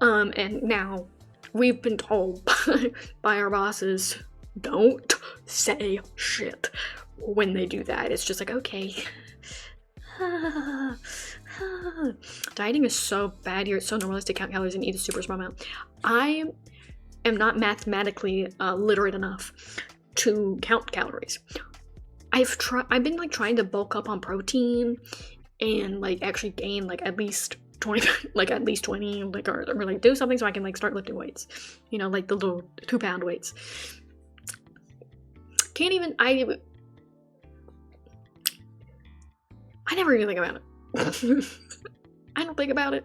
And now we've been told by our bosses, don't say shit when they do that. It's just like, okay. Dieting is so bad here. It's so normalized to count calories and eat a super small amount. I am not mathematically literate enough to count calories. I've been, like, trying to bulk up on protein and, like, actually gain, like, at least 20, like, or like, do something so I can, like, start lifting weights. You know, like the little 2-pound weights. I never even think about it. I don't think about it.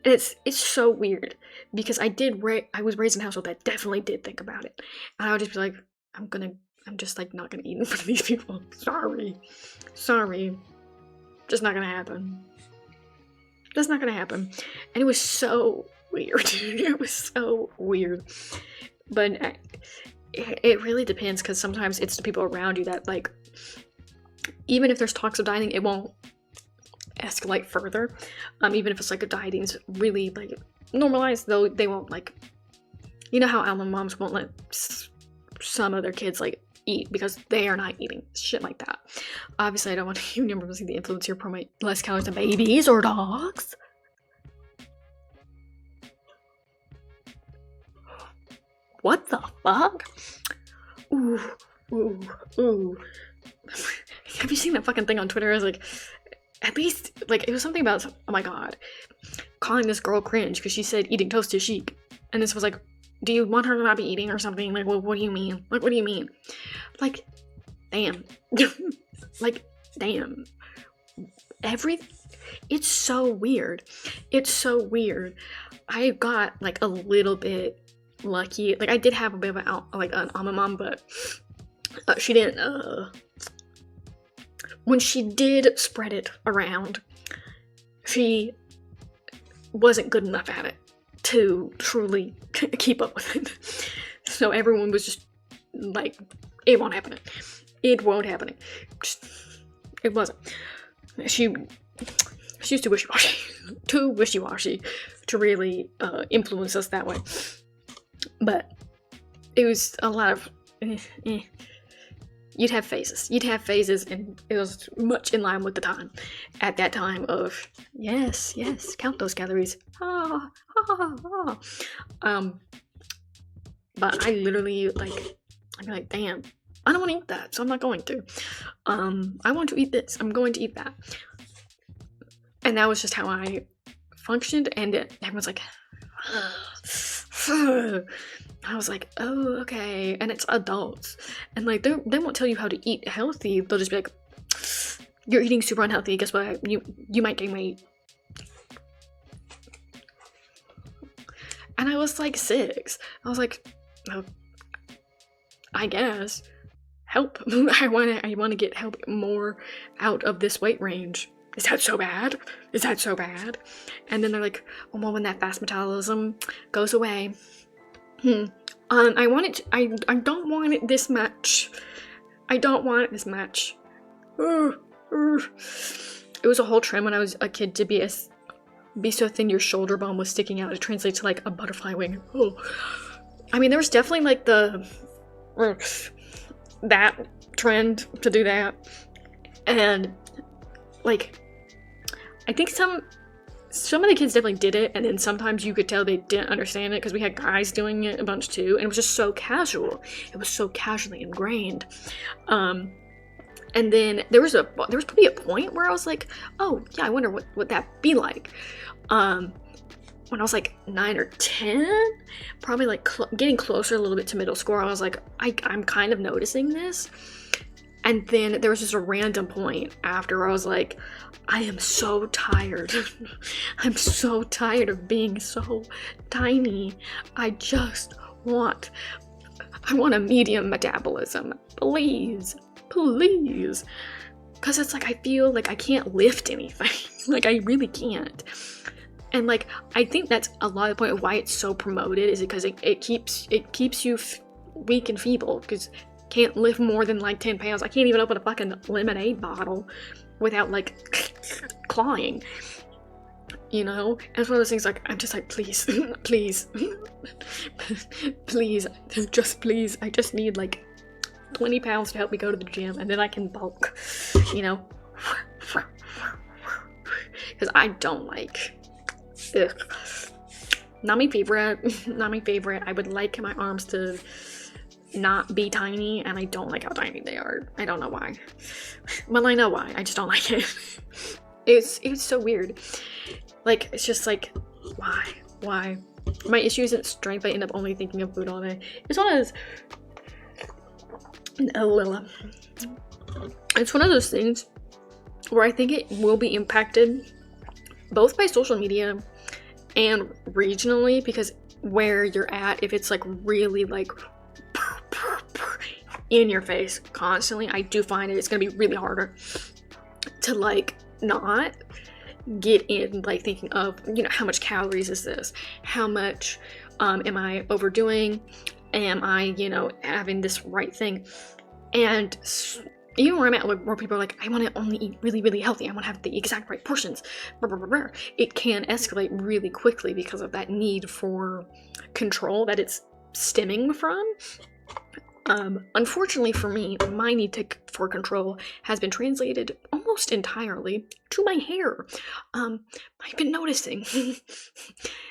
And it's so weird because I was raised in a household that definitely did think about it. And I would just be like, I'm just, like, not gonna eat in front of these people. Sorry. Just not gonna happen. That's not gonna happen. And it was so weird. It was so weird. But it really depends, because sometimes it's the people around you that, like, even if there's talks of dieting, it won't escalate further. Even if it's, like, a dieting's really, like, normalized, though, they won't, like, you know how almond moms won't let some of their kids, like, eat because they are not eating shit like that. Obviously, I don't want you to see the influence here promote less calories to babies or dogs. What the fuck? Ooh. Have you seen that fucking thing on Twitter? It's like, at least, like, it was something about, oh my god, calling this girl cringe because she said eating toast is chic. And this was like, do you want her to not be eating or something? Like, what do you mean? Like, what do you mean? Like, damn. Like, damn. It's so weird. I got, like, a little bit lucky. Like, I did have a bit of an almond mom, but she didn't, when she did spread it around, she wasn't good enough at it to truly keep up with it. So everyone was just like, it won't happen. It wasn't. She's too wishy-washy to really influence us that way. But it was a lot of You'd have phases, and it was much in line with the time. At that time of, yes, count those calories. But I literally, like, I'd be like, damn, I don't want to eat that, so I'm not going to. I want to eat this, I'm going to eat that. And that was just how I functioned, and everyone's like, I was like, oh, okay. And it's adults, and like they won't tell you how to eat healthy. They'll just be like, you're eating super unhealthy, guess what, you might gain weight. And I was like 6. I was like, oh, I guess help. I want to get help more out of this weight range. Is that so bad? And then they're like, oh, well, when that fast metabolism goes away, I don't want it this much. It was a whole trend when I was a kid to be so thin your shoulder bone was sticking out. It translates to like a butterfly wing. Oh. I mean, there was definitely like that trend to do that, and like I think some of the kids definitely did it, and then sometimes you could tell they didn't understand it because we had guys doing it a bunch too, and it was just so casual. It was so casually ingrained. And then there was probably a point where I was like, oh yeah, I wonder what that'd be like. When I was like 9 or 10, probably like getting closer a little bit to middle school, I was like, I'm kind of noticing this. And then there was just a random point after where I was like, I am so tired. I'm so tired of being so tiny. I want a medium metabolism. Please. Because it's like, I feel like I can't lift anything. Like, I really can't. And like, I think that's a lot of the point of why it's so promoted, is because it keeps you weak and feeble, because can't lift more than like 10 pounds. I can't even open a fucking lemonade bottle without like clawing, you know? And it's one of those things like, I'm just like, please, please, just please, I just need like 20 pounds to help me go to the gym, and then I can bulk, you know? Because I don't like, not my favorite. I would like my arms to not be tiny, and I don't like how tiny they are. I don't know why. Well, I know why. I just don't like it. It's so weird. Like, it's just like, why? My issue isn't strength. I end up only thinking of food all day. It's one of those things where I think it will be impacted both by social media and regionally, because where you're at, if it's like really like in your face constantly, I do find it's gonna be really harder to like not get in like thinking of, you know, how much calories is this, how much am I overdoing, am I, you know, having this right thing. And even where I'm at, where people are like, I want to only eat really, really healthy, I want to have the exact right portions, it can escalate really quickly because of that need for control that it's stemming from. Unfortunately for me, my need for control has been translated almost entirely to my hair. I've been noticing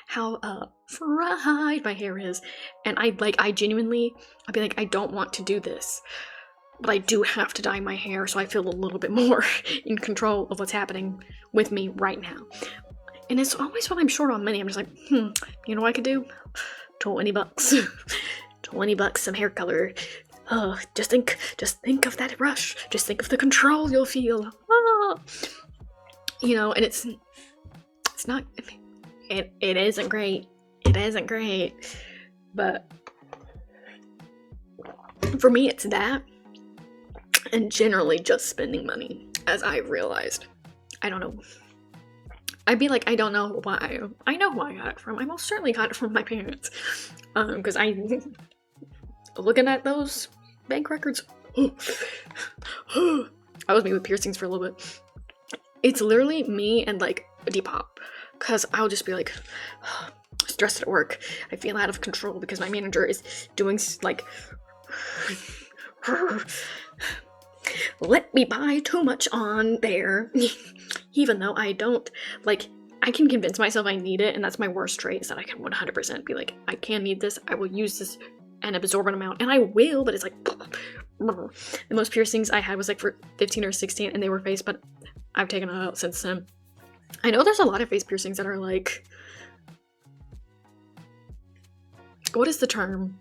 how fried my hair is, and I'd be like, I don't want to do this, but I do have to dye my hair so I feel a little bit more in control of what's happening with me right now. And it's always when I'm short on money, I'm just like, you know what I could do? $20. $20, some hair color. Oh, just think of that rush. Just think of the control you'll feel. Oh. You know, and it's not, it isn't great. It isn't great. But for me, it's that. And generally just spending money, as I've realized. I don't know. I'd be like, I don't know why. I know who I got it from. I most certainly got it from my parents. Because looking at those bank records, I was me with piercings for a little bit. It's literally me and like Depop. Because I'll just be like, stressed at work. I feel out of control because my manager is doing like Let me buy too much on there. Even though I don't, like, I can convince myself I need it, and that's my worst trait, is that I can 100% be like, I can need this, I will use this an absorbent amount, and I will, but it's like, the most piercings I had was like for 15 or 16, and they were face, but I've taken it out since then. I know there's a lot of face piercings that are like, what is the term?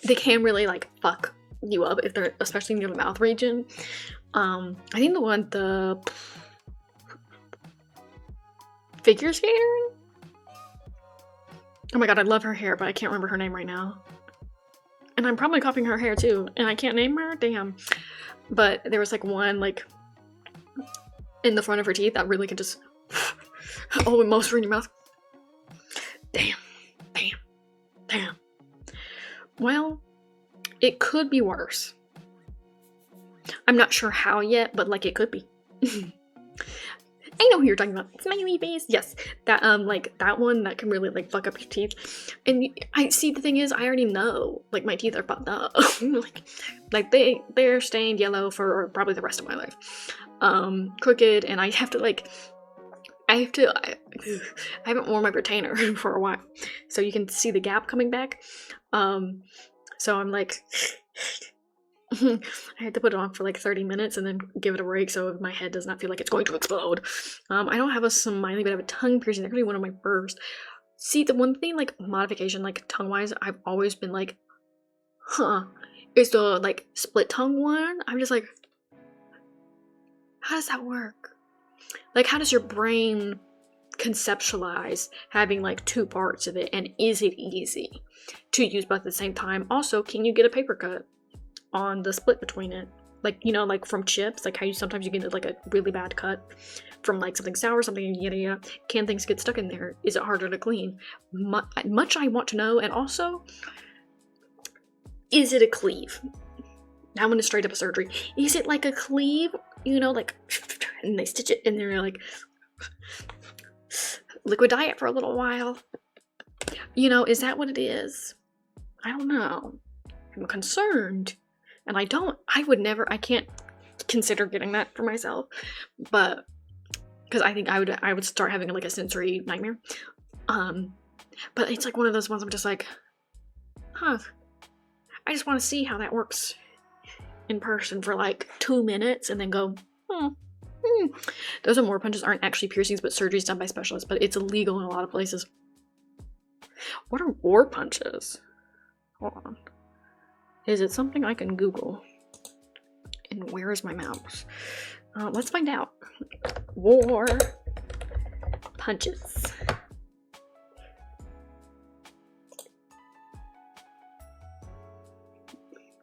They can really like fuck you up if they're especially near the mouth region. I think the figure skater? Oh my god, I love her hair, but I can't remember her name right now. And I'm probably copying her hair too, and I can't name her? Damn. But there was like one like in the front of her teeth that really could just oh, and most are in your mouth. Damn. Well, it could be worse. I'm not sure how yet, but like it could be. I know who you're talking about. Smiley face. Yes, that like that one that can really like fuck up your teeth. And I see, the thing is, I already know like my teeth are fucked up. like they're stained yellow for probably the rest of my life. Crooked, and I have to like. I haven't worn my retainer for a while, so you can see the gap coming back. So I'm like, I had to put it on for like 30 minutes and then give it a break so my head does not feel like it's going to explode. I don't have a smiley, but I have a tongue piercing. That's really one of my first. See, the one thing, like, modification, like, tongue-wise, I've always been like, is the, like, split tongue one. I'm just like, how does that work? Like, how does your brain conceptualize having like two parts of it, and is it easy to use both at the same time? Also, can you get a paper cut on the split between it? Like, you know, like from chips, like how you sometimes you get like a really bad cut from like something sour, something yada yada. Can things get stuck in there? Is it harder to clean? Much I want to know. And also, is it a cleave? Now I'm gonna straight up a surgery. Is it like a cleave? You know, like, and they stitch it and they're like liquid diet for a little while. You know, is that what it is? I don't know. I'm concerned. And I can't consider getting that for myself. But, because I think I would start having like a sensory nightmare. But it's like one of those ones I'm just like, I just want to see how that works in person for like 2 minutes and then go, Those Amore punches aren't actually piercings, but surgeries done by specialists, but it's illegal in a lot of places. What are war punches? Hold on. Is it something I can Google? And where is my mouse? Let's find out. War punches.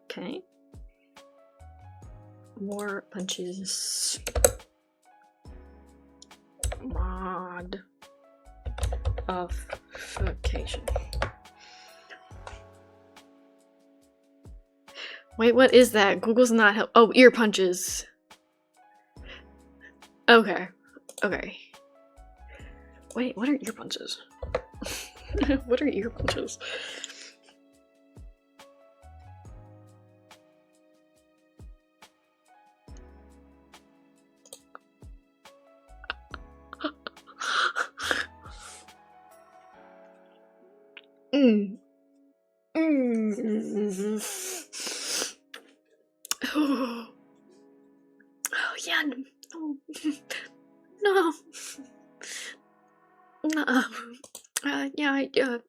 Okay. War punches. Modification. Wait, what is that? Google's not help. Oh, ear punches. Okay. Wait, what are ear punches? What are ear punches? Oh yeah,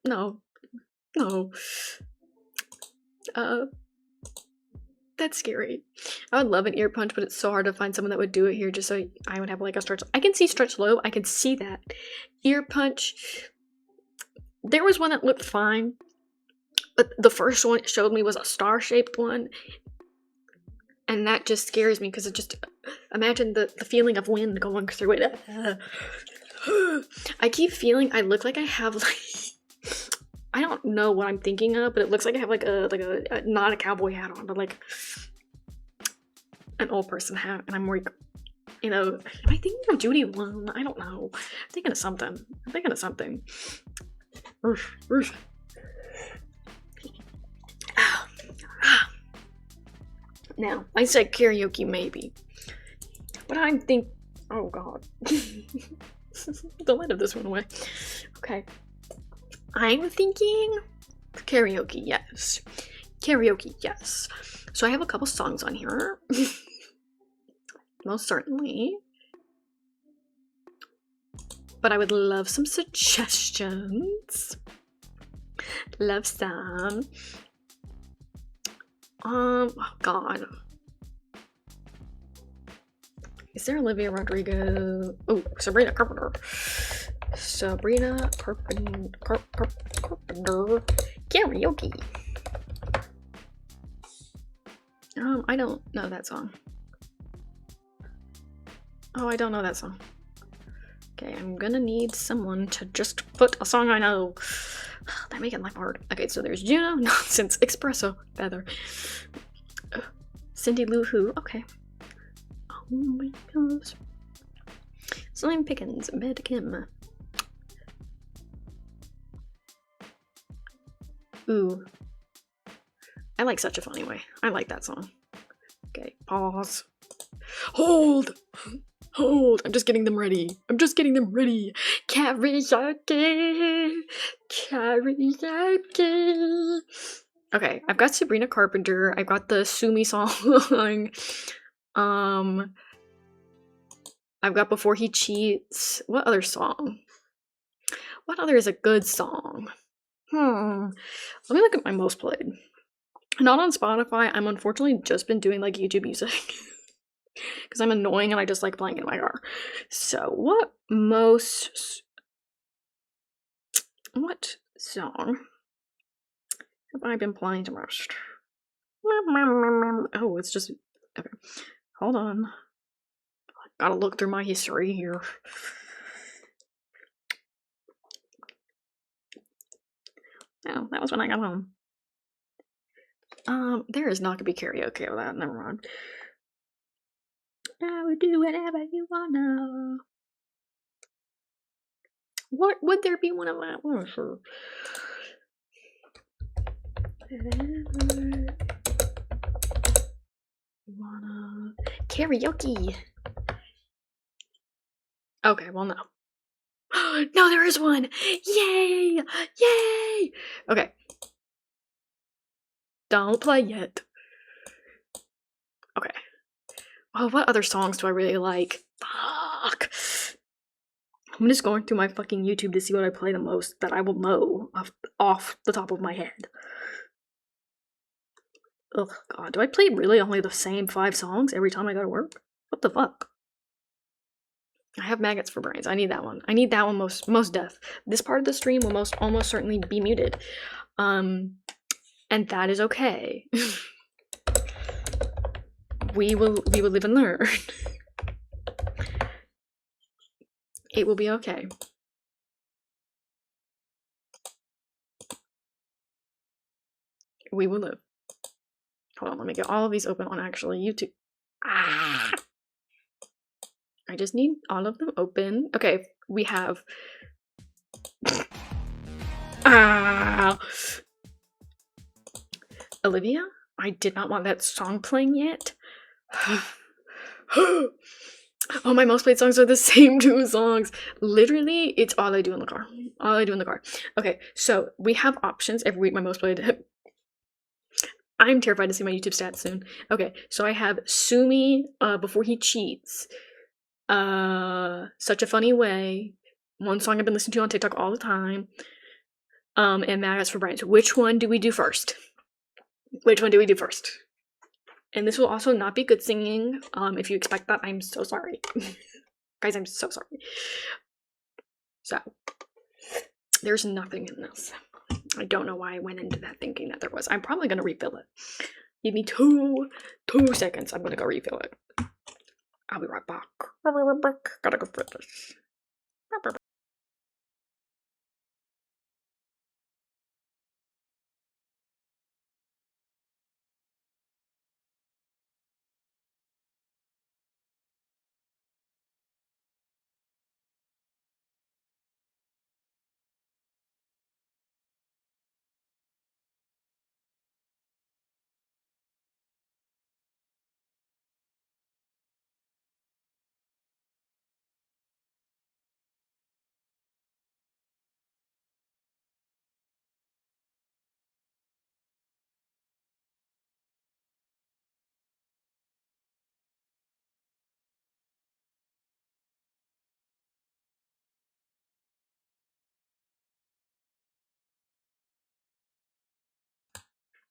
no. No. That's scary. I would love an ear punch, but it's so hard to find someone that would do it here just so I would have like a stretch. I can see stretch lobe. I can see that. Ear punch. There was one that looked fine, but the first one it showed me was a star-shaped one. And that just scares me because it just, imagine the feeling of wind going through it. I keep feeling I look like I have like, I don't know what I'm thinking of, but it looks like I have like a not a cowboy hat on, but like an old person hat. And I'm like, you know, am I thinking of Judy Lund? I don't know. I'm thinking of something. Now, I said karaoke maybe. But I'm think. Oh god. Don't let this one away. Okay. I'm thinking karaoke, yes. Karaoke, yes. So I have a couple songs on here. Most certainly. But I would love some suggestions. Love some. Oh god. Is there Olivia Rodrigo? Oh, Sabrina Carpenter. Sabrina Carpenter. Karaoke. I don't know that song. Oh, I don't know that song. Okay, I'm gonna need someone to just put a song I know. That making life hard. Okay, so there's Juno, Nonsense, Espresso, Feather, Cindy Lou Who. Okay. Oh my gosh. Slime Pickens, Bed Kim. Ooh. I like Such a Funny Way. I like that song. Okay, pause. Hold! Hold! I'm just getting them ready. I'm just getting them ready. Karaoke! Karaoke! Okay, I've got Sabrina Carpenter. I've got the Sue Me song. I've got Before He Cheats. What other song? What other is a good song? Let me look at my most played. Not on Spotify. I'm unfortunately just been doing like YouTube music. Because I'm annoying and I just like playing in my car. So, what song have I been playing the most? Oh, it's just, okay. Hold on. Gotta look through my history here. Oh, that was when I got home. There is not gonna be karaoke with that. Never mind. I would do whatever you wanna. What would there be one of that? Oh, sure. Wanna karaoke? Okay, well no. No, there is one! Yay! Yay! Okay. Don't play yet. Okay. Oh, what other songs do I really like? Fuck! I'm just going through my fucking YouTube to see what I play the most that I will know off the top of my head. Oh god, do I play really only the same 5 songs every time I go to work? What the fuck? I have maggots for brains. I need that one. I need that one most deaf. This part of the stream will almost certainly be muted. And that is okay. we will live and learn. It will be okay. We will live. Hold on, let me get all of these open on actually YouTube. Ah! I just need all of them open. Okay, we have. Ah! Olivia? I did not want that song playing yet. Oh, my most played songs are the same 2 songs. Literally, it's all I do in the car. All I do in the car. Okay, so we have options every week. My most played. I'm terrified to see my YouTube stats soon. Okay, so I have Sue Me, Before He Cheats, Such a Funny Way, one song I've been listening to on TikTok all the time, and Maggots for Brains. Which one do we do first? Which one do we do first? And this will also not be good singing. If you expect that, I'm so sorry. Guys, I'm so sorry. So, there's nothing in this. I don't know why I went into that thinking that there was. I'm probably going to refill it. Give me two seconds. I'm going to go refill it. I'll be right back. Gotta go for this.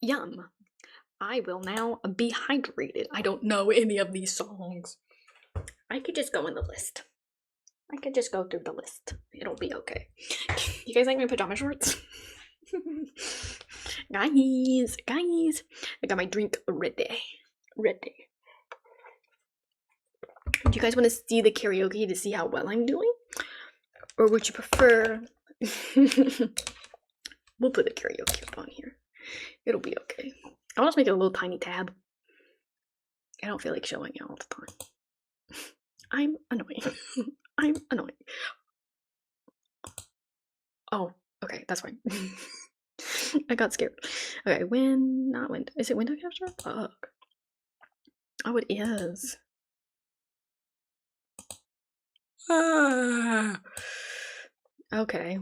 Yum. I will now be hydrated. I don't know any of these songs. I could just go in the list. I could just go through the list. It'll be okay. You guys like my pajama shorts? guys, I got my drink ready. Do you guys want to see the karaoke to see how well I'm doing? Or would you prefer... We'll put the karaoke up on here. It'll be okay. I'll just make it a little tiny tab. I don't feel like showing it all the time. I'm annoying. Oh, okay, that's fine. I got scared. Okay, not wind. Is it window capture? Fuck. Oh, it is. Okay.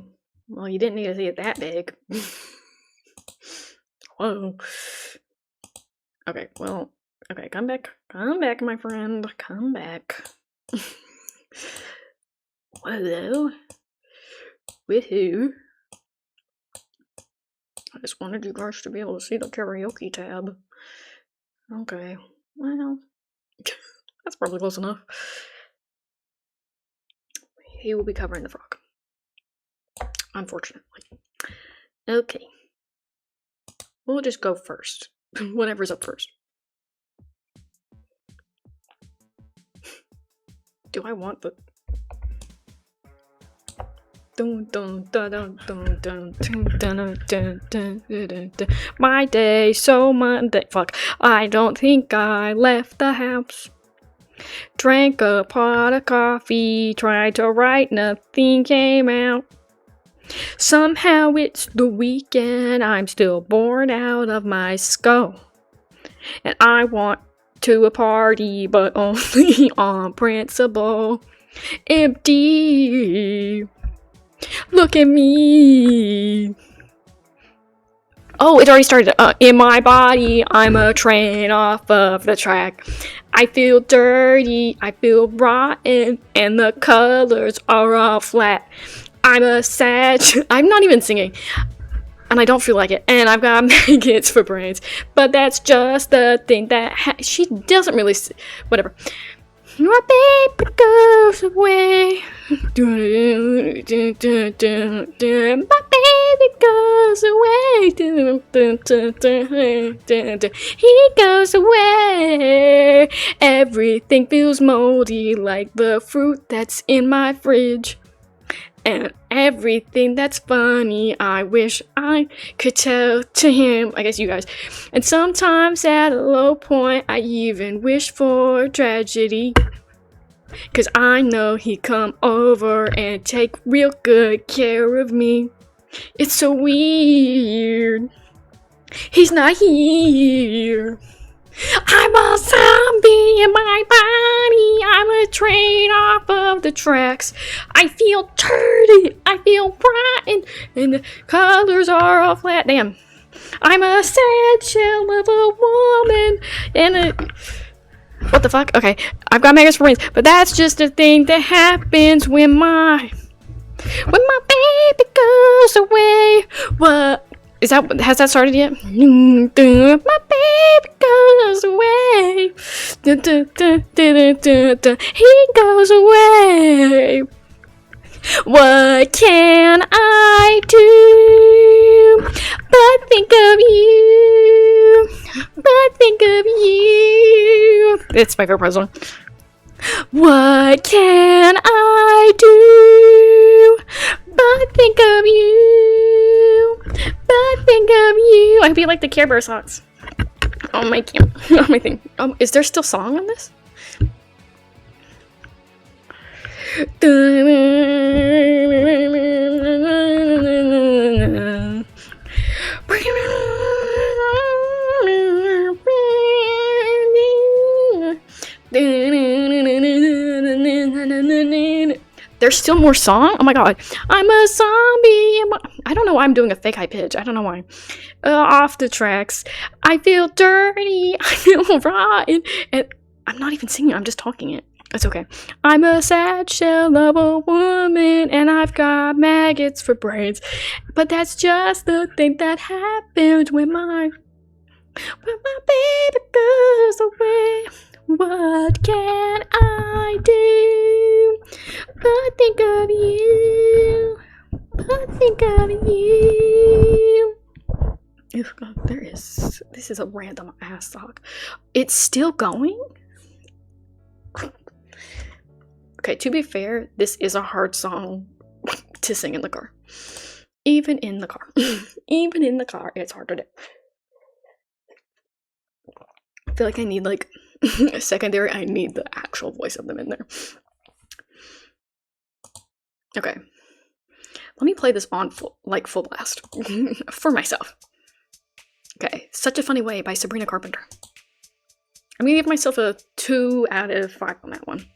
Well, you didn't need to see it that big. Whoa. Okay, well, okay, come back, my friend, come back. Hello? With who? I just wanted you guys to be able to see the karaoke tab. Okay, well, that's probably close enough. He will be covering the frog. Unfortunately. Okay. We'll just go first. Whatever's up first. Do I want the... My day, so Monday. Fuck. I don't think I left the house. Drank a pot of coffee. Tried to write, nothing came out. Somehow it's the weekend. I'm still bored out of my skull. And I want to a party, but only on principle. Empty. Look at me. Oh, it already started. In my body, I'm a train off of the track. I feel dirty, I feel rotten, and the colors are all flat. I'm a sad. I'm not even singing. And I don't feel like it. And I've got maggots for brains. But that's just the thing that she doesn't really. Whatever. My baby goes away. My baby goes away. He goes away. Everything feels moldy like the fruit that's in my fridge. And everything that's funny, I wish I could tell to him. I guess you guys. And sometimes at a low point, I even wish for tragedy. 'Cause I know he'd come over and take real good care of me. It's so weird. He's not here. I'm a zombie in my body. I'm a train off of the tracks. I feel dirty. I feel rotten. And the colors are all flat. Damn. I'm a sad shell of a woman. And a... What the fuck? Okay. I've got maggots for brains. But that's just a thing that happens when my baby goes away. What? Has that started yet? My baby goes away. He goes away. What can I do but think of you? But think of you. It's my favorite song. What can I do but think of you? But think of you. I hope you like the Care Bear songs. On my thing. Is there still song on this? There's still more song? Oh my god. I'm a zombie. I don't know why I'm doing a fake high pitch. I don't know why. Off the tracks. I feel dirty. I feel rotten. And I'm not even singing. I'm just talking it. It's okay. I'm a sad shell of a woman. And I've got maggots for brains. But that's just the thing that happens when my What can I do but think of you? But think of you. Oh God, this is a random ass song. It's still going? Okay, to be fair, this is a hard song to sing in the car. Even in the car. Even in the car, it's hard to do. I feel like I need, like, a secondary. I need the actual voice of them in there. Okay. Let me play this on full blast. For myself. Okay. Such a Funny Way by Sabrina Carpenter. I'm gonna give myself a 2 out of 5 on that one.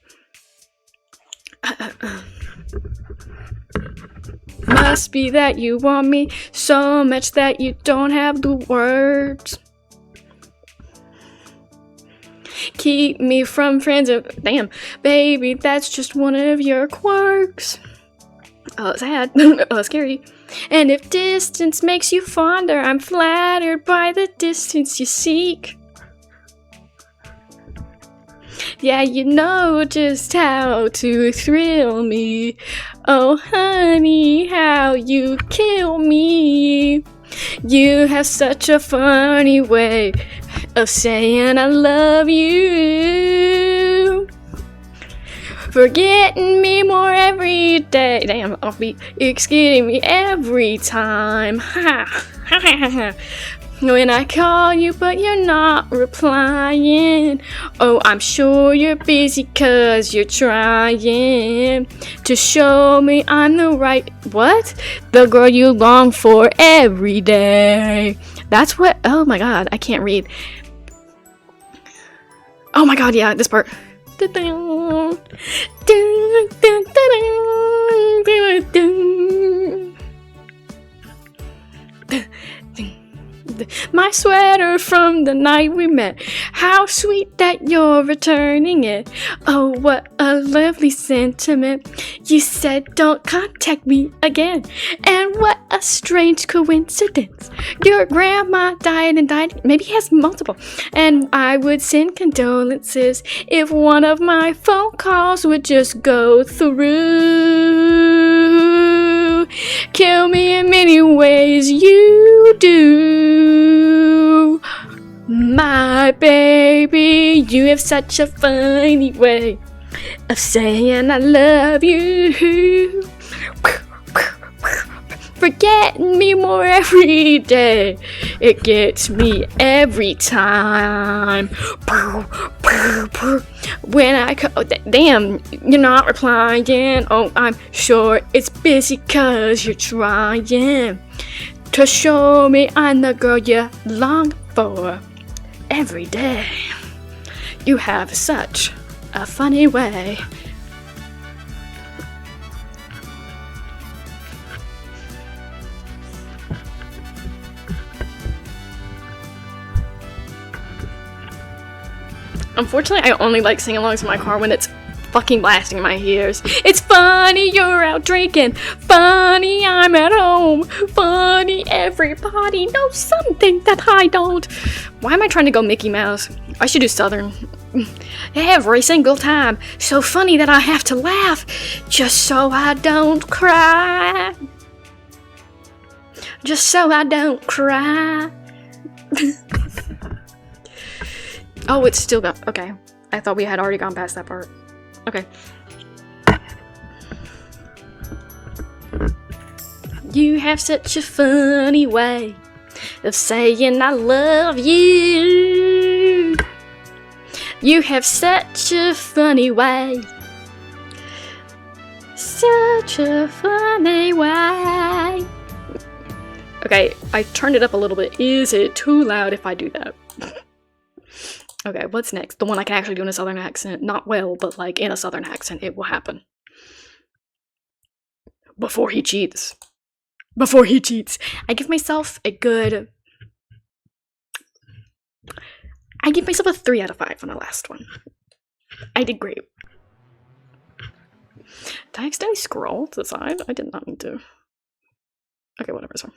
Must be that you want me so much that you don't have the words. Keep me from friends of... Damn, baby, that's just one of your quirks. Sad. Scary. And if distance makes you fonder, I'm flattered by the distance you seek. Yeah, you know just how to thrill me. Oh, honey, how you kill me. You have such a funny way of saying I love you. Forgetting me more every day. Damn, offbeat. It's getting me every time. Ha, ha, ha, ha. When I call you, but you're not replying. Oh, I'm sure you're busy 'cause you're trying to show me I'm the right... What? The girl you long for every day. That's what... Oh my God, I can't read. Oh my God, yeah, this part. My sweater from the night we met. How sweet that you're returning it. Oh, what a lovely sentiment. You said don't contact me again. And what a strange coincidence. Your grandma died and died. Maybe he has multiple. And I would send condolences if one of my phone calls would just go through. Kill me in many ways you do. My baby, you have such a funny way of saying I love you. Forgetting me more every day. It gets me every time. When I damn, you're not replying. Oh, I'm sure it's busy 'cause you're trying to show me I'm the girl you long for every day. You have such a funny way. Unfortunately, I only like sing-alongs in my car when it's fucking blasting in my ears. It's funny you're out drinking. Funny I'm at home. Funny everybody knows something that I don't. Why am I trying to go Mickey Mouse? I should do Southern. Every single time. So funny that I have to laugh. Just so I don't cry. Just so I don't cry. Oh, it's still gone. Okay. I thought we had already gone past that part. Okay. You have such a funny way of saying I love you. You have such a funny way. Such a funny way. Okay, I turned it up a little bit. Is it too loud if I do that? Okay, what's next? The one I can actually do in a southern accent. Not well, but like in a southern accent, it will happen. Before he cheats. Before he cheats. I give myself a 3 out of 5 on the last one. I did great. Did I accidentally scroll to the side? I did not mean to. Okay, whatever, sorry.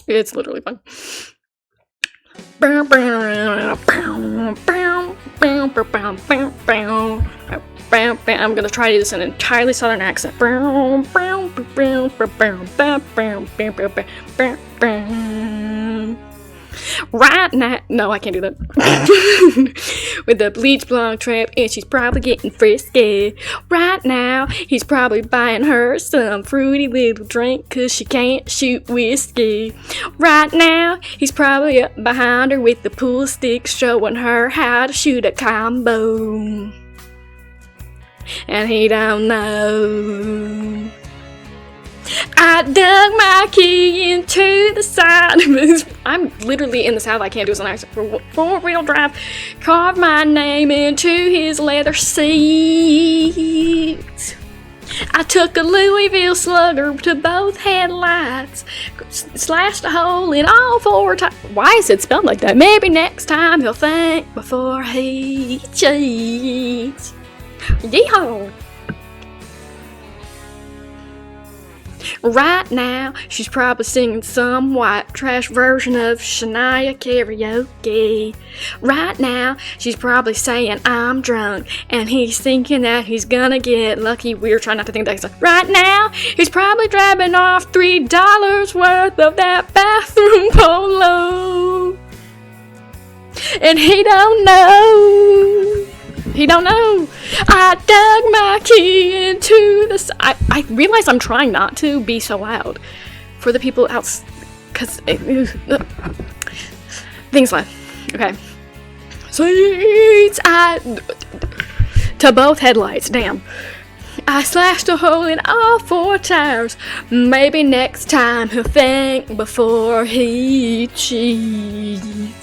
It's literally fun. I'm gonna try to use an entirely southern accent. Right now, no, I can't do that. With the bleach blonde tramp, and she's probably getting frisky. Right now, he's probably buying her some fruity little drink, 'cause she can't shoot whiskey. Right now, he's probably up behind her with the pool stick, showing her how to shoot a combo. And he don't know. I dug my key into the side. I'm literally in the South. I can't do this on accent. For four-wheel drive, carved my name into his leather seat. I took a Louisville Slugger to both headlights, slashed a hole in all four tires. Why is it spelled like that? Maybe next time he'll think before he cheats. Yeehaw! Right now, she's probably singing some white trash version of Shania karaoke. Right now, she's probably saying, I'm drunk, and he's thinking that he's gonna get lucky. We're trying not to think that. Right now, he's probably driving off $3 worth of that bathroom polo. And he don't know. He don't know. I dug my key into the... I realize I'm trying not to be so loud for the people out, because things like, okay. Seats, to both headlights, damn. I slashed a hole in all four tires. Maybe next time he'll think before he cheats.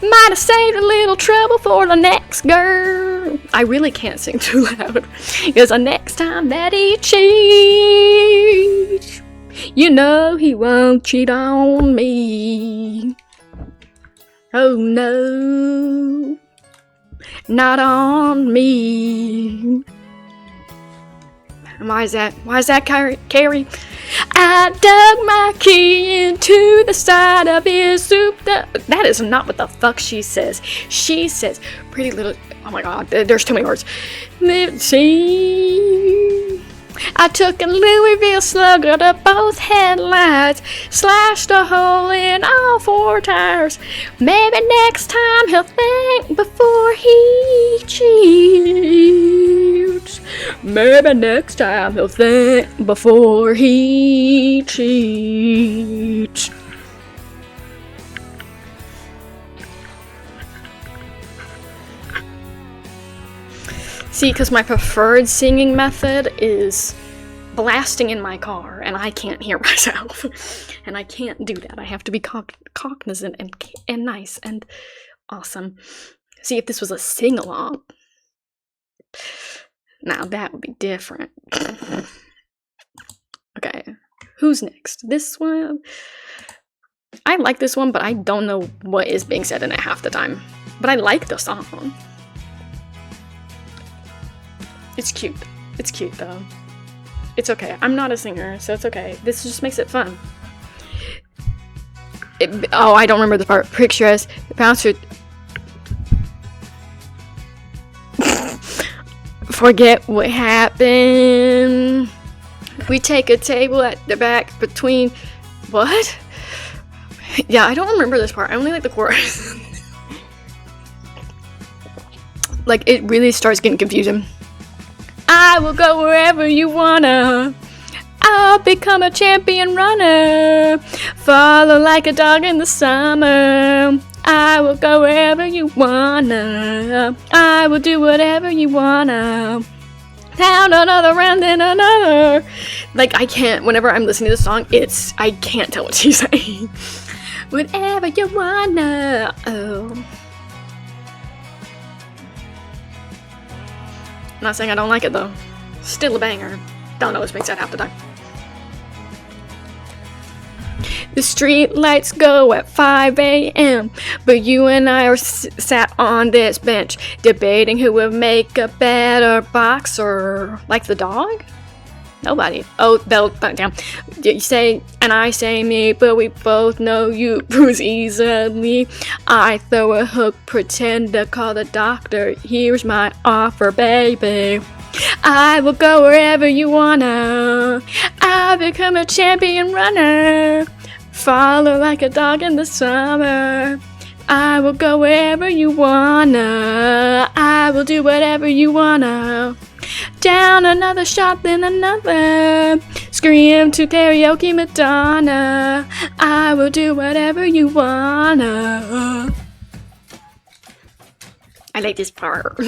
Might have saved a little trouble for the next girl. I really can't sing too loud. Cause the next time that he cheats, you know he won't cheat on me. Oh no, not on me. Why is that, Carrie? I dug my key into the side of his soup. That is not what the fuck she says. She says, pretty little... Oh my god, there's too many words. Let's see. I took a Louisville Slugger to both headlights, slashed a hole in all four tires. Maybe next time he'll think before he cheats. Maybe next time he'll think before he cheats. See, because my preferred singing method is blasting in my car, and I can't hear myself. And I can't do that. I have to be cognizant and nice and awesome. See, if this was a sing-along, now that would be different. Okay, who's next? This one? I like this one, but I don't know what is being said in it half the time. But I like the song. It's cute. It's cute, though. It's okay. I'm not a singer, so it's okay. This just makes it fun. I don't remember the part. Picture us. Bouncer. Forget what happened. We take a table at the back between... What? Yeah, I don't remember this part. I only like the chorus. Like, it really starts getting confusing. I will go wherever you wanna. I'll become a champion runner. Follow like a dog in the summer. I will go wherever you wanna. I will do whatever you wanna. Down another round and another. Like, I can't, whenever I'm listening to the song, I can't tell what she's saying. Whatever you wanna. Oh. I'm not saying I don't like it though. Still a banger. Don't always make that half the time. The street lights go at 5 a.m. But you and I are sat on this bench, debating who would make a better boxer. Like the dog? Nobody. Oh, damn. You say, and I say me, but we both know you bruise easily. I throw a hook, pretend to call the doctor. Here's my offer, baby. I will go wherever you wanna. I'll become a champion runner. Follow like a dog in the summer. I will go wherever you wanna. I will do whatever you wanna. Down another shot, then another. Scream to karaoke Madonna. I will do whatever you wanna. I like this part.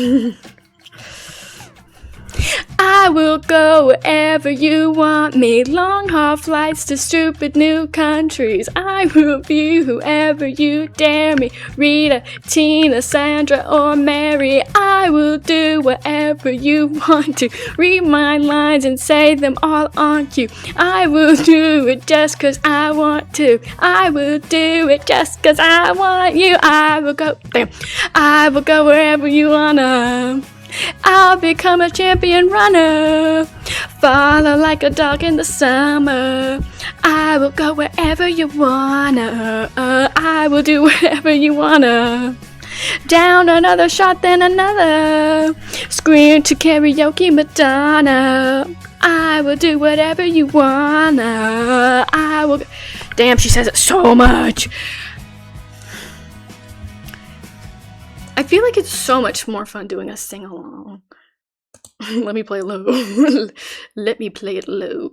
I will go wherever you want me. Long haul flights to stupid new countries. I will be whoever you dare me. Rita, Tina, Sandra, or Mary. I will do whatever you want to. Read my lines and say them all on cue. I will do it just cause I want to. I will do it just cause I want you. I will go wherever you wanna. I'll become a champion runner. Follow like a dog in the summer. I will go wherever you wanna. I will do whatever you wanna. Down another shot, then another. Scream to karaoke Madonna. I will do whatever you wanna. I will. Damn, she says it so much. I feel like it's so much more fun doing a sing-along. Let me play it low. Let me play it low.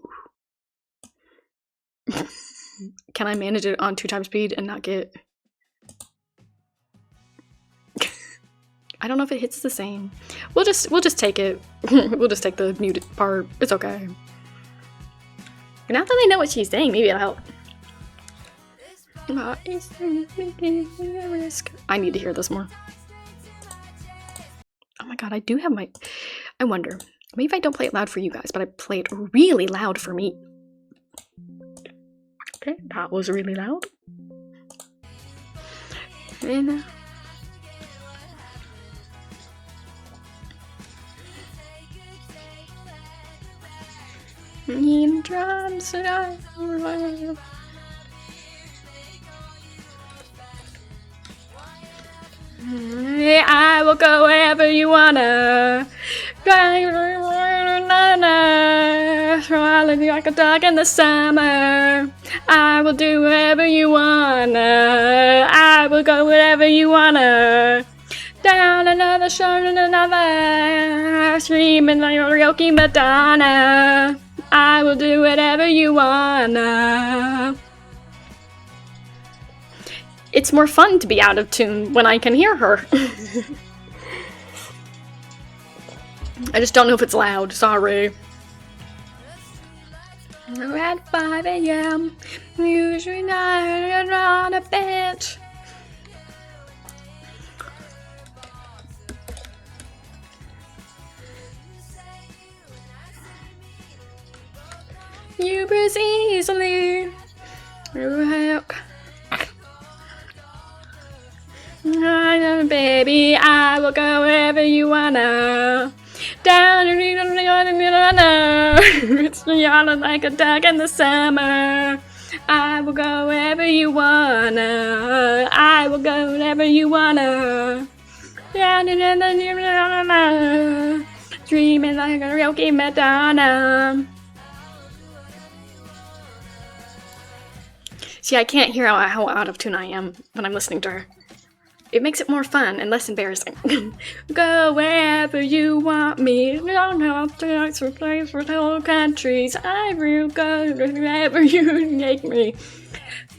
Can I manage it on 2x speed and not get... I don't know if it hits the same. We'll just take it. We'll just take the muted part. It's okay. Now that I know what she's saying, maybe it'll help. I need to hear this more. Oh my god, I do have my... I wonder. Maybe if I don't play it loud for you guys, but I play it really loud for me. Okay, that was really loud. And... drums and I will go wherever you wanna. Swallowing like a dog in the summer. I will do whatever you wanna. I will go wherever you wanna. Down another shore and another. Screaming like karaoke Madonna. I will do whatever you wanna. It's more fun to be out of tune when I can hear her. I just don't know if it's loud, sorry. At 5 a.m. usually not on a bench. You bruise easily. Baby, I will go wherever you wanna. Down it's yawning like a dog in the summer. I will go wherever you wanna. I will go wherever you wanna. Down dreaming like a karaoke Madonna. See, I can't hear how out of tune I am when I'm listening to her. It makes it more fun and less embarrassing. Go wherever you want me. Don't have to for place for whole countries. I will go wherever you take me.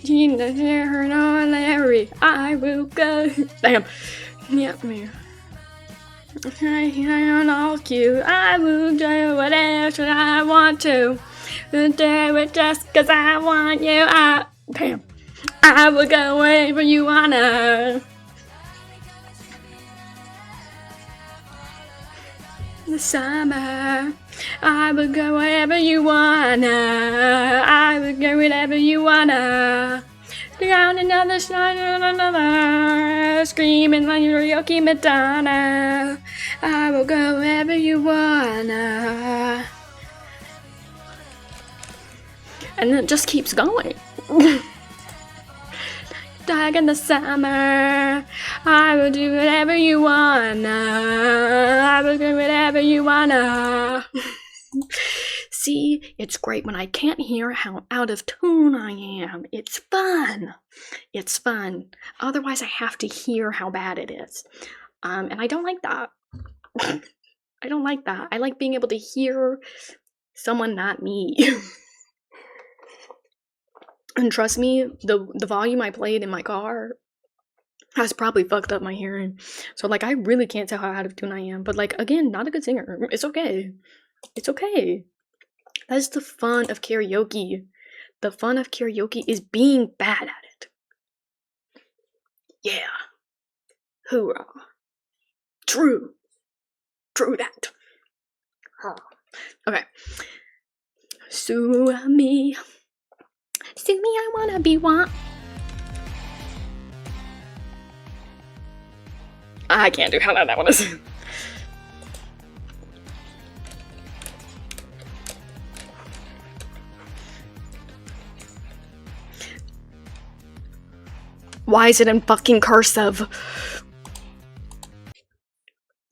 Gina, Larry, I will go. Damn. Yep, me. I'm all cute. I will do whatever I want to. Do it just cause I want you. Damn. I will go wherever you wanna. The summer, I will go wherever you wanna. I will go wherever you wanna. Down another slide, another, screaming like karaoke Madonna. I will go wherever you wanna. And then it just keeps going. Dog in the summer, I will do whatever you wanna. I will do whatever you wanna. See, it's great when I can't hear how out of tune I am. It's fun. It's fun. Otherwise, I have to hear how bad it is. And I don't like that. I don't like that. I like being able to hear someone, not me. And trust me, the volume I played in my car has probably fucked up my hearing. So, like, I really can't tell how out of tune I am. But, like, again, not a good singer. It's okay. It's okay. That's the fun of karaoke. The fun of karaoke is being bad at it. Yeah. Hoorah. True. True that. Okay. Sue me. Sue me, I wanna be one. I can't do how loud that one is. Why is it in fucking cursive?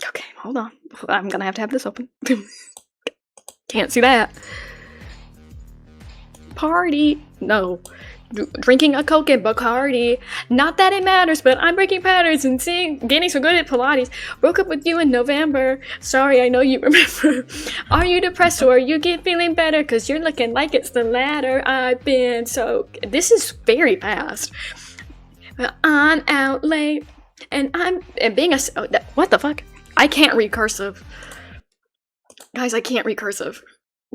Okay, hold on. I'm gonna have to have this open. Can't see that. Party. No. Drinking a Coke and Bacardi. Not that it matters, but I'm breaking patterns and getting so good at Pilates. Broke up with you in November. Sorry, I know you remember. Are you depressed or you get feeling better? Cause you're looking like it's the latter. I've been so... This is very fast. I'm out late. And being a... What the fuck? I can't read cursive. Guys, I can't read cursive.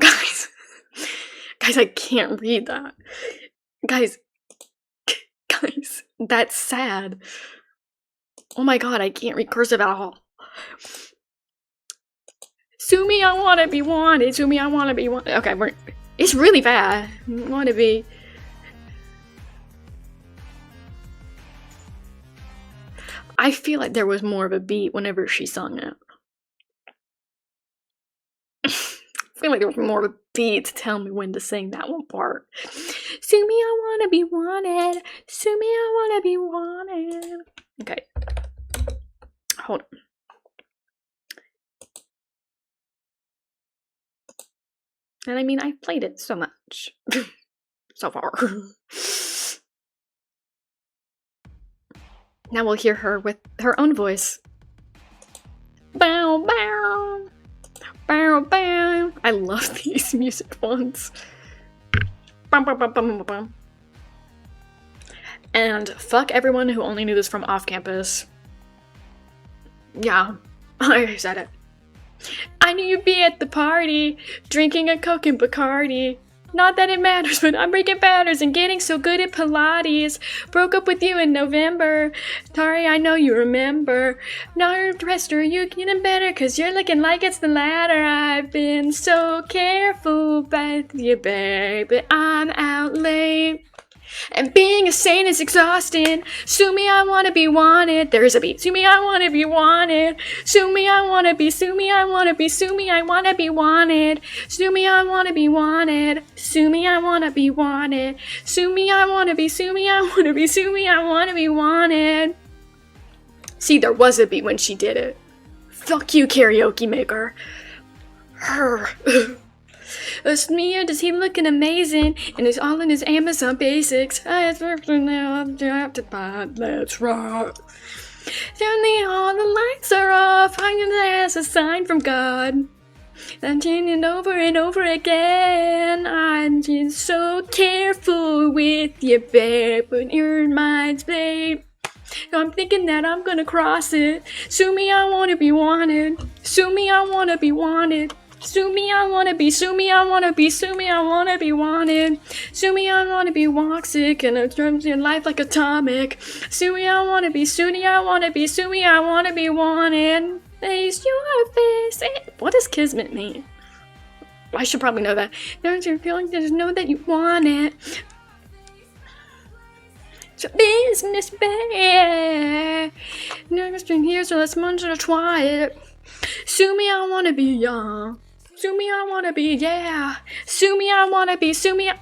Guys, I can't read that. Guys, that's sad. Oh my god, I can't read cursive at all. Sue me, I wanna be wanted. Sue me, I wanna be wanted. Okay, it's really bad. Wanna be. I feel like there was more of a beat whenever she sung it. I feel like there was more of a beat to tell me when to sing that one part. Sue me, I wanna be wanted. Sue me, I wanna be wanted. Okay. Hold on. And I mean, I've played it so much. So far. Now we'll hear her with her own voice. Bow, bow. Bow, bow. I love these music ones. Bum, bum, bum, bum, bum. And fuck everyone who only knew this from off campus. Yeah, I said it. I knew you'd be at the party, drinking a Coke and Bacardi. Not that it matters, but I'm breaking patterns and getting so good at Pilates. Broke up with you in November. Sorry, I know you remember. Not depressed or you getting better, cause you're looking like it's the latter. I've been so careful with you, babe, but I'm out late. And being a saint is exhausting. Sue me, I wanna be wanted. There's a beat. Sue me, I wanna be wanted. Sue me, I wanna be. Sue me, I wanna be. Sue me, I wanna be wanted. Sue me, I wanna be wanted. Sue me, I wanna be wanted. Sue me, I wanna be. Sue me, I wanna be. Sue me, I wanna be wanted. See, there was a beat when she did it. Fuck you, karaoke maker. Her. It's me, or does he looking amazing? And it's all in his Amazon basics. Let's rock. Suddenly all the lights are off. I'm gonna ask a sign from God. I'm changing over and over again. I'm just so careful with you, babe. But you're mine, babe. I'm thinking that I'm gonna cross it. Sue me, I wanna be wanted. Sue me, I wanna be wanted. Sue me, I wanna be. Sue me, I wanna be. Sue me, I wanna be wanted. Sue me, I wanna be toxic and it turns your life like atomic. Sue me, I wanna be. Sue me, I wanna be. Sue me, I wanna be wanted. Face your face. What does kismet mean? I should probably know that. Don't you feel like just know that you want it? It's a business, babe. Never been here, so let's munch and try it. Sue me, I wanna be young. Sue me, I wanna be, yeah. Sue me, I wanna be. Sue me,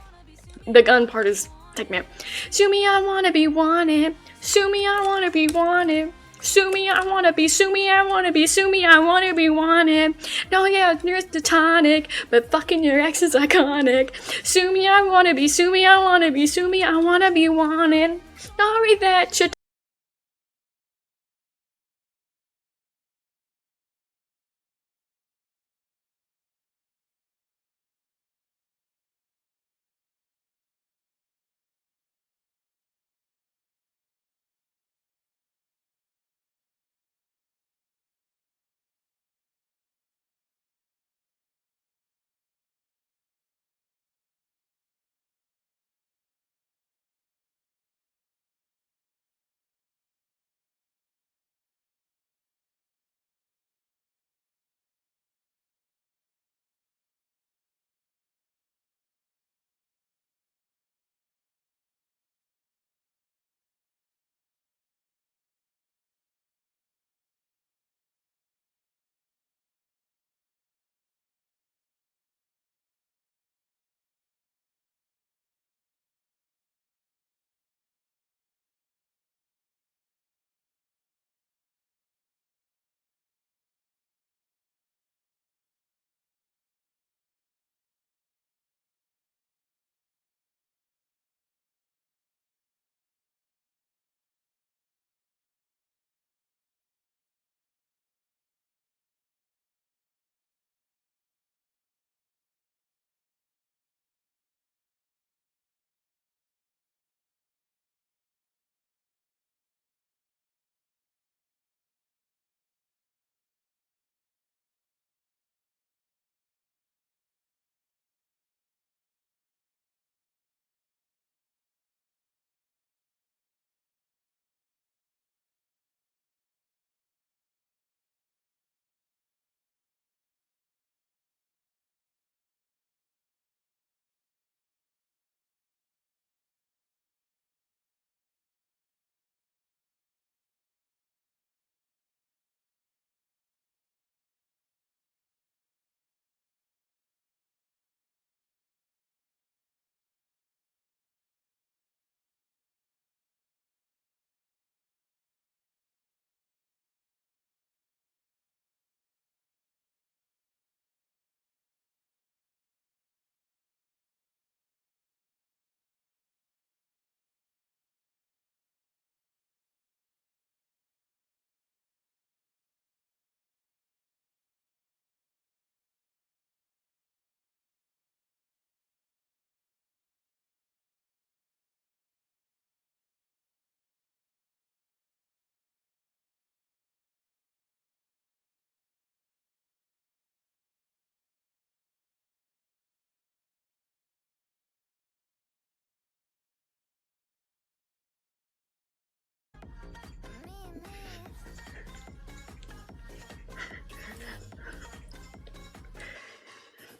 the gun part is take me out. Sue me, I wanna be wanted. Sue me, I wanna be wanted. Sue me, I wanna be. Sue me, I wanna be. Sue me, I wanna be wanted. No, yeah, there's the tonic, but fucking your ex is iconic. Sue me, I wanna be. Sue me, I wanna be. Sue me, I wanna be wanted. Sorry that you.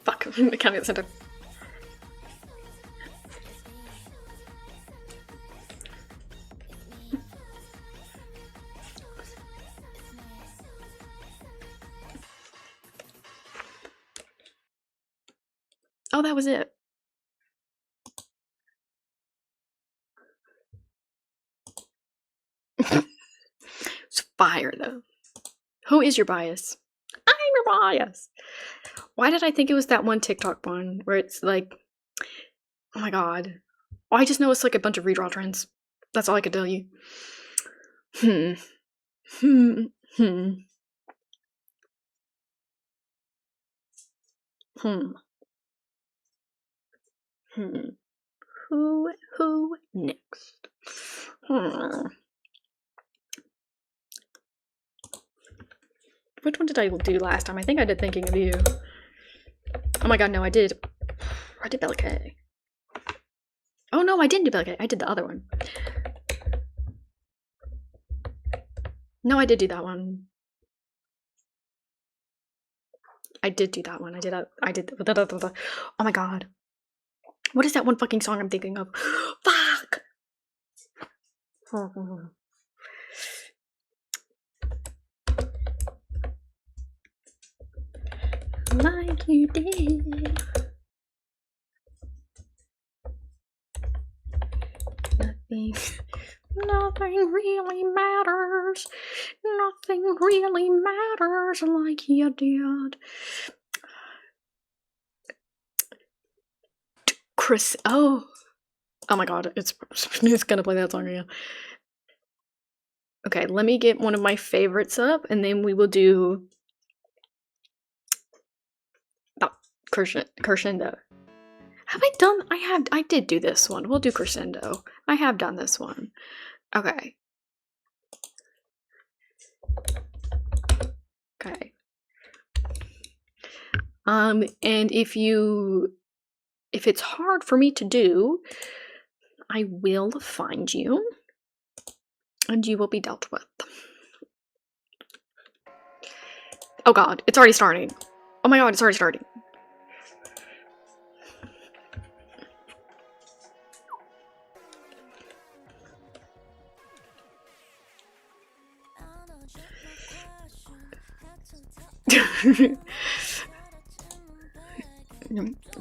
Fuck, I can't get the center. Oh, that was it. It's fire, though. Who is your bias? I'm your bias. Why did I think it was that one TikTok one where it's like, oh my god. Oh, I just know it's like a bunch of redraw trends. That's all I could tell you. Hmm. Hmm. Hmm. Hmm. Hmm. Who next? Hmm. Which one did I do last time? I think I did Thinking of You. Oh my god, no, I did. I did Bella K. Oh no, I didn't do Bella K. I did the other one. No, I did do that one. I did do that one. I did. Oh my god. What is that one fucking song I'm thinking of? Fuck! Like you did. Nothing really matters. Nothing really matters like you did. Chris. Oh my god, it's gonna play that song again. Okay, let me get one of my favorites up, and then we will do crescendo. Have I done? I did do this one. We'll do crescendo. I have done this one. Okay. Okay. And if it's hard for me to do, I will find you, and you will be dealt with. Oh god, it's already starting. Oh my god, it's already starting.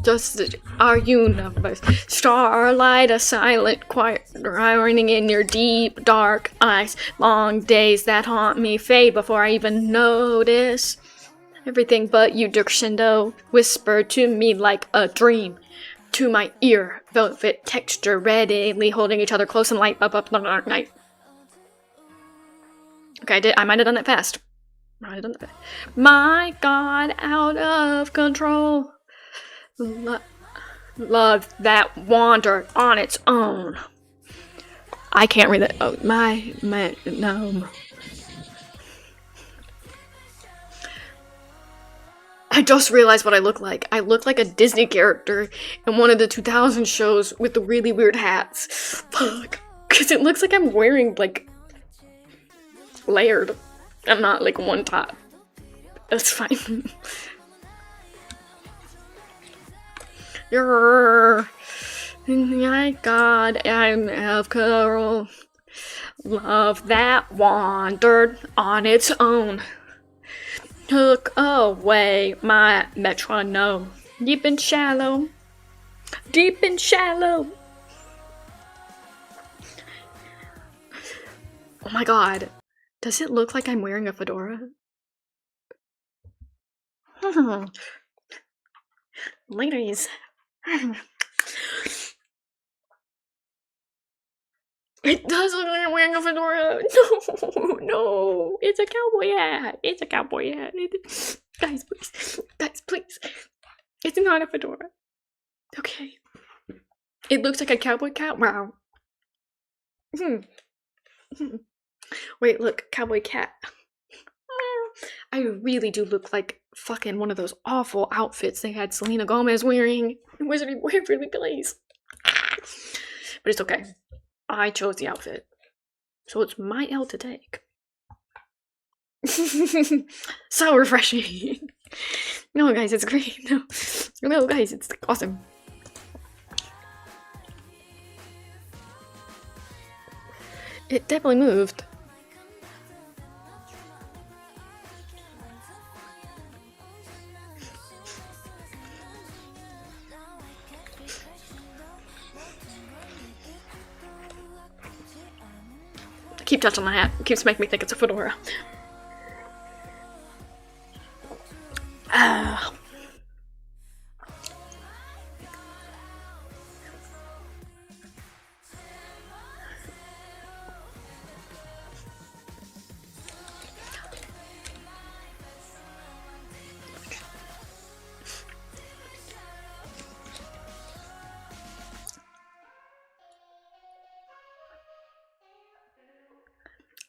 Just our universe, starlight, a silent choir running in your deep dark eyes. Long days that haunt me fade before I even notice. Everything but you, crescendo, whisper to me like a dream. To my ear, velvet texture, readily holding each other close and light up the dark night. Okay, I might have done that fast. My God, out of control. Love that wandered on its own. I can't read that. Oh, no. I just realized what I look like. I look like a Disney character in one of the 2000 shows with the really weird hats. Fuck. Because it looks like I'm wearing, like, layered. I'm not, like, one top. That's fine. My God, I'm out of control. Love that wandered on its own. Took away my metronome. Deep and shallow. Deep and shallow. Oh my God. Does it look like I'm wearing a fedora? Ladies. It does look like I'm wearing a fedora. No. It's a cowboy hat. Guys, please. It's not a fedora. Okay. It looks like a cowboy cat. Wow. Wait, look. Cowboy cat. I really do look like fucking one of those awful outfits they had Selena Gomez wearing in Wizarding Waverly Place. But it's okay. I chose the outfit. So it's my L to take. So refreshing. No, guys, it's great. No, guys, it's awesome. It definitely moved. Keep touching my hat. It keeps making me think it's a fedora.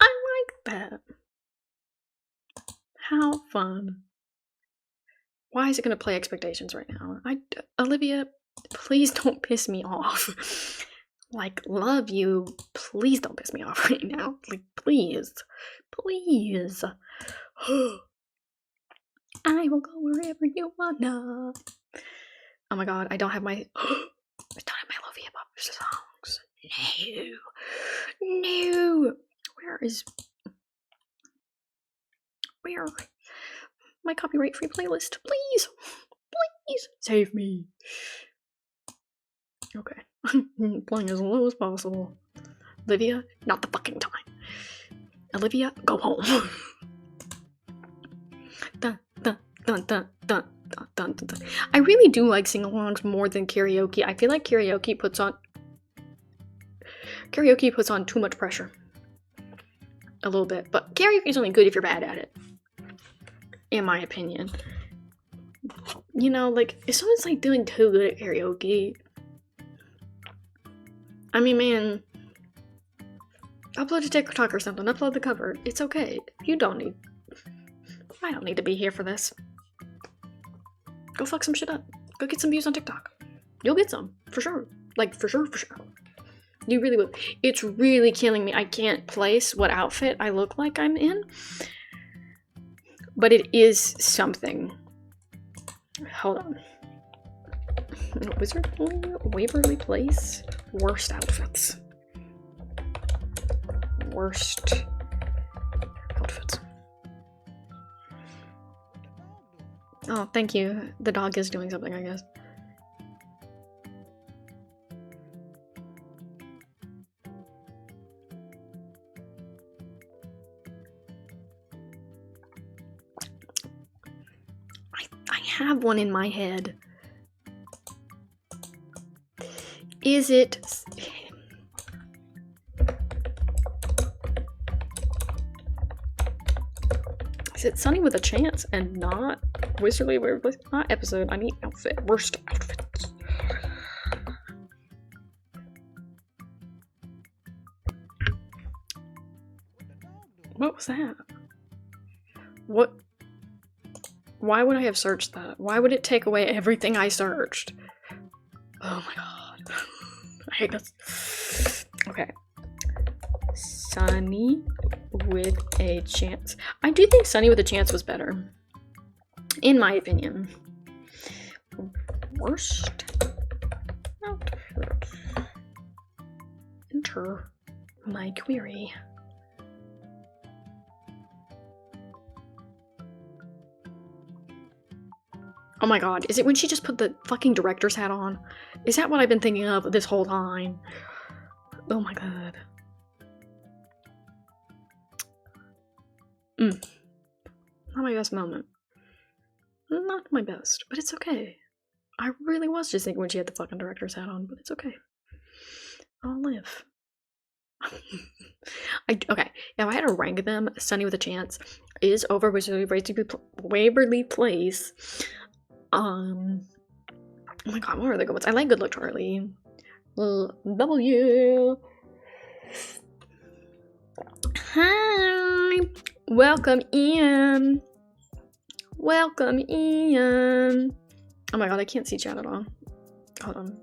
I like that. How fun. Why is it going to play expectations right now? Olivia, please don't piss me off. Like, love you. Please don't piss me off right now. Like, please. Please. I will go wherever you wanna. Oh my God, I don't have my Lovia Pop songs. No. Where? My copyright-free playlist, please, save me. Okay, playing as low as possible. Olivia, not the fucking time. Olivia, go home. Dun, dun, dun, dun, dun, dun, dun, dun. I really do like sing-alongs more than karaoke. I feel like karaoke puts on too much pressure. A little bit. But karaoke is only good if you're bad at it. In my opinion. You know, like, if someone's like doing too good at karaoke, I mean, man, upload a TikTok or something, upload the cover. It's okay. I don't need to be here for this. Go fuck some shit up. Go get some views on TikTok. You'll get some, for sure. Like, for sure. You really will. It's really killing me. I can't place what outfit I look like I'm in. But it is something. Hold on. Wizard Waverly Place. Worst outfits. Worst outfits. Oh, thank you. The dog is doing something, I guess. I have one in my head. Is it... Is it Sunny with a Chance and not Wizardly Waverly? Not episode. I need outfit. Worst outfits. What was that? What? Why would I have searched that? Why would it take away everything I searched? Oh my god. I hate this. Okay. Sunny with a Chance. I do think Sunny with a Chance was better. In my opinion. Worst outfit. Enter my query. Oh my god, is it when she just put the fucking director's hat on? Is that what I've been thinking of this whole time? Oh my god. Not my best moment. Not my best, but it's okay. I really was just thinking when she had the fucking director's hat on, but it's okay. I'll live. Okay, if I had to rank them, Sunny with a Chance is over Waverly Place. Oh my god, what are the good ones? I like Good Luck Charlie. W. Hi! Welcome in! Welcome in! Oh my god, I can't see chat at all. Hold on.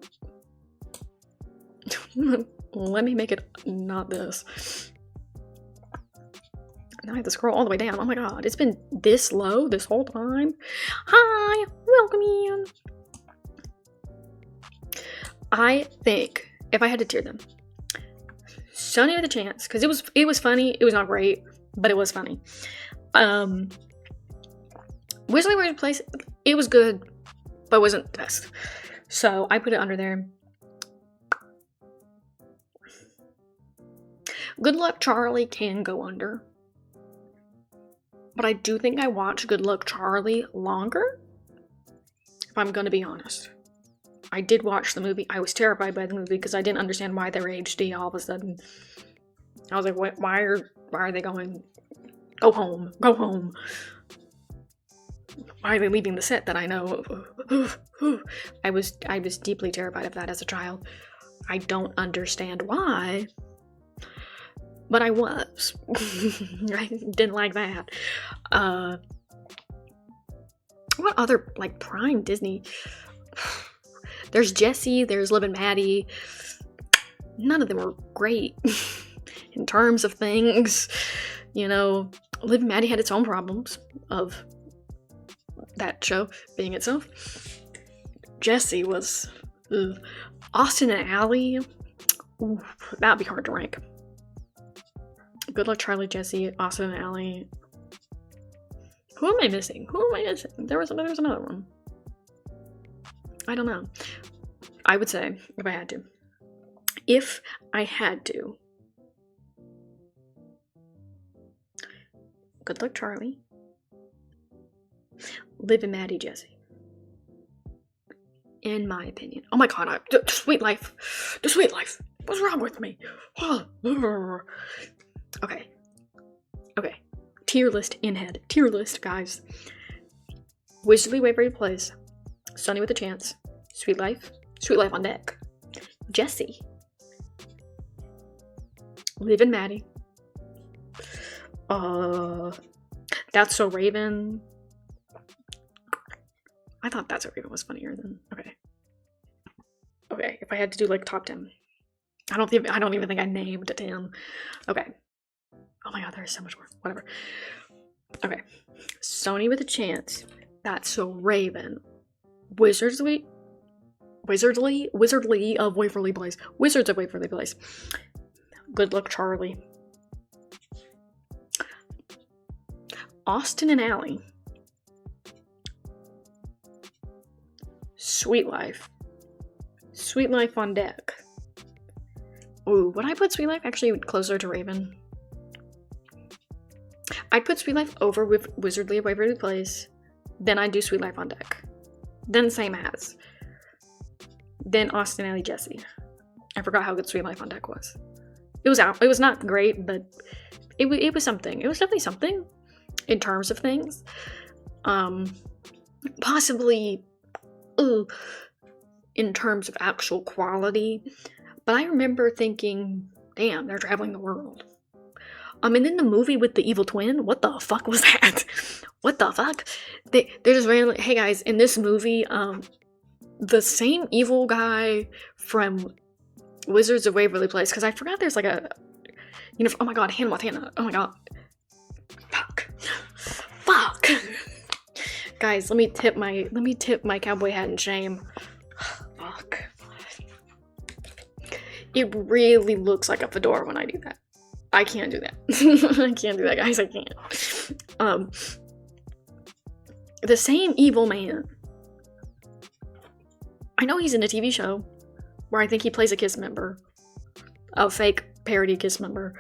Let me make it not this. Now I have to scroll all the way down. Oh my god, it's been this low this whole time. Hi, welcome in. I think if I had to tier them, Sunny with a Chance, because it was funny. It was not great, but it was funny. Wizardly Waverly Place, it was good, but wasn't the best. So I put it under there. Good Luck Charlie can go under. But I do think I watched Good Luck Charlie longer, if I'm gonna be honest. I did watch the movie. I was terrified by the movie because I didn't understand why they were HD all of a sudden. I was like, why are they going, go home, go home. Why are they leaving the set that I know? I was deeply terrified of that as a child. I don't understand why. But I was. I didn't like that. What other, like, prime Disney? There's Jessie, there's Liv and Maddie. None of them were great in terms of things. You know, Liv and Maddie had its own problems of that show being itself. Jessie was... Ugh. Austin and Allie. Ooh, that'd be hard to rank. Good Luck Charlie, Jessie, Austin and Allie. Who am I missing? There was another one. I don't know. I would say, if I had to, Good Luck Charlie. Living Maddie Jesse. In my opinion. Oh my god, the Sweet Life. The Sweet Life. What's wrong with me? Okay. Okay. Tier list in head. Tier list, guys. Wizardly Waverly Place. Sunny with a Chance. Sweet Life. Sweet Life on deck. Jesse. Living Maddie. That's So Raven. I thought That's So Raven was funnier than okay. If I had to do like top 10, I don't even think I named 10. Okay. Oh my god, there's so much more. Whatever. Okay. Sony with a Chance. That's So Raven. Wizardly of Waverly Place. Wizards of Waverly Place. Good Luck Charlie. Austin and Ally. Sweet Life. Sweet Life on deck. Ooh, would I put Sweet Life actually closer to Raven? I'd put Sweet Life over with Wizardly of Waverly Place. Then I'd do Sweet Life on deck. Then same as. Then Austin, Ally, Jesse. I forgot how good Sweet Life on deck was. It was not great, but it was something. It was definitely something in terms of things. Possibly in terms of actual quality. But I remember thinking, damn, they're traveling the world. And then the movie with the evil twin, what the fuck was that? What the fuck? They're just randomly, hey guys, in this movie, the same evil guy from Wizards of Waverly Place, because I forgot there's like a, oh my god, Hannah Montana, oh my god. Fuck. Guys, let me tip my cowboy hat in shame. Fuck. It really looks like a fedora when I do that. I can't do that. I can't do that, guys. I can't. The same evil man. I know he's in a TV show where I think he plays a KISS member. A fake parody KISS member.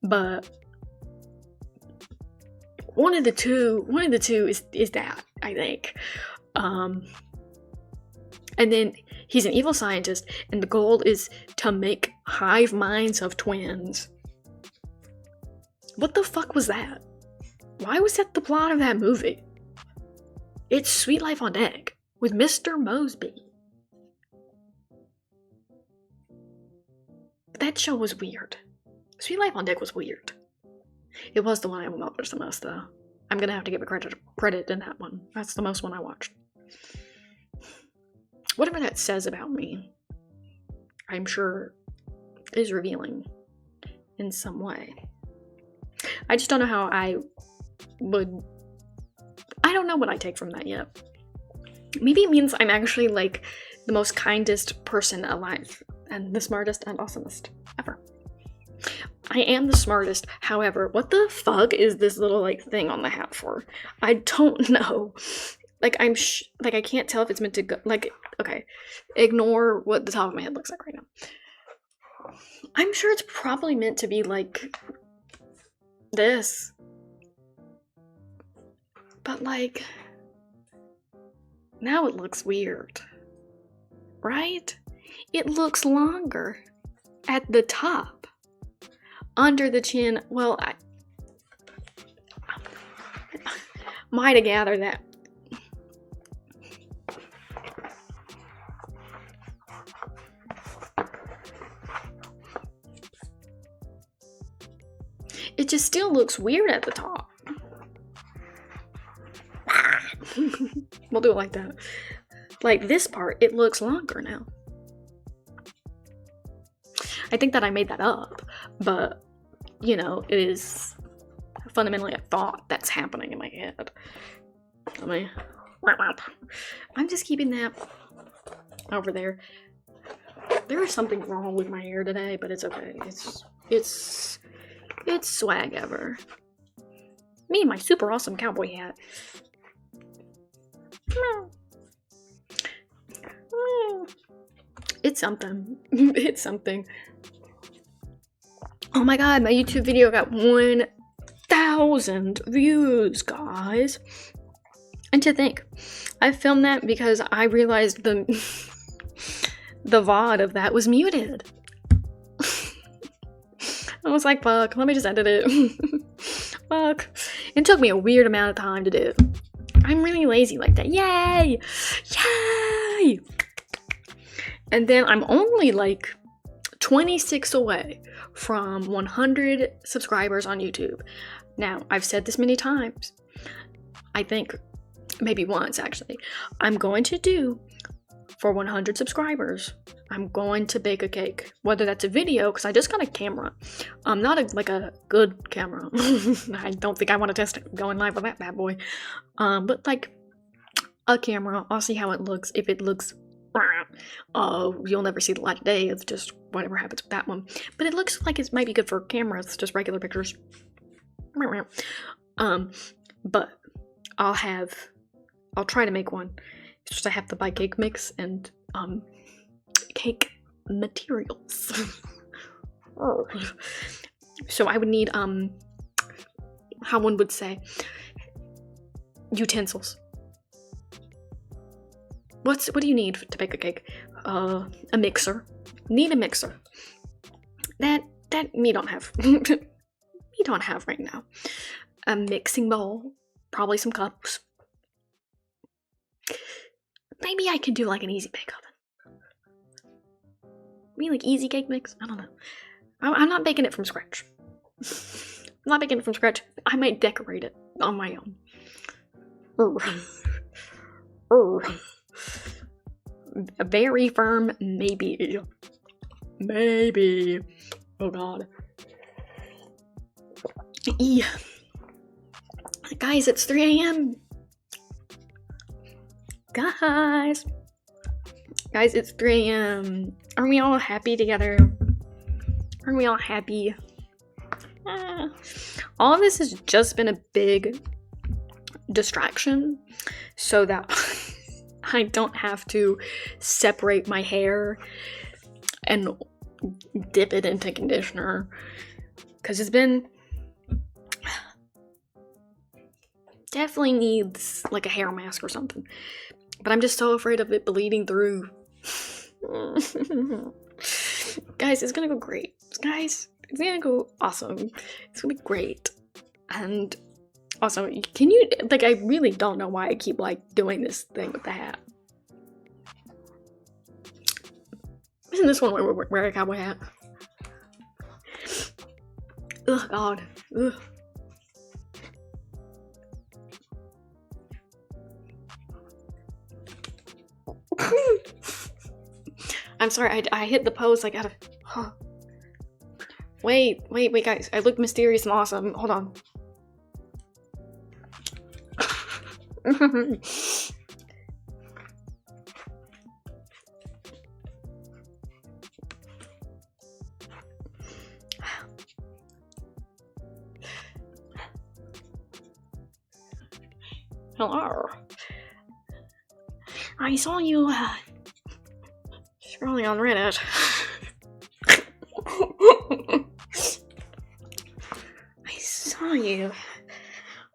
But one of the two is that, I think. And then he's an evil scientist, and the goal is to make hive minds of twins. What the fuck was that? Why was that the plot of that movie? It's Sweet Life on Deck with Mr. Mosby. That show was weird. Sweet Life on Deck was weird. It was the one I watched the most, though. I'm gonna have to give it credit in that one. That's the most one I watched. Whatever that says about me, I'm sure is revealing in some way. I just don't know how I don't know what I take from that yet. Maybe it means I'm actually like the most kindest person alive and the smartest and awesomest ever. I am the smartest. However, what the fuck is this little like thing on the hat for? I don't know. Like I can't tell if it's meant to go. Like, okay, ignore what the top of my head looks like right now. I'm sure it's probably meant to be like this, but like now it looks weird, right? It looks longer at the top, under the chin. Well, I might have gathered that. It just still looks weird at the top. We'll do it like that. Like this part, it looks longer now. I think that I made that up, but it is fundamentally a thought that's happening in my head. I'm just keeping that over there. There is something wrong with my hair today, but it's okay. It's swag ever. Me and my super awesome cowboy hat. It's something. It's something. Oh my god, my YouTube video got 1,000 1,000 views, guys. And to think, I filmed that because I realized the VOD of that was muted. I was like, fuck, let me just edit it. Fuck. It took me a weird amount of time to do. I'm really lazy like that. Yay! Yay! And then I'm only like 26 away from 100 subscribers on YouTube. Now, I've said this many times. I think maybe once actually. I'm going to do for 100 subscribers. I'm going to bake a cake. Whether that's a video, because I just got a camera. Not a good camera. I don't think I want to test it going live with that bad boy. But like a camera. I'll see how it looks. If it looks, you'll never see the light of day. It's just whatever happens with that one. But it looks like it might be good for cameras, just regular pictures. But I'll try to make one. It's just I have to buy cake mix and cake materials. So I would need how one would say utensils. What do you need to bake a cake? A mixer. Need a mixer. That we don't have. We don't have right now. A mixing bowl. Probably some cups. Maybe I could do like an easy bake oven. Maybe like easy cake mix? I don't know. I'm not baking it from scratch. I'm not baking it from scratch. I might decorate it on my own. A very firm maybe. Maybe. Oh god. Guys, it's 3 a.m. Guys, it's 3 a.m. Aren't we all happy together? Aren't we all happy? All of this has just been a big distraction so that I don't have to separate my hair and dip it into conditioner. Because it's been... definitely needs like a hair mask or something. But I'm just so afraid of it bleeding through. Guys, it's gonna go great. Guys, it's gonna go awesome. It's gonna be great. And also, can you, like, I really don't know why I keep, like, doing this thing with the hat. Isn't this one where we wear a cowboy hat? Ugh, God. Ugh. I'm sorry, I hit the pose like out of... Huh. Wait, guys. I look mysterious and awesome. Hold on. Hello. I saw you scrolling on Reddit.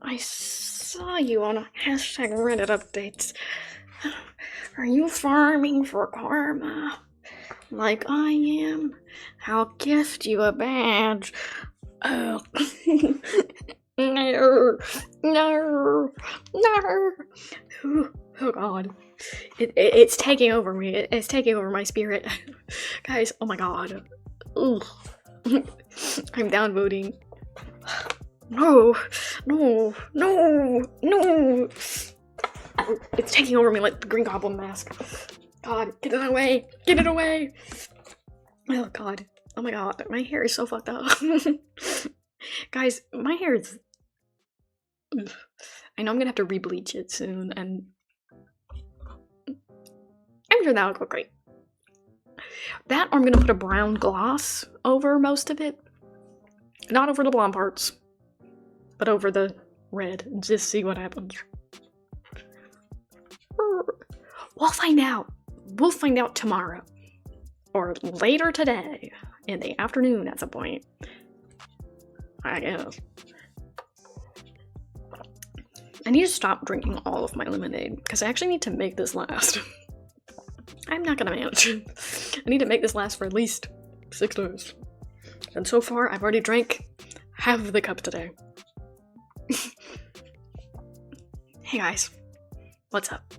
I saw you on hashtag Reddit updates. Are you farming for karma? Like I am? I'll gift you a badge. Oh. No. Oh god. It's taking over me. It's taking over my spirit. Guys, oh my god. Ugh. I'm downvoting. No. It's taking over me like the Green Goblin mask. God, get it away. Get it away. Oh god. Oh my god. My hair is so fucked up. Guys, my hair is... I know I'm gonna have to re-bleach it soon, and I'm sure that'll go great. That, or I'm gonna put a brown gloss over most of it. Not over the blonde parts, but over the red. Just see what happens. We'll find out. We'll find out tomorrow. Or later today. In the afternoon at some point. I guess. need to stop drinking all of my lemonade because I actually need to make this last. I'm not gonna manage. I need to make this last for at least 6 days. And so far, I've already drank half of the cup today. Hey guys, what's up?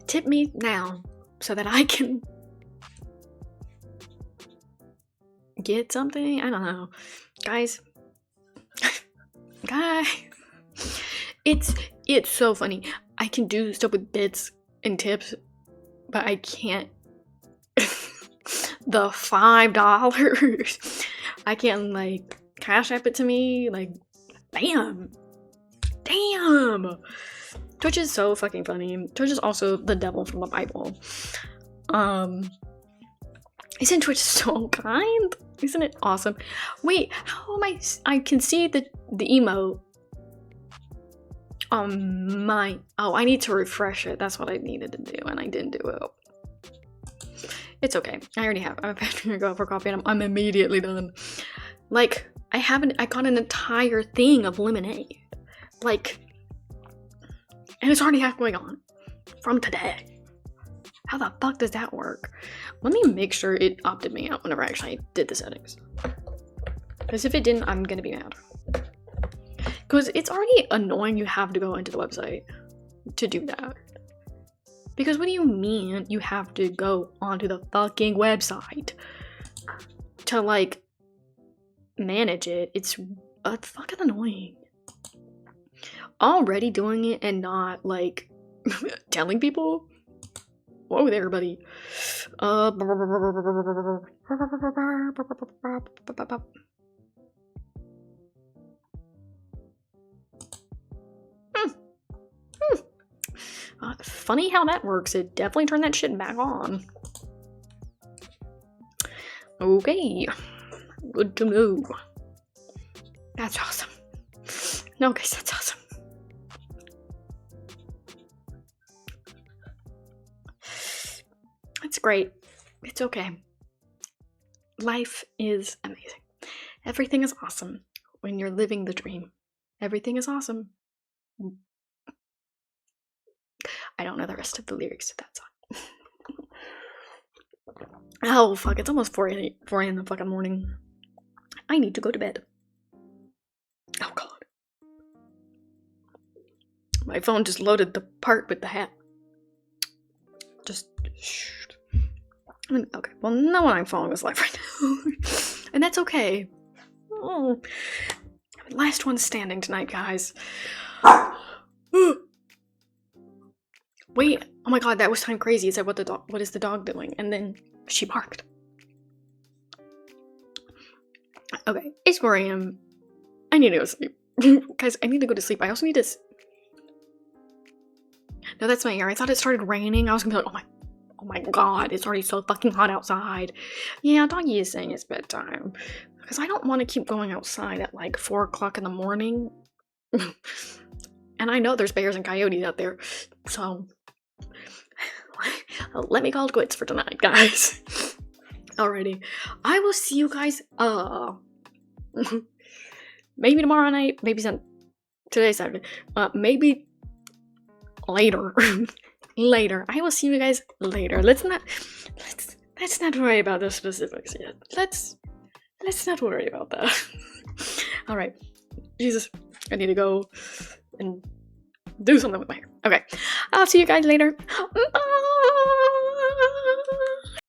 Tip me now so that I can get something. I don't know, guys. It's so funny. I can do stuff with bits and tips, but I can't. The $5. I can't like cash app it to me. Like, damn. Twitch is so fucking funny. Twitch is also the devil from the Bible. Isn't Twitch so kind? Isn't it awesome? Wait, how am I can see the emote on my... Oh, I need to refresh it. That's what I needed to do, and I didn't do it. It's okay. I already have. I'm about to go for coffee, and I'm immediately done. Like, I got an entire thing of lemonade. Like, and it's already halfway gone from today. How the fuck does that work? Let me make sure it opted me out whenever I actually did the settings. Because if it didn't, I'm gonna be mad. Because it's already annoying you have to go into the website to do that. Because what do you mean you have to go onto the fucking website to, like, manage it? It's fucking annoying. Already doing it and not, like, telling people? Whoa there, buddy. Funny how that works. It definitely turned that shit back on. Okay. Good to know. That's awesome. No, guys, that's awesome. It's great. It's okay. Life is amazing. Everything is awesome when you're living the dream. Everything is awesome. I don't know the rest of the lyrics to that song. Oh, fuck. It's almost 4 a.m. in the fucking morning. I need to go to bed. Oh, God. My phone just loaded the part with the hat. Just... Okay, well, no one I'm following is live right now. And that's okay. Oh. Last one standing tonight, guys. Wait, oh my god, that was time crazy. It said, what is the dog doing? And then she barked. Okay, it's 4 a.m. I need to go to sleep. Guys, I need to go to sleep. I also need to... No, that's my ear. I thought it started raining. I was gonna be like, oh my god, it's already so fucking hot outside. Yeah, doggy is saying it's bedtime. Because I don't want to keep going outside at like 4 o'clock in the morning. And I know there's bears and coyotes out there. So, let me call it quits for tonight, guys. Alrighty. I will see you guys, maybe tomorrow night, maybe today's Saturday. Maybe later. Later. I will see you guys later. Let's not worry about the specifics yet. Let's not worry about that. Alright. Jesus. I need to go and do something with my hair. Okay. I'll see you guys later. Bye!